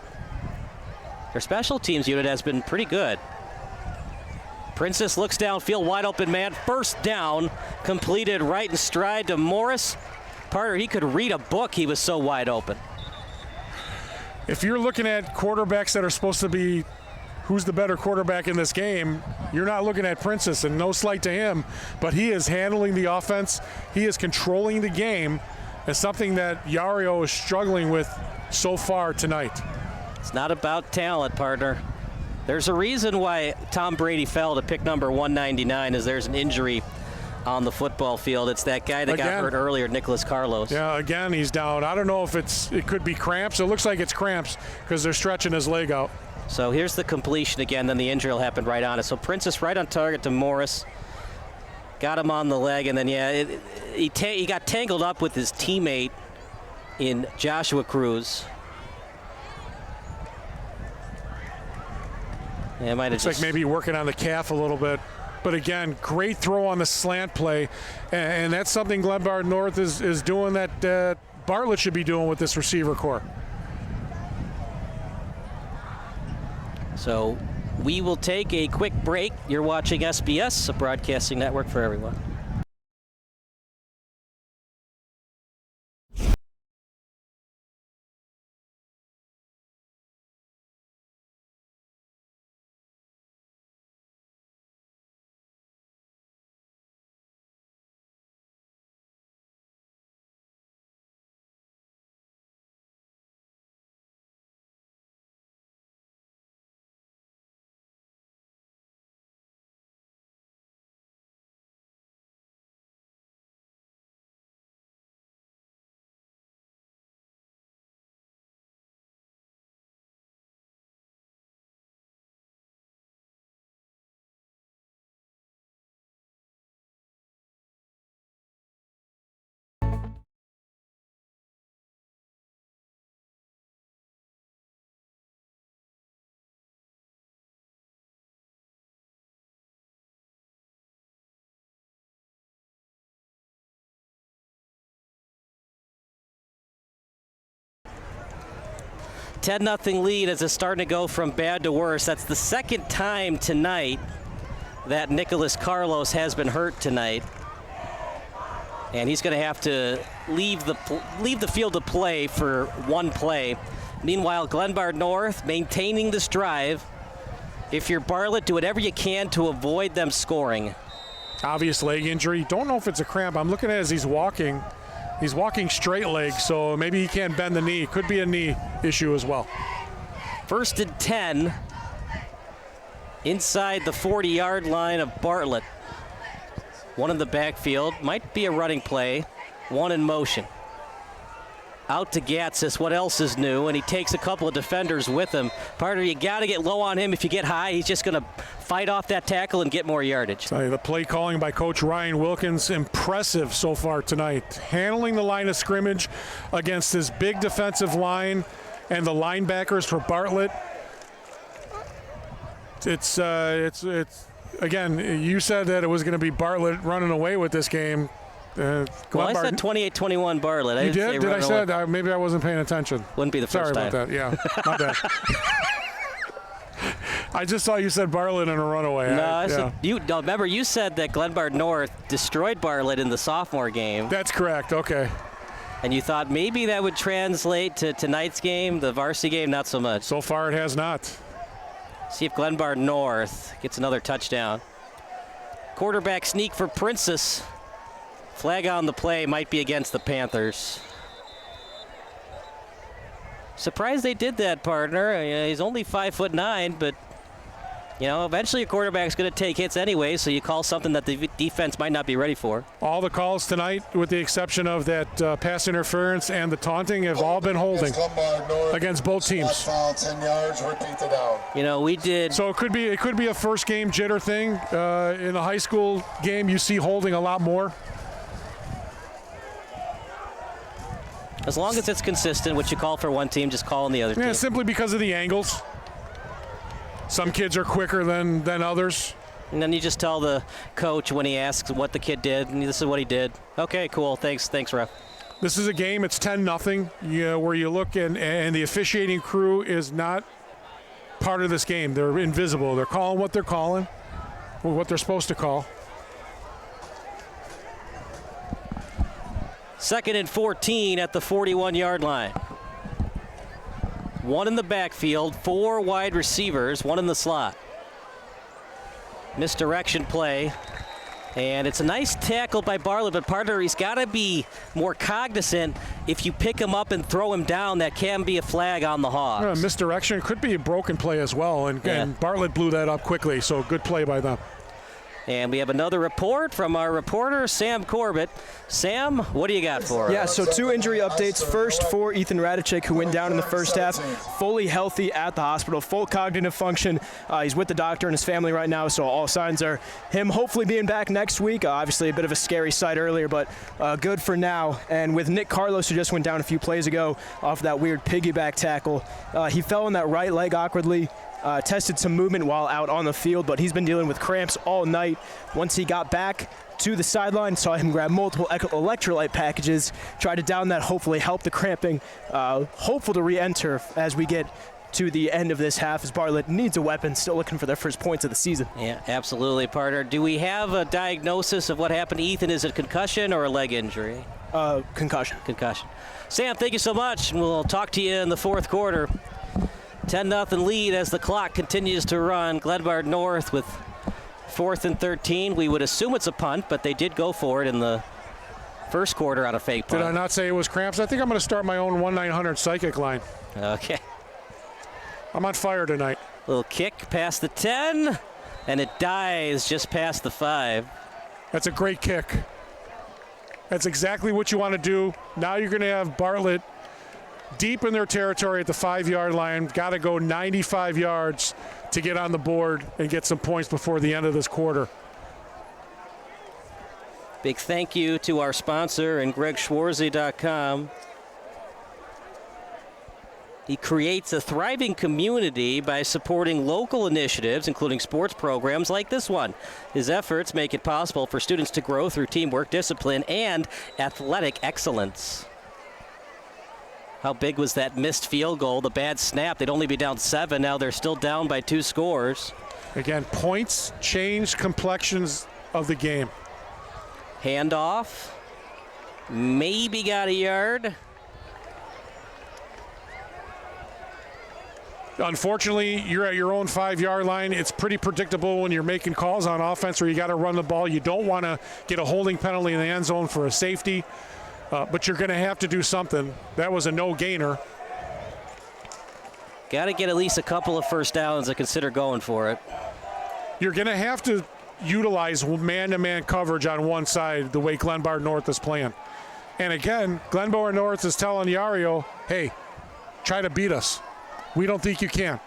Their special teams unit has been pretty good. Princess looks downfield, wide open man. First down, completed right in stride to Morris. Parter, he could read a book, he was so wide open. If you're looking at quarterbacks that are supposed to be who's the better quarterback in this game, you're not looking at Princess, and no slight to him, but he is handling the offense. He is controlling the game, and something that Yario is struggling with so far tonight. It's not about talent, partner. There's a reason why Tom Brady fell to pick number 199, is there's an injury on the football field. It's that guy that got hurt earlier, Nicholas Carlos. Yeah, again, he's down. I don't know if it could be cramps. It looks like it's cramps because they're stretching his leg out. So here's the completion again, then the injury will happen right on it. So Princess right on target to Morris. Got him on the leg, and then, yeah, he got tangled up with his teammate in Joshua Cruz. Yeah, looks like maybe working on the calf a little bit. But again, great throw on the slant play, and that's something Glenbard North is doing that Bartlett should be doing with this receiver core. So we will take a quick break. You're watching SBS, a broadcasting network for everyone. $10-0 lead as it's starting to go from bad to worse. That's the second time tonight that Nicholas Carlos has been hurt tonight. And he's going to have to leave the field of play for one play. Meanwhile, Glenbard North maintaining this drive. If you're Bartlett, do whatever you can to avoid them scoring. Obvious leg injury. Don't know if it's a cramp. I'm looking at it as he's walking. He's walking straight leg, so maybe he can't bend the knee. Could be a knee issue as well. 1st and 10 inside the 40-yard line of Bartlett. One in the backfield. Might be a running play. One in motion. Out to Gatsis. What else is new? And he takes a couple of defenders with him. Partner, you got to get low on him. If you get high, he's just going to fight off that tackle and get more yardage. The play calling by Coach Ryan Wilkins, impressive so far tonight. Handling the line of scrimmage against this big defensive line and the linebackers for Bartlett. It's again, you said that it was going to be Bartlett running away with this game. Well, I said 28-21 Bartlett. You did? Did I say that? Maybe I wasn't paying attention. Wouldn't be the first time. Sorry about that. Yeah, my bad. I just saw you said Bartlett in a runaway. Remember, you said that Glenbard North destroyed Bartlett in the sophomore game. That's correct. Okay. And you thought maybe that would translate to tonight's game, the varsity game, not so much. So far, it has not. See if Glenbard North gets another touchdown. Quarterback sneak for Princess. Flag on the play, might be against the Panthers. Surprised they did that, partner. He's only 5'9", but eventually a quarterback's going to take hits anyway, so you call something that the defense might not be ready for. All the calls tonight, with the exception of that pass interference and the taunting, have all been holding against both teams. 10 yards, repeat the down. We did. So it could be a first game jitter thing. In a high school game, you see holding a lot more. As long as it's consistent, what you call for one team, just call on the other team. Yeah, simply because of the angles. Some kids are quicker than others. And then you just tell the coach when he asks what the kid did, and this is what he did. Okay, cool. Thanks, ref. This is a game. It's 10-0. Where you look and the officiating crew is not part of this game. They're invisible. They're calling what they're calling, or what they're supposed to call. 2nd and 14 at the 41-yard line. One in the backfield, 4 wide receivers, one in the slot. Misdirection play. And it's a nice tackle by Bartlett, but partner, he's got to be more cognizant. If you pick him up and throw him down, that can be a flag on the Hawks. Misdirection could be a broken play as well, and Bartlett blew that up quickly, so good play by them. And we have another report from our reporter, Sam Corbett. Sam, what do you got for us? Yeah, so 2 injury updates. First for Ethan Radicek, who went down in the first half, fully healthy at the hospital, full cognitive function. He's with the doctor and his family right now, so all signs are him hopefully being back next week. Obviously a bit of a scary sight earlier, but good for now. And with Nick Carlos, who just went down a few plays ago off that weird piggyback tackle, he fell on that right leg awkwardly. tested some movement while out on the field, but he's been dealing with cramps all night. Once he got back to the sideline, saw him grab multiple electrolyte packages, try to down that, hopefully help the cramping. Hopeful to re-enter as we get to the end of this half, as Bartlett needs a weapon, still looking for their first points of the season. Yeah, absolutely, partner. Do we have a diagnosis of what happened to Ethan? Is it concussion or a leg injury? Concussion. Concussion. Sam, thank you so much, and we'll talk to you in the fourth quarter. 10-0 lead as the clock continues to run. Glenbard North with 4th and 13. We would assume it's a punt, but they did go for it in the first quarter on a fake punt. Did I not say it was cramps? I think I'm going to start my own 1-900 psychic line. Okay. I'm on fire tonight. Little kick past the 10, and it dies just past the 5. That's a great kick. That's exactly what you want to do. Now you're going to have Bartlett deep in their territory at the 5-yard line. Got to go 95 yards to get on the board and get some points before the end of this quarter. Big thank you to our sponsor and GregSchwarze.com. He creates a thriving community by supporting local initiatives, including sports programs like this one. His efforts make it possible for students to grow through teamwork, discipline, and athletic excellence. How big was that missed field goal? The bad snap. They'd only be down 7. Now they're still down by 2 scores. Again, points change complexions of the game. Handoff. Maybe got a yard. Unfortunately, you're at your own 5-yard line. It's pretty predictable when you're making calls on offense where you got to run the ball. You don't want to get a holding penalty in the end zone for a safety, but you're going to have to do something. That was a no-gainer. Got to get at least a couple of first downs to consider going for it. You're going to have to utilize man-to-man coverage on one side the way Glenbard North is playing. And again, Glenbard North is telling Yario, hey, try to beat us. We don't think you can,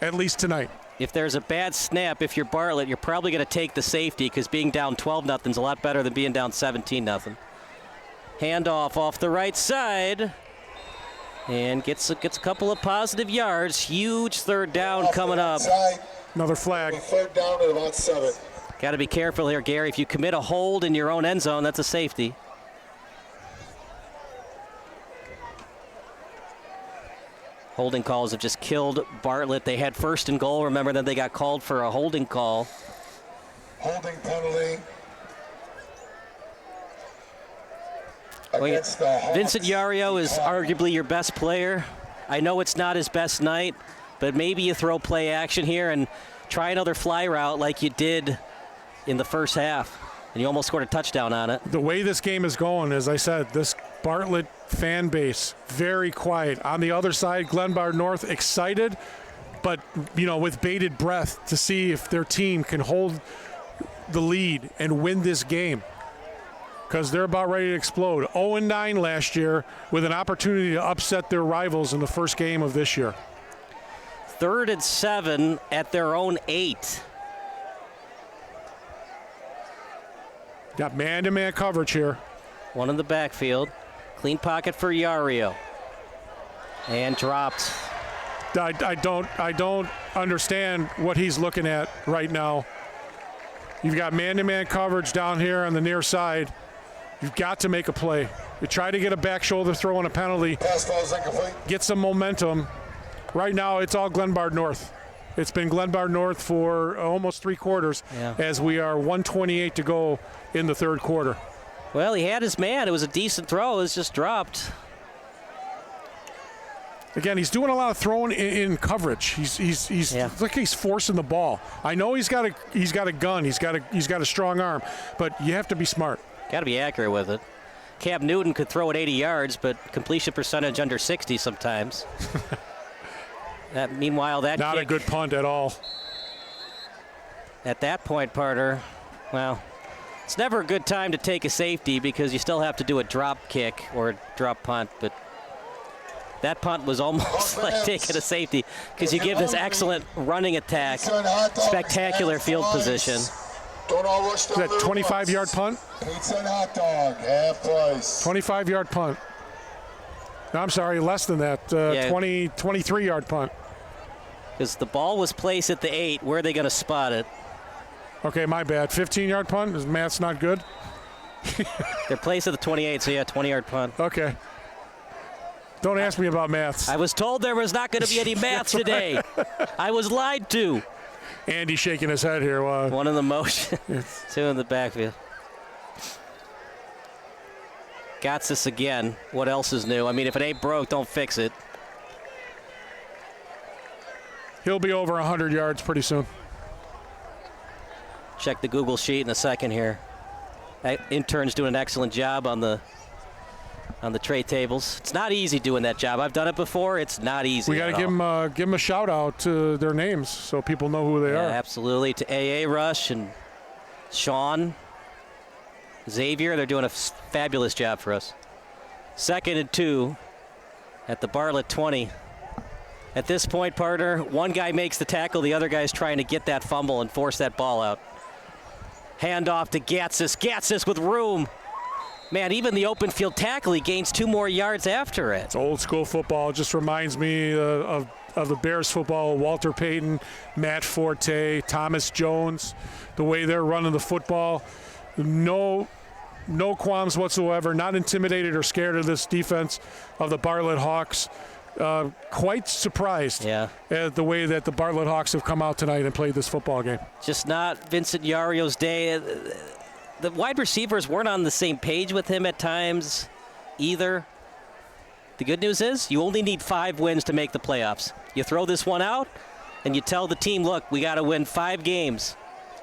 at least tonight. If there's a bad snap, if you're Bartlett, you're probably going to take the safety because being down 12-0 is a lot better than being down 17-0. Handoff off the right side. And gets a couple of positive yards. Huge third down coming up. Another flag. Third down at about 7. Got to be careful here, Gary. If you commit a hold in your own end zone, that's a safety. Holding calls have just killed Bartlett. They had 1st and goal. Remember, then they got called for a holding call. Holding penalty. Vincent Yario is arguably your best player. I know it's not his best night, but maybe you throw play action here and try another fly route like you did in the first half, and you almost scored a touchdown on it. The way this game is going, as I said, this Bartlett fan base, very quiet. On the other side, Glenbard North excited, but, with bated breath to see if their team can hold the lead and win this game, because they're about ready to explode. 0-9 last year with an opportunity to upset their rivals in the first game of this year. 3rd and 7 at their own 8. Got man-to-man coverage here. One in the backfield. Clean pocket for Yario. And dropped. I don't understand what he's looking at right now. You've got man-to-man coverage down here on the near side. You've got to make a play. You try to get a back shoulder throw and a penalty. Pass ball is incomplete. Get some momentum. Right now, it's all Glenbard North. It's been Glenbard North for almost 3 quarters as we are 1:28 to go in the 3rd quarter. Well, he had his man. It was a decent throw. It was just dropped. Again, he's doing a lot of throwing in coverage. He's like he's forcing the ball. I know he's got a gun. He's got a strong arm, but you have to be smart. Got to be accurate with it. Cam Newton could throw it 80 yards, but completion percentage under 60 sometimes. Meanwhile, that not kick, a good punt at all. At that point, Parter, well, it's never a good time to take a safety because you still have to do a drop kick or a drop punt, but that punt was almost like taking a safety because you give this excellent running attack, spectacular field position. Don't all rush down that 25-yard punt? Pizza and hot dog, half price. 25-yard punt. No, I'm sorry, less than that. 23-yard punt. Because the ball was placed at the 8. Where are they going to spot it? Okay, my bad. 15-yard punt. Is math's not good? They're placed at the 28, so yeah, 20-yard punt. Okay. Don't ask me about maths. I was told there was not going to be any maths today. I was lied to. Andy shaking his head here. One in the motion, 2 in the backfield. Got this again. What else is new? I mean, if it ain't broke, don't fix it. He'll be over 100 yards pretty soon. Check the Google sheet in a second here. Intern's doing an excellent job on the tray tables. It's not easy doing that job. I've done it before. It's not easy. We got to give them a shout out to their names so people know who they are. Absolutely. To AA Rush and Sean, Xavier, they're doing a fabulous job for us. 2nd and 2 at the Bartlett 20. At this point, partner, one guy makes the tackle, the other guy's trying to get that fumble and force that ball out. Handoff to Gatsis. Gatsis with room. Man, even the open field tackle, he gains 2 more yards after it. It's old school football. It just reminds me of the Bears football. Walter Payton, Matt Forte, Thomas Jones, the way they're running the football. No qualms whatsoever. Not intimidated or scared of this defense of the Bartlett Hawks. Quite surprised at the way that the Bartlett Hawks have come out tonight and played this football game. Just not Vincent Yario's day. The wide receivers weren't on the same page with him at times either. The good news is you only need 5 wins to make the playoffs. You throw this one out and you tell the team, look, we got to win 5 games.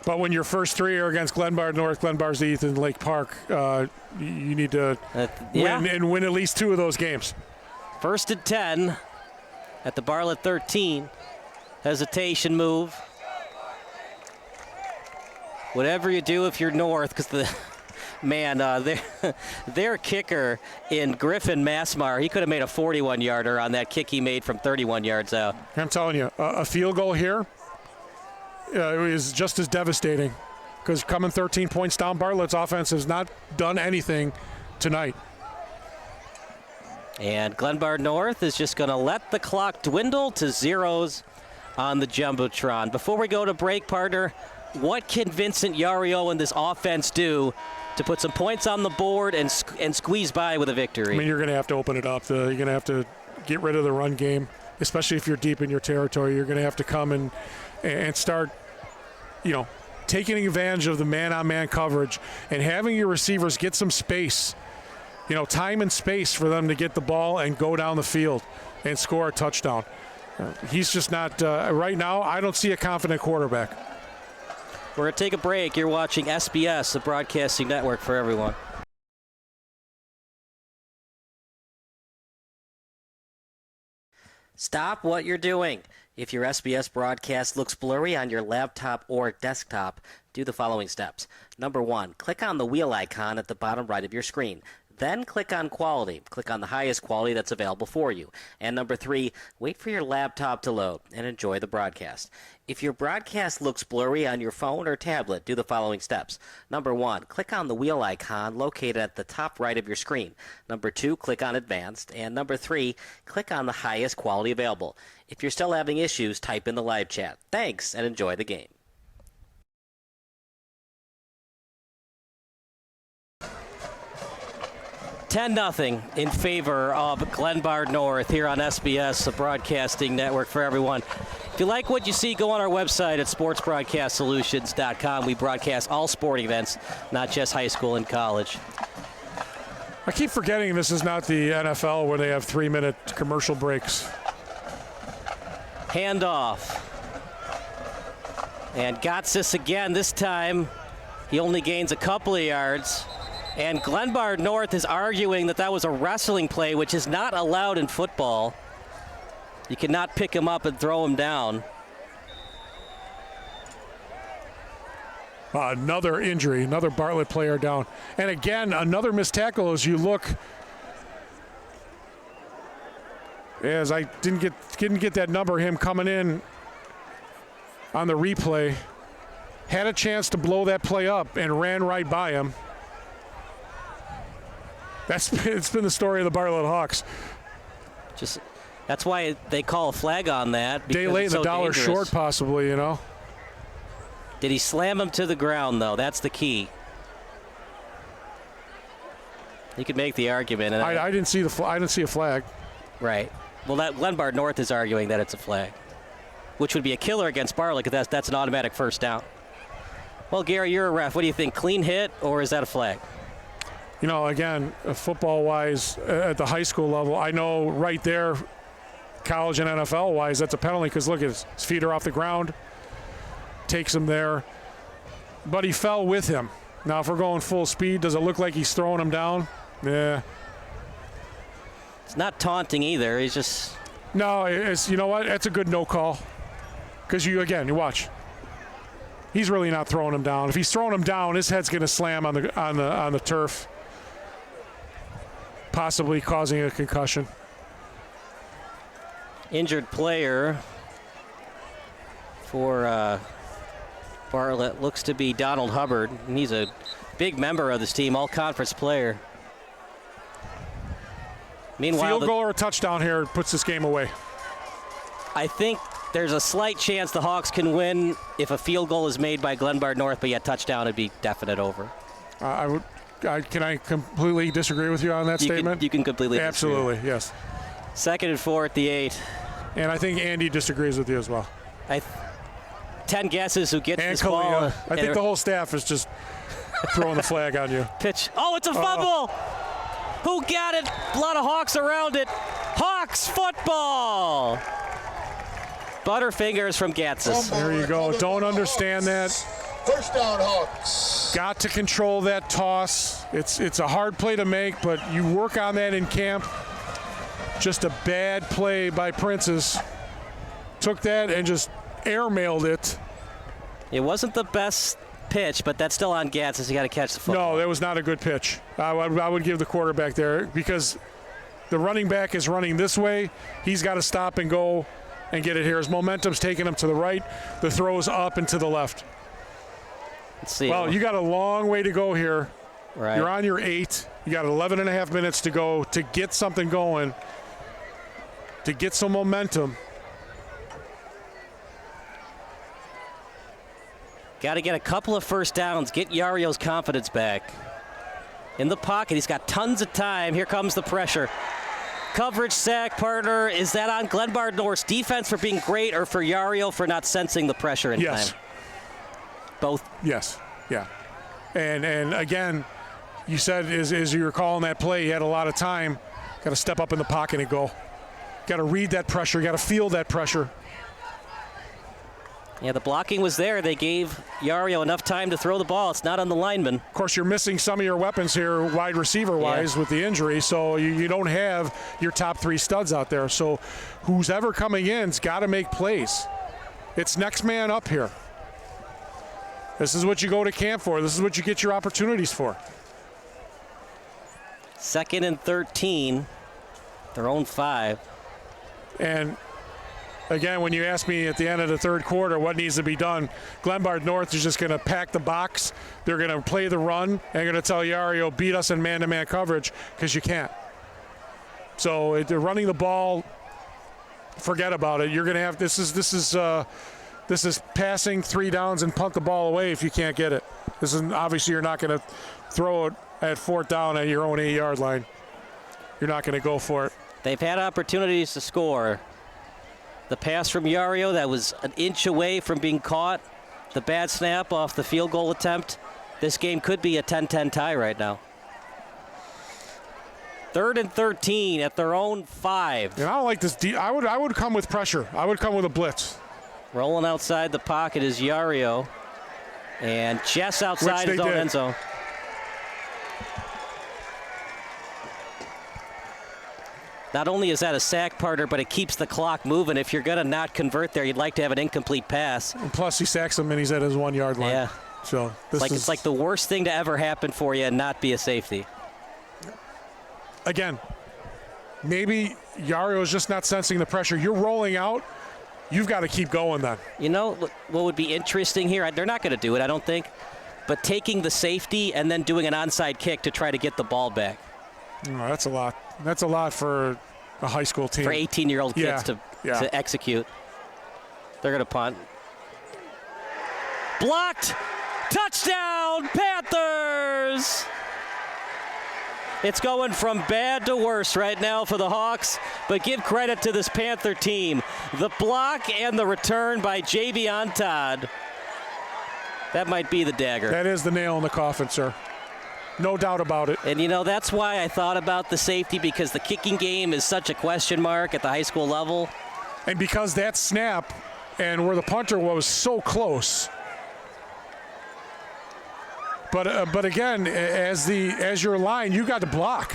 But when your first 3 are against Glenbard North, Glenbard East, and Lake Park, you need to win at least 2 of those games. 1st and 10 at the Bartlett 13. Hesitation move. Whatever you do if you're North, because their kicker in Griffin Massmar, he could have made a 41-yarder on that kick he made from 31 yards out. I'm telling you, a field goal here is just as devastating because coming 13 points down, Bartlett's offense has not done anything tonight. And Glenbard North is just going to let the clock dwindle to 0s on the Jumbotron. Before we go to break, partner, what can Vincent Yario and this offense do to put some points on the board and squeeze by with a victory? I mean, you're going to have to open it up. You're going to have to get rid of the run game, especially if you're deep in your territory. You're going to have to come and start, taking advantage of the man-on-man coverage and having your receivers get some space. Time and space for them to get the ball and go down the field and score a touchdown. He's just not, right now, I don't see a confident quarterback. We're going to take a break. You're watching SBS, the broadcasting network for everyone. Stop what you're doing. If your SBS broadcast looks blurry on your laptop or desktop, do the following steps. Number 1, click on the wheel icon at the bottom right of your screen. Then click on quality. Click on the highest quality that's available for you. And number 3, wait for your laptop to load and enjoy the broadcast. If your broadcast looks blurry on your phone or tablet, do the following steps. Number 1, click on the wheel icon located at the top right of your screen. Number 2, click on advanced. And number 3, click on the highest quality available. If you're still having issues, type in the live chat. Thanks and enjoy the game. $10-0 in favor of Glenbard North here on SBS, the broadcasting network for everyone. If you like what you see, go on our website at sportsbroadcastsolutions.com. We broadcast all sporting events, not just high school and college. I keep forgetting this is not the NFL where they have 3-minute commercial breaks. Handoff. And Gotsis again. This time he only gains a couple of yards. And Glenbard North is arguing that was a wrestling play, which is not allowed in football. You cannot pick him up and throw him down. Another injury, another Bartlett player down. And again, another missed tackle as you look. As I didn't get that number, him coming in on the replay. Had a chance to blow that play up and ran right by him. It's been the story of the Bartlett Hawks. Just That's why they call a flag on that. Day late and the dollar short, possibly, you know. Did he slam him to the ground, though? That's the key. You could make the argument. And I didn't see I didn't see a flag. Right. Well, that Glenbard North is arguing that it's a flag, which would be a killer against Bartlett because that's an automatic first down. Well, Gary, you're a ref. What do you think? Clean hit, or is that a flag? You know, again, football-wise, at the high school level, I know right there, college and NFL-wise, that's a penalty because, look, his feet are off the ground, takes him there. But he fell with him. Now, if we're going full speed, does it look like he's throwing him down? Yeah. It's not taunting either. He's just... No, it's, you know what? That's a good no call. Because you watch. He's really not throwing him down. If he's throwing him down, his head's going to slam on the turf, possibly causing a concussion. Injured player for Bartlett looks to be Donald Hubbard, and he's a big member of this team, all-conference player. Meanwhile, field goal or a touchdown here puts this game away. I think there's a slight chance the Hawks can win if a field goal is made by Glenbard North, but yet touchdown would be definite over. Can I completely disagree with you on that statement? You can completely Absolutely, disagree. Yes. 2nd and 4 at the 8. And I think Andy disagrees with you as well. 10 guesses who gets this ball. I think the whole staff is just throwing the flag on you. Pitch. Oh, it's a fumble! Who got it? A lot of Hawks around it. Hawks football! Butterfingers from Gatsis. There you go. Don't understand that. First down, Hawks. Got to control that toss. It's a hard play to make, but you work on that in camp. Just a bad play by Princess. Took that and just airmailed it. It wasn't the best pitch, but that's still on Gatsis. You got to catch the football. No, that was not a good pitch. I would give the quarterback there because the running back is running this way. He's got to stop and go and get it here. His momentum's taking him to the right. The throw's up and to the left. Let's see. Well, you got a long way to go here. Right. You're on your 8. You got 11 and a half minutes to go to get something going, to get some momentum. Got to get a couple of first downs, get Yario's confidence back. In the pocket, he's got tons of time. Here comes the pressure. Coverage sack, partner. Is that on Glenbard North's defense for being great or for Yario for not sensing the pressure in time? Both? Yes, yeah. And again, you said as you were calling that play, you had a lot of time. Got to step up in the pocket and go. Got to read that pressure. Got to feel that pressure. Yeah, the blocking was there. They gave Yario enough time to throw the ball. It's not on the lineman. Of course, you're missing some of your weapons here wide receiver-wise with the injury, so you don't have your top 3 studs out there. So who's ever coming in's got to make plays. It's next man up here. This is what you go to camp for. This is what you get your opportunities for. 2nd and 13, their own 5. And again, when you ask me at the end of the third quarter what needs to be done, Glenbard North is just going to pack the box. They're going to play the run and they're going to tell Yario, beat us in man-to-man coverage because you can't. So if they're running the ball, forget about it. You're going to have this is passing 3 downs and punt the ball away if you can't get it. This is obviously you're not going to throw it at 4th down at your own 8-yard line. You're not going to go for it. They've had opportunities to score. The pass from Yario that was an inch away from being caught. The bad snap off the field goal attempt. This game could be a 10-10 tie right now. 3rd and 13 at their own 5. And I don't like this. I would come with pressure. I would come with a blitz. Rolling outside the pocket is Yario. And just outside his own end zone. Not only is that a sack, partner, but it keeps the clock moving. If you're going to not convert there, you'd like to have an incomplete pass. And plus, he sacks him and he's at his 1-yard line. Yeah. So it's like the worst thing to ever happen for you and not be a safety. Again, maybe Yario is just not sensing the pressure. You're rolling out. You've got to keep going then. You know what would be interesting here? They're not going to do it, I don't think. But taking the safety and then doing an onside kick to try to get the ball back. Oh, that's a lot. That's a lot for a high school team. For 18-year-old kids to execute. They're going to punt. Blocked! Touchdown, Panthers! It's going from bad to worse right now for the Hawks, but give credit to this Panther team. The block and the return by Javion Todd. That might be the dagger. That is the nail in the coffin, sir. No doubt about it. And, you know, that's why I thought about the safety, because the kicking game is such a question mark at the high school level. And because that snap and where the punter was so close. But again, as your line, you got to block.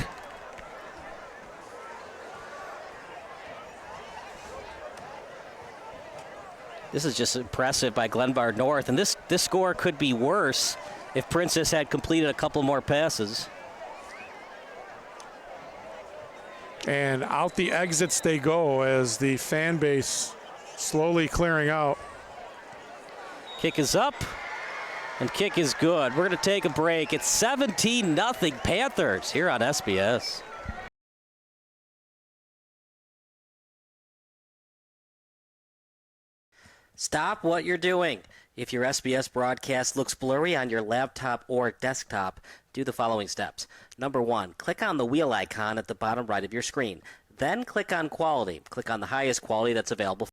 This is just impressive by Glenbard North, and this score could be worse if Princess had completed a couple more passes. And out the exits they go as the fan base slowly clearing out. Kick is up. And kick is good. We're going to take a break. It's 17-0 Panthers here on SBS. Stop what you're doing. If your SBS broadcast looks blurry on your laptop or desktop, do the following steps. Number 1, click on the wheel icon at the bottom right of your screen. Then click on Quality. Click on the highest quality that's available.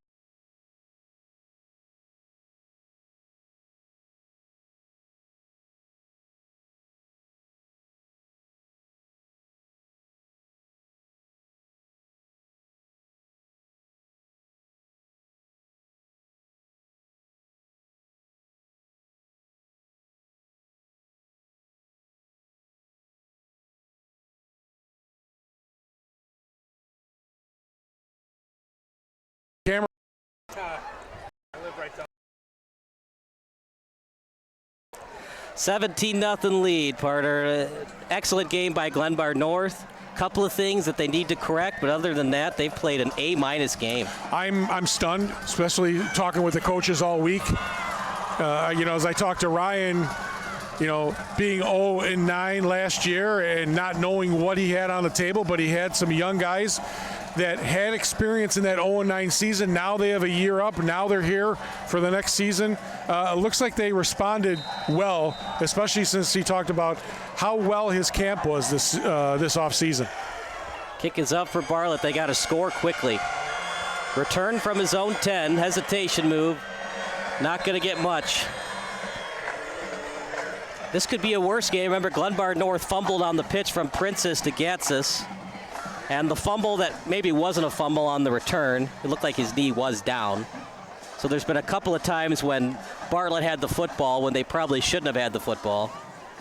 Camera. I live right down. 17-0 lead, Parter. Excellent game by Glenbard North. Couple of things that they need to correct, but other than that, they've played an A- game. I'm stunned, especially talking with the coaches all week. As I talked to Ryan, being 0-9 last year and not knowing what he had on the table, but he had some young guys that had experience in that 0-9 season. Now they have a year up. Now they're here for the next season. It looks like they responded well, especially since he talked about how well his camp was this offseason. Kick is up for Bartlett. They got to score quickly. Return from his own 10. Hesitation move. Not going to get much. This could be a worse game. Remember, Glenbard North fumbled on the pitch from Princess to Gatsis. And the fumble that maybe wasn't a fumble on the return, it looked like his knee was down. So there's been a couple of times when Bartlett had the football when they probably shouldn't have had the football.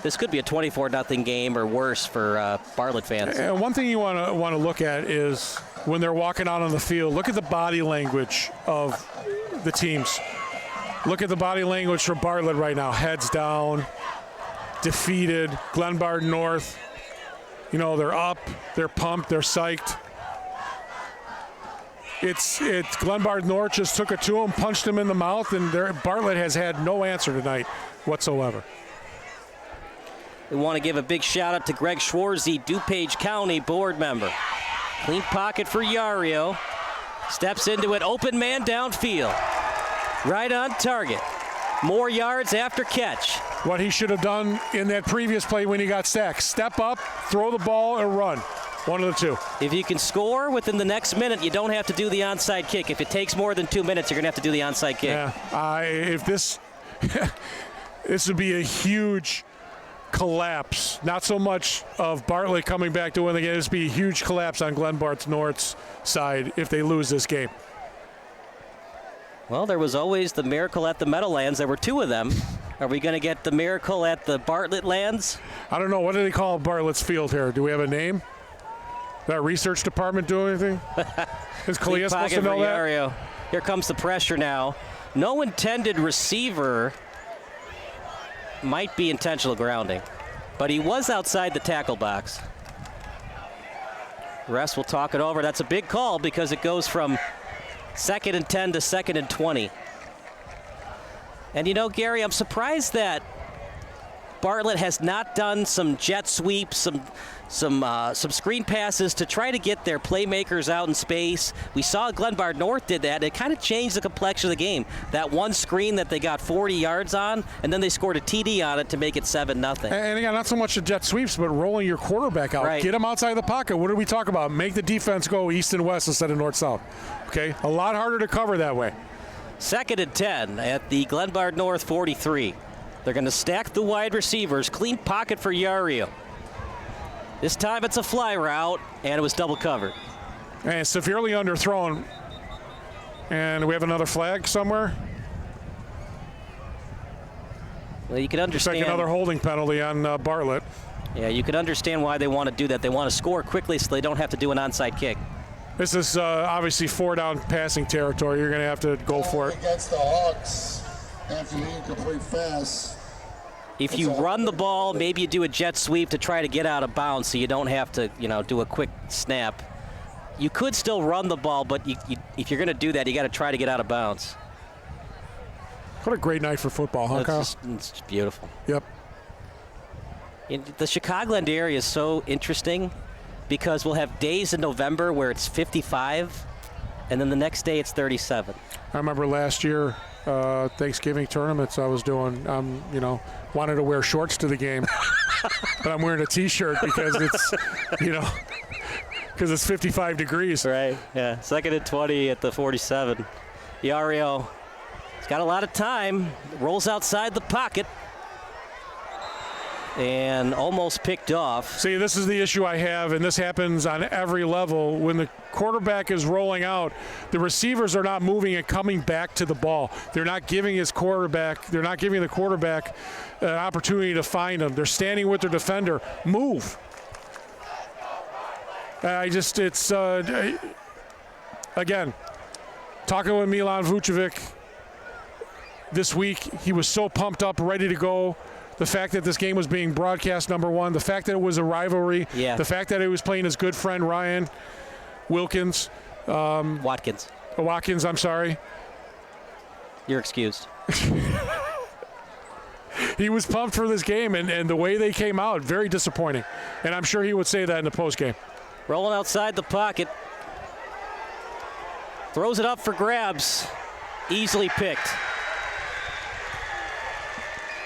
This could be a 24-0 game or worse for Bartlett fans. And one thing you want to look at is when they're walking out on the field, look at the body language of the teams. Look at the body language for Bartlett right now. Heads down, defeated. Glenbard North, they're up, they're pumped, they're psyched. It's Glenbard North just took it to him, punched him in the mouth, and Bartlett has had no answer tonight whatsoever. We want to give a big shout out to Greg Schwarzy, DuPage County board member. Clean pocket for Yario. Steps into it, open man downfield. Right on target. More yards after catch. What he should have done in that previous play when he got sacked. Step up, throw the ball, or run. One of the two. If you can score within the next minute, you don't have to do the onside kick. If it takes more than 2 minutes, you're going to have to do the onside kick. Yeah, if this would be a huge collapse. Not so much of Bartlett coming back to win the game. This would be a huge collapse on Glenbard North's side if they lose this game. Well, there was always the miracle at the Meadowlands. There were two of them. Are we going to get the miracle at the Bartlett lands? I don't know. What do they call Bartlett's field here? Do we have a name? That research department do anything? Is Kalia supposed to know that? Here comes the pressure now. No intended receiver. Might be intentional grounding. But he was outside the tackle box. Refs will talk it over. That's a big call because it goes from 2nd and 10 to 2nd and 20. And Gary, I'm surprised that Bartlett has not done some jet sweeps, some screen passes to try to get their playmakers out in space. We saw Glenbard North did that. It kind of changed the complexion of the game. That one screen that they got 40 yards on, and then they scored a TD on it to make it 7-0. And again, not so much the jet sweeps, but rolling your quarterback out. Right. Get him outside the pocket. What do we talk about? Make the defense go east and west instead of north-south. Okay? A lot harder to cover that way. 2nd and 10 at the Glenbard North 43. They're going to stack the wide receivers. Clean pocket for Yario. This time it's a fly route, and it was double covered. And severely underthrown. And we have another flag somewhere. Well, you can understand. Looks like another holding penalty on Bartlett. Yeah, you can understand why they want to do that. They want to score quickly so they don't have to do an onside kick. This is obviously 4-down passing territory. You're going to have to go for it. Against the Hawks after the incomplete pass. If you run the ball, maybe you do a jet sweep to try to get out of bounds so you don't have to, do a quick snap. You could still run the ball, but if you're going to do that, you got to try to get out of bounds. What a great night for football, huh, Kyle? It's just beautiful. Yep. The Chicagoland area is so interesting because we'll have days in November where it's 55, and then the next day it's 37. I remember last year, Thanksgiving tournaments I was doing, wanted to wear shorts to the game, but I'm wearing a T-shirt because it's, because it's 55 degrees. Right, yeah. 2nd and 20 at the 47. Yario, he's got a lot of time, rolls outside the pocket, and almost picked off. See, this is the issue I have, and this happens on every level. When the quarterback is rolling out, the receivers are not moving and coming back to the ball. They're not giving the quarterback an opportunity to find him. They're standing with their defender. Move. Again, talking with Milan Vucevic this week, he was so pumped up, ready to go. The fact that this game was being broadcast, number one. The fact that it was a rivalry. Yeah. The fact that he was playing his good friend Ryan Watkins, I'm sorry. You're excused. He was pumped for this game, and the way they came out, very disappointing. And I'm sure he would say that in the postgame. Rolling outside the pocket. Throws it up for grabs. Easily picked.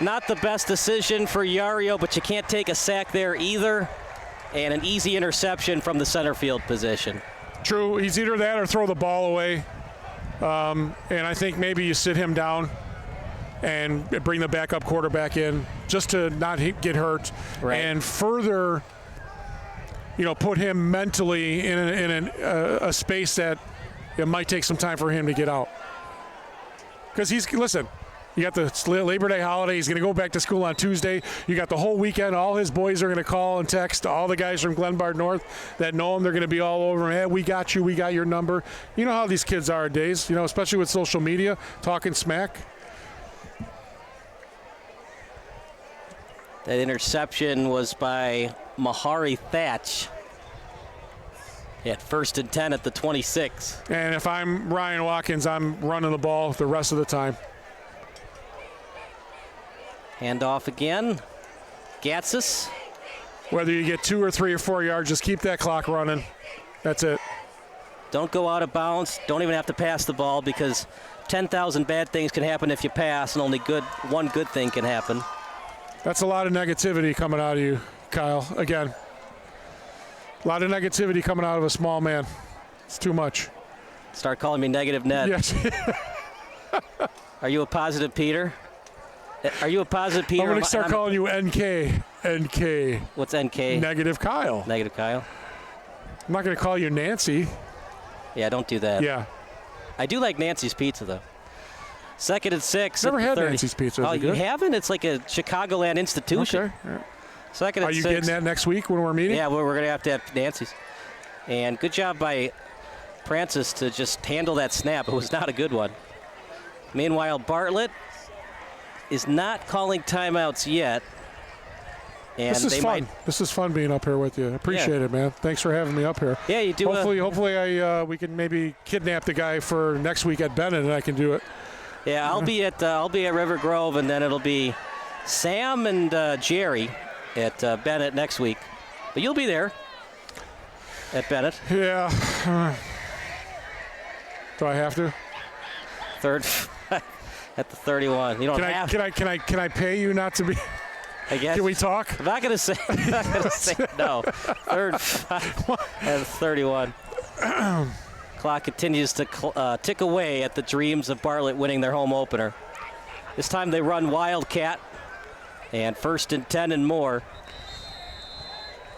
Not the best decision for Yario, but you can't take a sack there either. And an easy interception from the center field position. True. He's either that or throw the ball away. And I think maybe you sit him down and bring the backup quarterback in just to not get hurt. Right. And further, put him mentally in a space that it might take some time for him to get out. Because you got the Labor Day holiday. He's going to go back to school on Tuesday. You got the whole weekend. All his boys are going to call and text all the guys from Glenbard North that know him. They're going to be all over him. Hey, we got you. We got your number. You know how these kids are nowadays, especially with social media, talking smack. That interception was by Mahari Thatch at 1st and 10 at the 26. And if I'm Ryan Watkins, I'm running the ball the rest of the time. Handoff again. Gatsis. Whether you get 2 or 3 or 4 yards, just keep that clock running. That's it. Don't go out of bounds. Don't even have to pass the ball because 10,000 bad things can happen if you pass, and only one good thing can happen. That's a lot of negativity coming out of you, Kyle. Again, a lot of negativity coming out of a small man. It's too much. Start calling me Negative Ned. Yes. Are you a positive Peter? Are you a positive Peter? I'm going to start calling you NK. NK. What's NK? Negative Kyle. Negative Kyle. I'm not going to call you Nancy. Yeah, don't do that. Yeah. I do like Nancy's Pizza, though. 2nd and 6. Never had Nancy's Pizza. Oh, you haven't? It's like a Chicagoland institution. Okay. Yeah. 2nd and 6. Are you getting that next week when we're meeting? Yeah, we're going to have Nancy's. And good job by Francis to just handle that snap. It was not a good one. Meanwhile, Bartlett is not calling timeouts yet. And this is fun. This is fun being up here with you. Appreciate it, man. Thanks for having me up here. Yeah, you do. Hopefully, we can maybe kidnap the guy for next week at Bennett, and I can do it. Yeah, I'll be at River Grove, and then it'll be Sam and Jerry at Bennett next week. But you'll be there at Bennett. Yeah. Do I have to? Third at the 31. You don't have. Can I pay you not to be? I guess. Can we talk? I'm not gonna say no. Third at 31. Clock continues to tick away at the dreams of Bartlett winning their home opener. This time they run Wildcat, and 1st and 10 and more.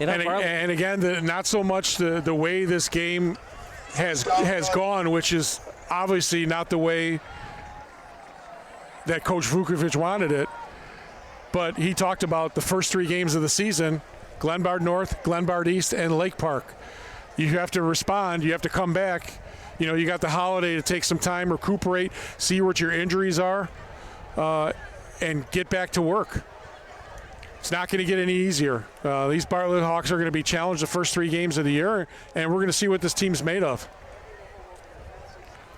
You know, and again, not so much the way this game has gone, which is obviously not the way that Coach Vukovic wanted it. But he talked about the first 3 games of the season: Glenbard North, Glenbard East, and Lake Park. You have to respond. You have to come back. You know, you got the holiday to take some time, recuperate, see what your injuries are, and get back to work. It's not going to get any easier. These Bartlett Hawks are going to be challenged the first 3 games of the year, and we're going to see what this team's made of.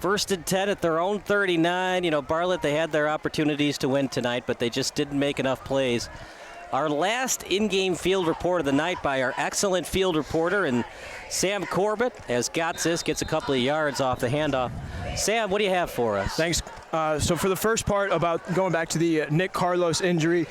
1st and 10 at their own 39. You know, Bartlett, they had their opportunities to win tonight, but they just didn't make enough plays. Our last in-game field report of the night by our excellent field reporter, and Sam Corbett, as Gotsis gets a couple of yards off the handoff. Sam, what do you have for us? Thanks. So for the first part, about going back to the Nick Carlos injury,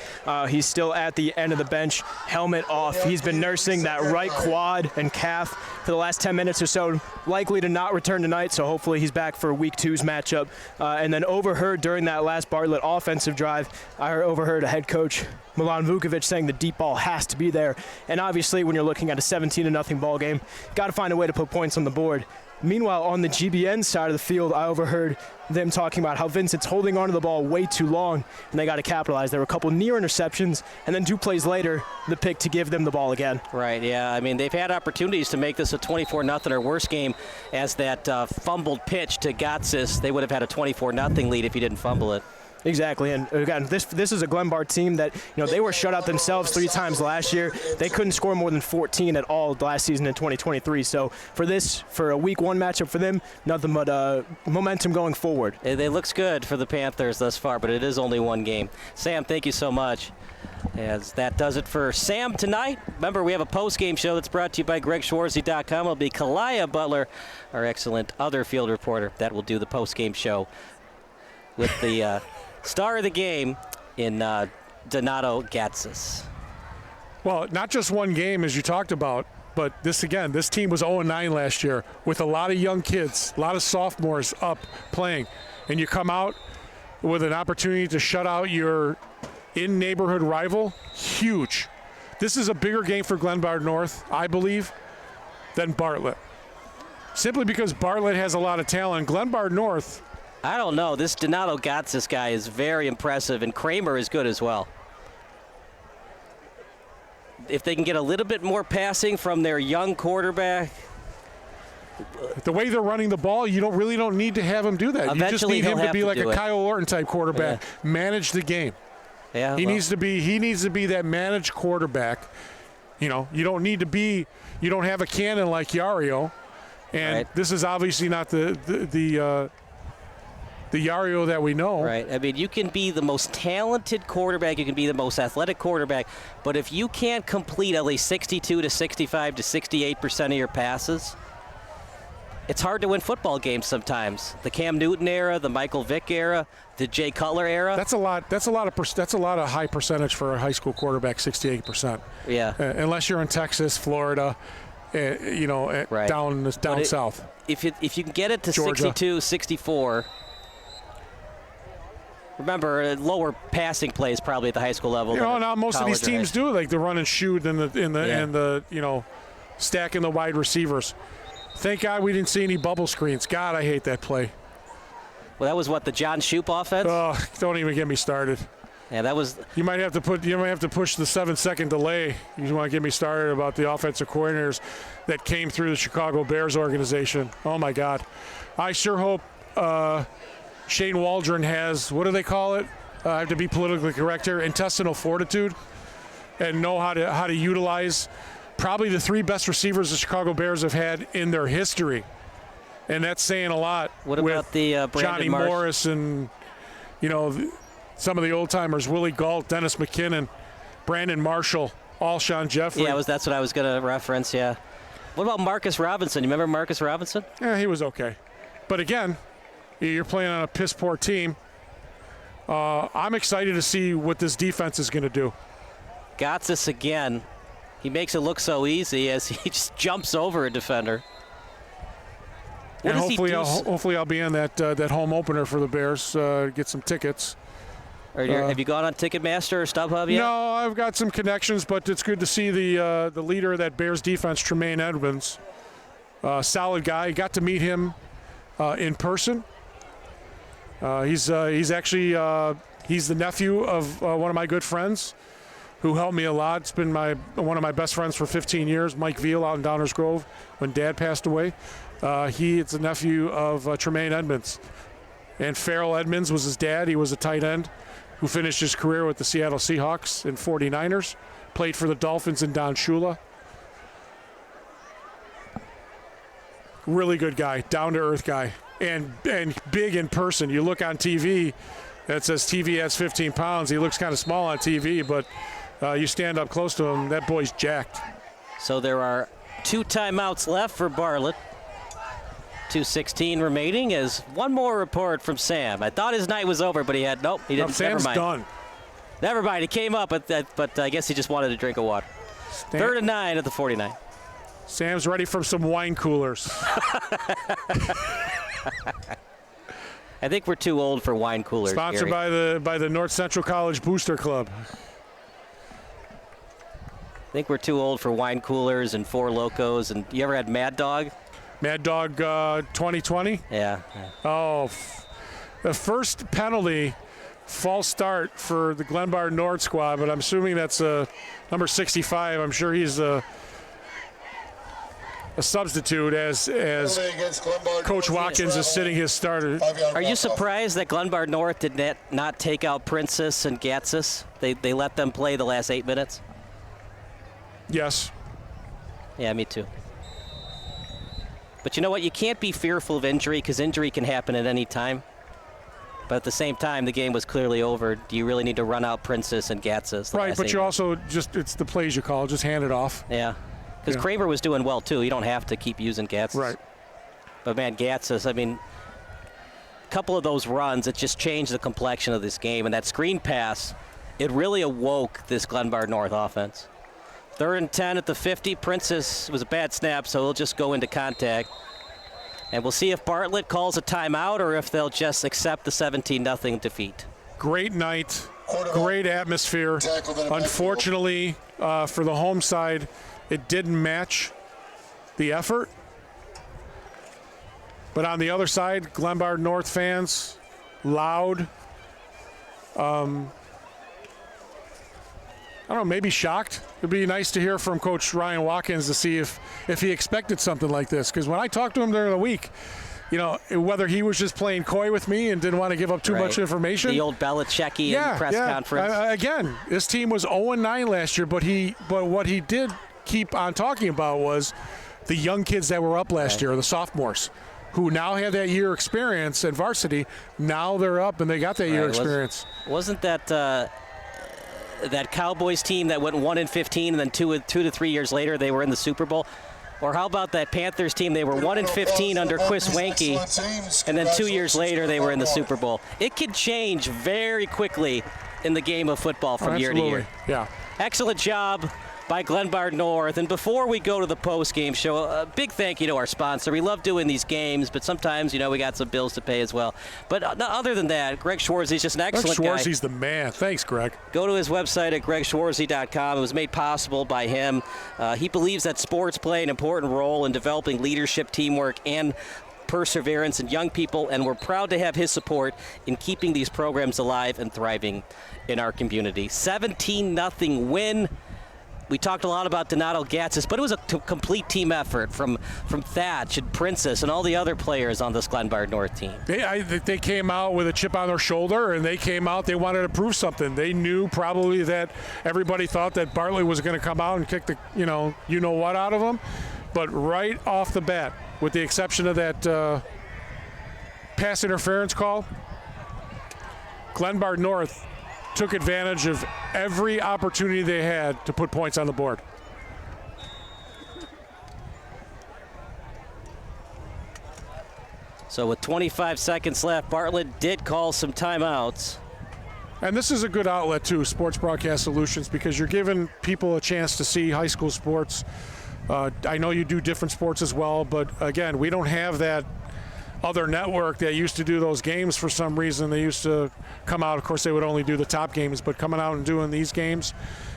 he's still at the end of the bench, helmet off. He's been nursing that right quad and calf for the last 10 minutes or so, likely to not return tonight, so hopefully he's back for Week 2's matchup. And then overheard during that last Bartlett offensive drive, I overheard a head coach, Milan Vukovic, saying the deep ball has to be there. And obviously when you're looking at a 17-0 ball game, got to find a way to put points on the board. Meanwhile, on the GBN side of the field, I overheard them talking about how Vincent's holding onto the ball way too long, and they got to capitalize. There were a couple near interceptions, and then 2 plays later, the pick to give them the ball again. Right, yeah. I mean, they've had opportunities to make this a 24-0 or worse game, as that fumbled pitch to Gotsis. They would have had a 24-0 lead if he didn't fumble it. Exactly, and again, this is a Glenbard team that, you know, they were shut out themselves 3 times last year. They couldn't score more than 14 at all last season in 2023. So for a Week 1 matchup for them, nothing but momentum going forward. It looks good for the Panthers thus far, but it is only 1 game. Sam, thank you so much. As that does it for Sam tonight. Remember, we have a post-game show that's brought to you by GregSchwarze.com. It'll be Kalaya Butler, our excellent other field reporter, that will do the post-game show with the star of the game in Donato Gatsis. Well, not just 1 game, as you talked about, but this team was 0-9 last year with a lot of young kids, a lot of sophomores up playing. And you come out with an opportunity to shut out your in-neighborhood rival, huge. This is a bigger game for Glenbard North, I believe, than Bartlett. Simply because Bartlett has a lot of talent. Glenbard North, I don't know. This Donato Gatsis guy is very impressive, and Kramer is good as well. If they can get a little bit more passing from their young quarterback. The way they're running the ball, you don't need to have him do that. Eventually, you just need him to be like a it. Kyle Orton type quarterback. Yeah. Manage the game. Yeah, he needs to be that managed quarterback. You know, you don't have a cannon like Yario, and right. This is obviously not the Yario that we know. Right. I mean, you can be the most talented quarterback, you can be the most athletic quarterback, but if you can't complete at least 62 to 65 to 68% of your passes, it's hard to win football games sometimes. The Cam Newton era, the Michael Vick era, the Jay Cutler era. That's a lot of high percentage for a high school quarterback, 68%. Yeah. Unless you're in Texas, Florida, right. down south. If you can get it to Georgia. 62, 64. Remember, lower passing plays probably at the high school level. Now most of these teams do like the run and shoot and the stacking the wide receivers. Thank God we didn't see any bubble screens. God, I hate that play. Well, that was what, the John Shoop offense? Oh, don't even get me started. Yeah, that was. You might have to push the 7-second delay. You want to get me started about the offensive coordinators that came through the Chicago Bears organization. Oh my God, I sure hope Shane Waldron has, what do they call it? I have to be politically correct here. Intestinal fortitude, and know how to utilize probably the 3 best receivers the Chicago Bears have had in their history, and that's saying a lot. What about the Brandon Johnny Marsh? Morris and some of the old timers: Willie Gault, Dennis McKinnon, Brandon Marshall, Alshon Jeffrey. Yeah, that's what I was going to reference. Yeah. What about Marcus Robinson? You remember Marcus Robinson? Yeah, he was okay. But again, you're playing on a piss poor team. I'm excited to see what this defense is going to do. Gotsis again. He makes it look so easy as he just jumps over a defender. And hopefully I'll be in that home opener for the Bears. Get some tickets. Have you gone on Ticketmaster or StubHub yet? No, I've got some connections, but it's good to see the leader of that Bears defense, Tremaine Edmonds. Solid guy. Got to meet him in person. He's the nephew of one of my good friends who helped me a lot. It's been one of my best friends for 15 years, Mike Veal out in Downers Grove when Dad passed away. It's the nephew of Tremaine Edmonds. And Farrell Edmonds was his dad. He was a tight end who finished his career with the Seattle Seahawks and 49ers, played for the Dolphins and Don Shula. Really good guy, down-to-earth guy, and big in person. You look on TV, that says TV adds 15 pounds. He looks kind of small on TV, but you stand up close to him, that boy's jacked. So there are 2 timeouts left for Bartlett. 2:16 remaining as one more report from Sam. I thought his night was over, but he didn't. Sam's never mind. Done. Never mind. He came up, but I guess he just wanted a drink of water. 3rd and 9 at the 49. Sam's ready for some wine coolers. I think we're too old for wine coolers. Sponsored by the North Central College Booster Club. I think we're too old for wine coolers and Four Locos. And you ever had Mad Dog? Mad Dog 2020? Yeah. Oh, the first penalty, false start for the Glenbard North squad, but I'm assuming that's number 65. I'm sure he's a substitute as Coach Watkins is sitting his starter. Are you surprised that Glenbard North did not take out Princess and Gatsis? They let them play the last 8 minutes? Yes. Yeah, me too. But you know what? You can't be fearful of injury because injury can happen at any time. But at the same time, the game was clearly over. Do you really need to run out Princess and Gatsis? Right, but you also it's the plays you call. Just hand it off. Yeah. Because Kramer was doing well, too. You don't have to keep using Gatsis. Right. But, man, Gatsis, a couple of those runs, it just changed the complexion of this game. And that screen pass, it really awoke this Glenbard North offense. 3rd and 10 at the 50. Princess was a bad snap, so he'll just go into contact. And we'll see if Bartlett calls a timeout or if they'll just accept the 17-0 defeat. Great night, great atmosphere. Unfortunately, for the home side, it didn't match the effort. But on the other side, Glenbard North fans, loud. I don't know, maybe shocked. It'd be nice to hear from Coach Ryan Watkins to see if he expected something like this. Because when I talked to him during the week, whether he was just playing coy with me and didn't want to give up too much information. The old Belichickian press conference. Again, this team was 0-9 last year, but what he did keep on talking about was the young kids that were up last year, the sophomores, who now have that year experience at varsity. Now they're up and they got that year experience. Wasn't that that Cowboys team that went 1-15 and then 2 to 3 years later they were in the Super Bowl? Or how about that Panthers team? They were 1-15 under Chris Wenke, and then 2 years later they were in the Super Bowl. It could change very quickly in the game of football from year to year. Yeah. Excellent job by Glenbard North. And before we go to the post-game show, a big thank you to our sponsor. We love doing these games, but sometimes, we got some bills to pay as well. But other than that, Greg Schwarzy is just an excellent guy. Greg Schwarzy's the man. Thanks, Greg. Go to his website at gregschwarzy.com. It was made possible by him. He believes that sports play an important role in developing leadership, teamwork, and perseverance in young people, and we're proud to have his support in keeping these programs alive and thriving in our community. 17-0 win. We talked a lot about Donato Gatsis, but it was a complete team effort from Thatch and Princess and all the other players on this Glenbard North team. They came out with a chip on their shoulder, and they wanted to prove something. They knew probably that everybody thought that Bartlett was going to come out and kick the you-know-what out of them. But right off the bat, with the exception of that pass interference call, Glenbard North took advantage of every opportunity they had to put points on the board. So with 25 seconds left, Bartlett did call some timeouts. And this is a good outlet too, Sports Broadcast Solutions, because you're giving people a chance to see high school sports. I know you do different sports as well, but again, we don't have that other network that used to do those games for some reason. They used to come out, of course they would only do the top games, but coming out and doing these games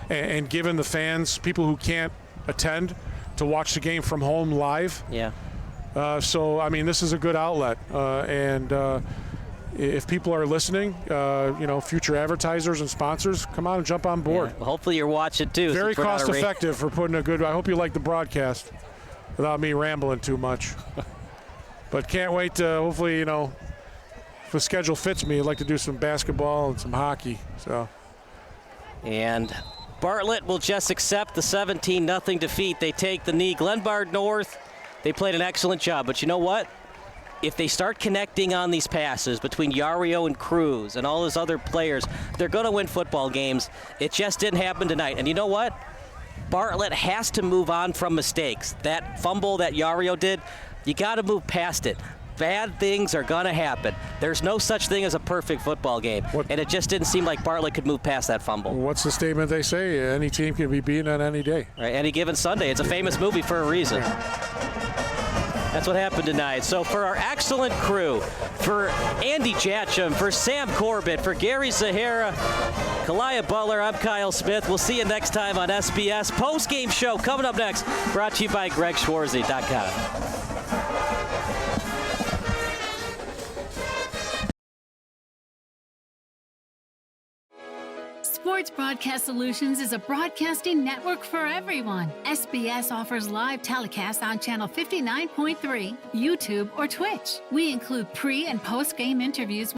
and giving the fans, people who can't attend, to watch the game from home live. Yeah. So, I mean, this is a good outlet. If people are listening, future advertisers and sponsors, come on and jump on board. Yeah. Well, hopefully you're watching too. Very cost effective for putting a good, I hope you like the broadcast without me rambling too much. But can't wait to, hopefully, if the schedule fits me, I'd like to do some basketball and some hockey. So. And Bartlett will just accept the 17-0 defeat. They take the knee. Glenbard North, they played an excellent job. But you know what? If they start connecting on these passes between Yario and Cruz and all those other players, they're going to win football games. It just didn't happen tonight. And you know what? Bartlett has to move on from mistakes. That fumble that Yario did, you got to move past it. Bad things are going to happen. There's no such thing as a perfect football game. And it just didn't seem like Bartlett could move past that fumble. What's the statement they say? Any team can be beaten on any day. Right, any given Sunday. It's a famous movie for a reason. That's what happened tonight. So for our excellent crew, for Andy Jatcham, for Sam Corbett, for Gary Zahara, Kalia Butler, I'm Kyle Smith. We'll see you next time on SBS. Post-game show coming up next, brought to you by GregSchwarzy.com. Sports Broadcast Solutions is a broadcasting network for everyone. SBS offers live telecasts on Channel 59.3, YouTube, or Twitch. We include pre- and post-game interviews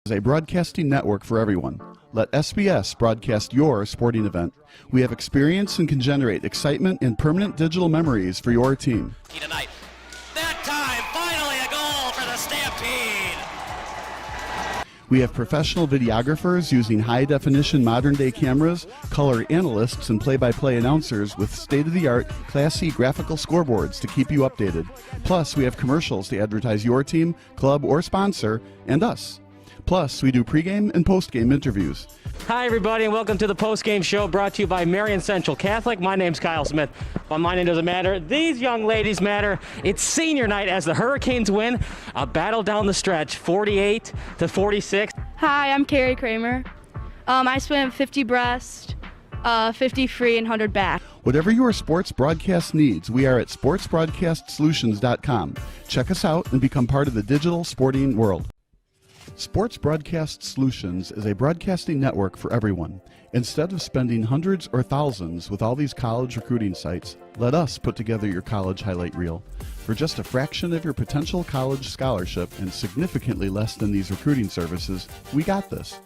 is a broadcasting network for everyone. Let SBS broadcast your sporting event. We have experience and can generate excitement and permanent digital memories for your team. Tonight. That time, finally a goal for the Stampede. We have professional videographers using high-definition modern-day cameras, color analysts, and play-by-play announcers with state-of-the-art, classy graphical scoreboards to keep you updated. Plus, we have commercials to advertise your team, club, or sponsor, and us. Plus, we do pregame and postgame interviews. Hi, everybody, and welcome to the postgame show brought to you by Marion Central Catholic. My name's Kyle Smith. Well, my name doesn't matter. These young ladies matter. It's senior night as the Hurricanes win a battle down the stretch, 48-46. Hi, I'm Carrie Kramer. I swim 50 breast, 50 free, and 100 back. Whatever your sports broadcast needs, we are at sportsbroadcastsolutions.com. Check us out and become part of the digital sporting world. Sports Broadcast Solutions is a broadcasting network for everyone. Instead of spending hundreds or thousands with all these college recruiting sites, let us put together your college highlight reel. For just a fraction of your potential college scholarship and significantly less than these recruiting services, we got this.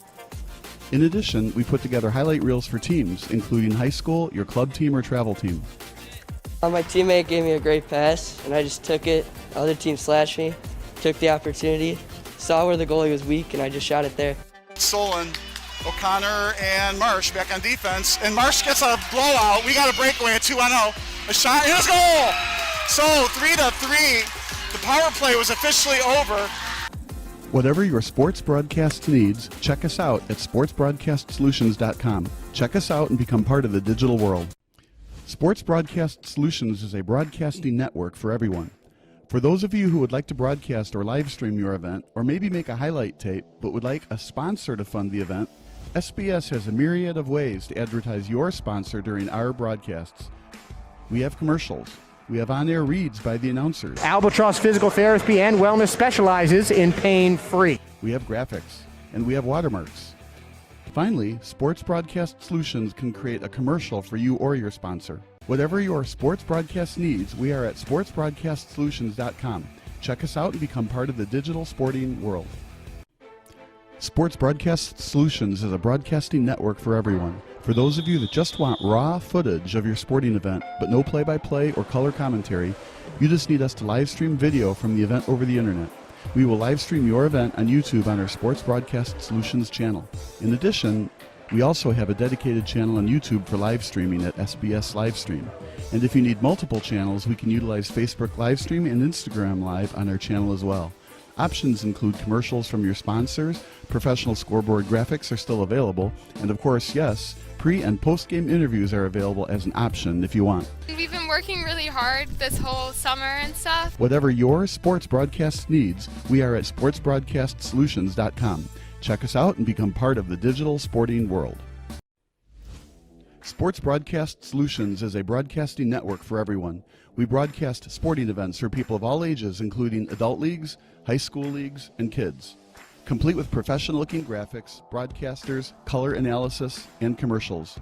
In addition, we put together highlight reels for teams, including high school, your club team, or travel team. My teammate gave me a great pass, and I just took it. The other team slashed me, took the opportunity, saw where the goalie was weak, and I just shot it there. Solon, O'Connor, and Marsh back on defense. And Marsh gets a blowout. We got a breakaway at 2-0. A shot, and it's goal! So 3-3. The power play was officially over. Whatever your sports broadcast needs, check us out at sportsbroadcastsolutions.com. Check us out and become part of the digital world. Sports Broadcast Solutions is a broadcasting network for everyone. For those of you who would like to broadcast or live stream your event, or maybe make a highlight tape but would like a sponsor to fund the event, SBS has a myriad of ways to advertise your sponsor during our broadcasts. We have commercials. We have on-air reads by the announcers. Albatross Physical Therapy and Wellness specializes in pain-free. We have graphics, and we have watermarks. Finally, Sports Broadcast Solutions can create a commercial for you or your sponsor. Whatever your sports broadcast needs, we are at sportsbroadcastsolutions.com. Check us out and become part of the digital sporting world. Sports Broadcast Solutions is a broadcasting network for everyone. For those of you that just want raw footage of your sporting event, but no play-by-play or color commentary, you just need us to live stream video from the event over the internet. We will live stream your event on YouTube on our Sports Broadcast Solutions channel. In addition, we also have a dedicated channel on YouTube for live streaming at SBS Livestream. And if you need multiple channels, we can utilize Facebook Livestream and Instagram Live on our channel as well. Options include commercials from your sponsors, professional scoreboard graphics are still available, and of course, yes, pre- and post-game interviews are available as an option if you want. We've been working really hard this whole summer and stuff. Whatever your sports broadcast needs, we are at sportsbroadcastsolutions.com. Check us out and become part of the digital sporting world. Sports Broadcast Solutions is a broadcasting network for everyone. We broadcast sporting events for people of all ages, including adult leagues, high school leagues, and kids. Complete with professional-looking graphics, broadcasters, color analysis, and commercials.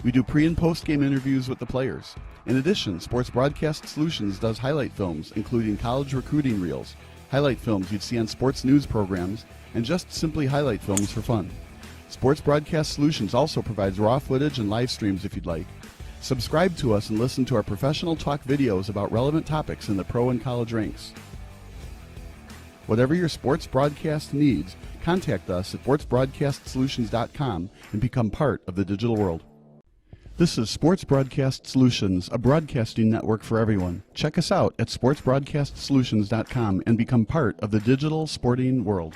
We do pre- and post-game interviews with the players. In addition, Sports Broadcast Solutions does highlight films, including college recruiting reels, highlight films you'd see on sports news programs, and just simply highlight films for fun. Sports Broadcast Solutions also provides raw footage and live streams if you'd like. Subscribe to us and listen to our professional talk videos about relevant topics in the pro and college ranks. Whatever your sports broadcast needs, contact us at sportsbroadcastsolutions.com and become part of the digital world. This is Sports Broadcast Solutions, a broadcasting network for everyone. Check us out at sportsbroadcastsolutions.com and become part of the digital sporting world.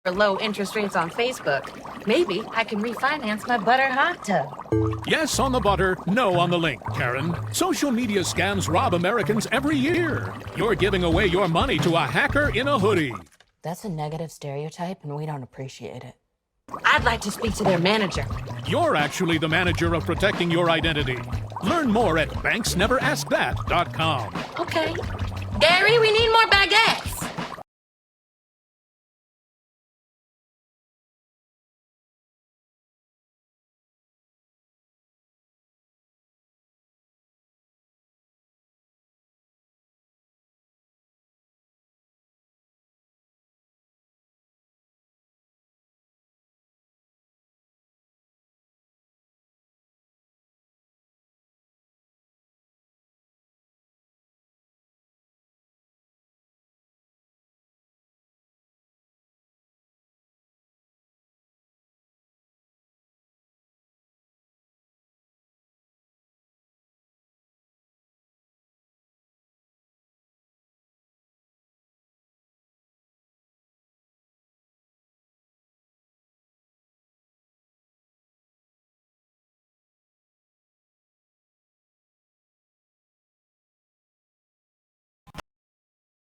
For low interest rates on Facebook. Maybe I can refinance my butter hot tub. Yes on the butter, no on the link, Karen. Social media scams rob Americans every year. You're giving away your money to a hacker in a hoodie. That's a negative stereotype, and we don't appreciate it. I'd like to speak to their manager. You're actually the manager of protecting your identity. Learn more at banksneveraskthat.com. Okay. Gary, we need more baguettes.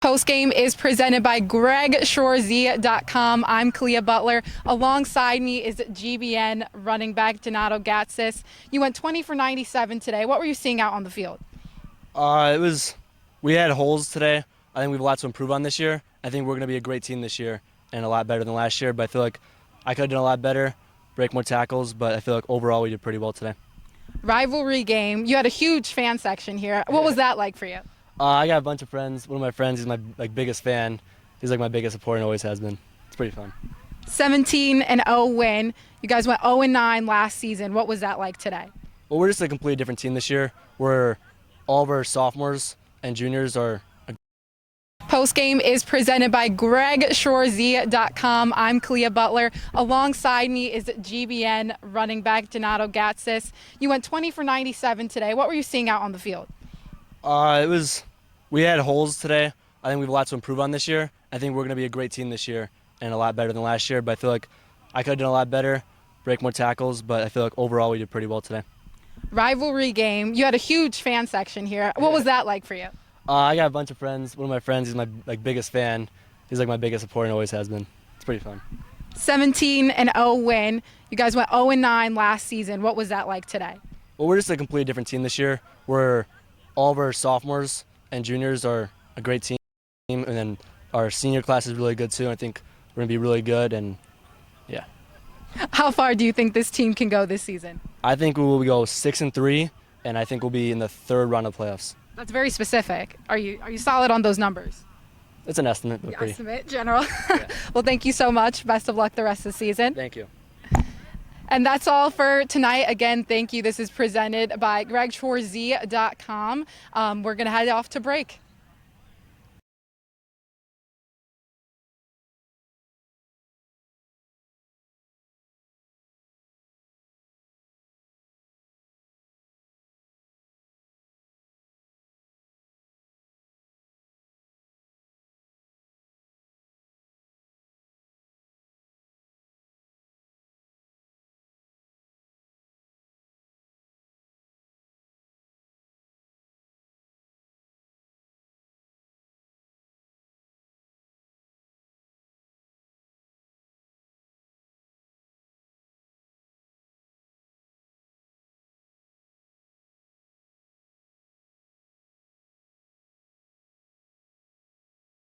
Postgame is presented by GregShoreZ.com. I'm Clea Butler. Alongside me is GBN running back Donato Gatsis. You went 20 for 97 today. What were you seeing out on the field? We had holes today. I think we have a lot to improve on this year. I think we're going to be a great team this year and a lot better than last year, but I feel like I could have done a lot better, break more tackles, but I feel like overall we did pretty well today. Rivalry game. You had a huge fan section here. What was that like for you? I got a bunch of friends. One of my friends, he's my biggest fan. He's like my biggest supporter and always has been. It's pretty fun. 17-0 win. You guys went 0-9 last season. What was that like today? Well, we're just a completely different team this year. All of our sophomores and juniors are. Postgame is presented by GregShoreZ.com. I'm Clea Butler. Alongside me is GBN running back Donato Gatsis. You went 20 for 97 today. What were you seeing out on the field? We had holes today. I think we have a lot to improve on this year. I think we're going to be a great team this year and a lot better than last year, but I feel like I could have done a lot better, break more tackles, but I feel like overall we did pretty well today. Rivalry game. You had a huge fan section here. What was that like for you? I got a bunch of friends. One of my friends, he's my biggest fan. He's like my biggest supporter and always has been. It's pretty fun. 17-0 win. You guys went 0-9 last season. What was that like today? Well, we're just a completely different team this year. All of our sophomores and juniors are a great team, and then our senior class is really good too. And I think we're going to be really good, and yeah. How far do you think this team can go this season? I think we will go 6-3, and I think we'll be in the third round of playoffs. That's very specific. Are you solid on those numbers? It's an estimate, but pretty. Estimate, general. Yeah. Well, thank you so much. Best of luck the rest of the season. Thank you. And that's all for tonight. Again, thank you. This is presented by GregShoreZ.com. We're going to head off to break.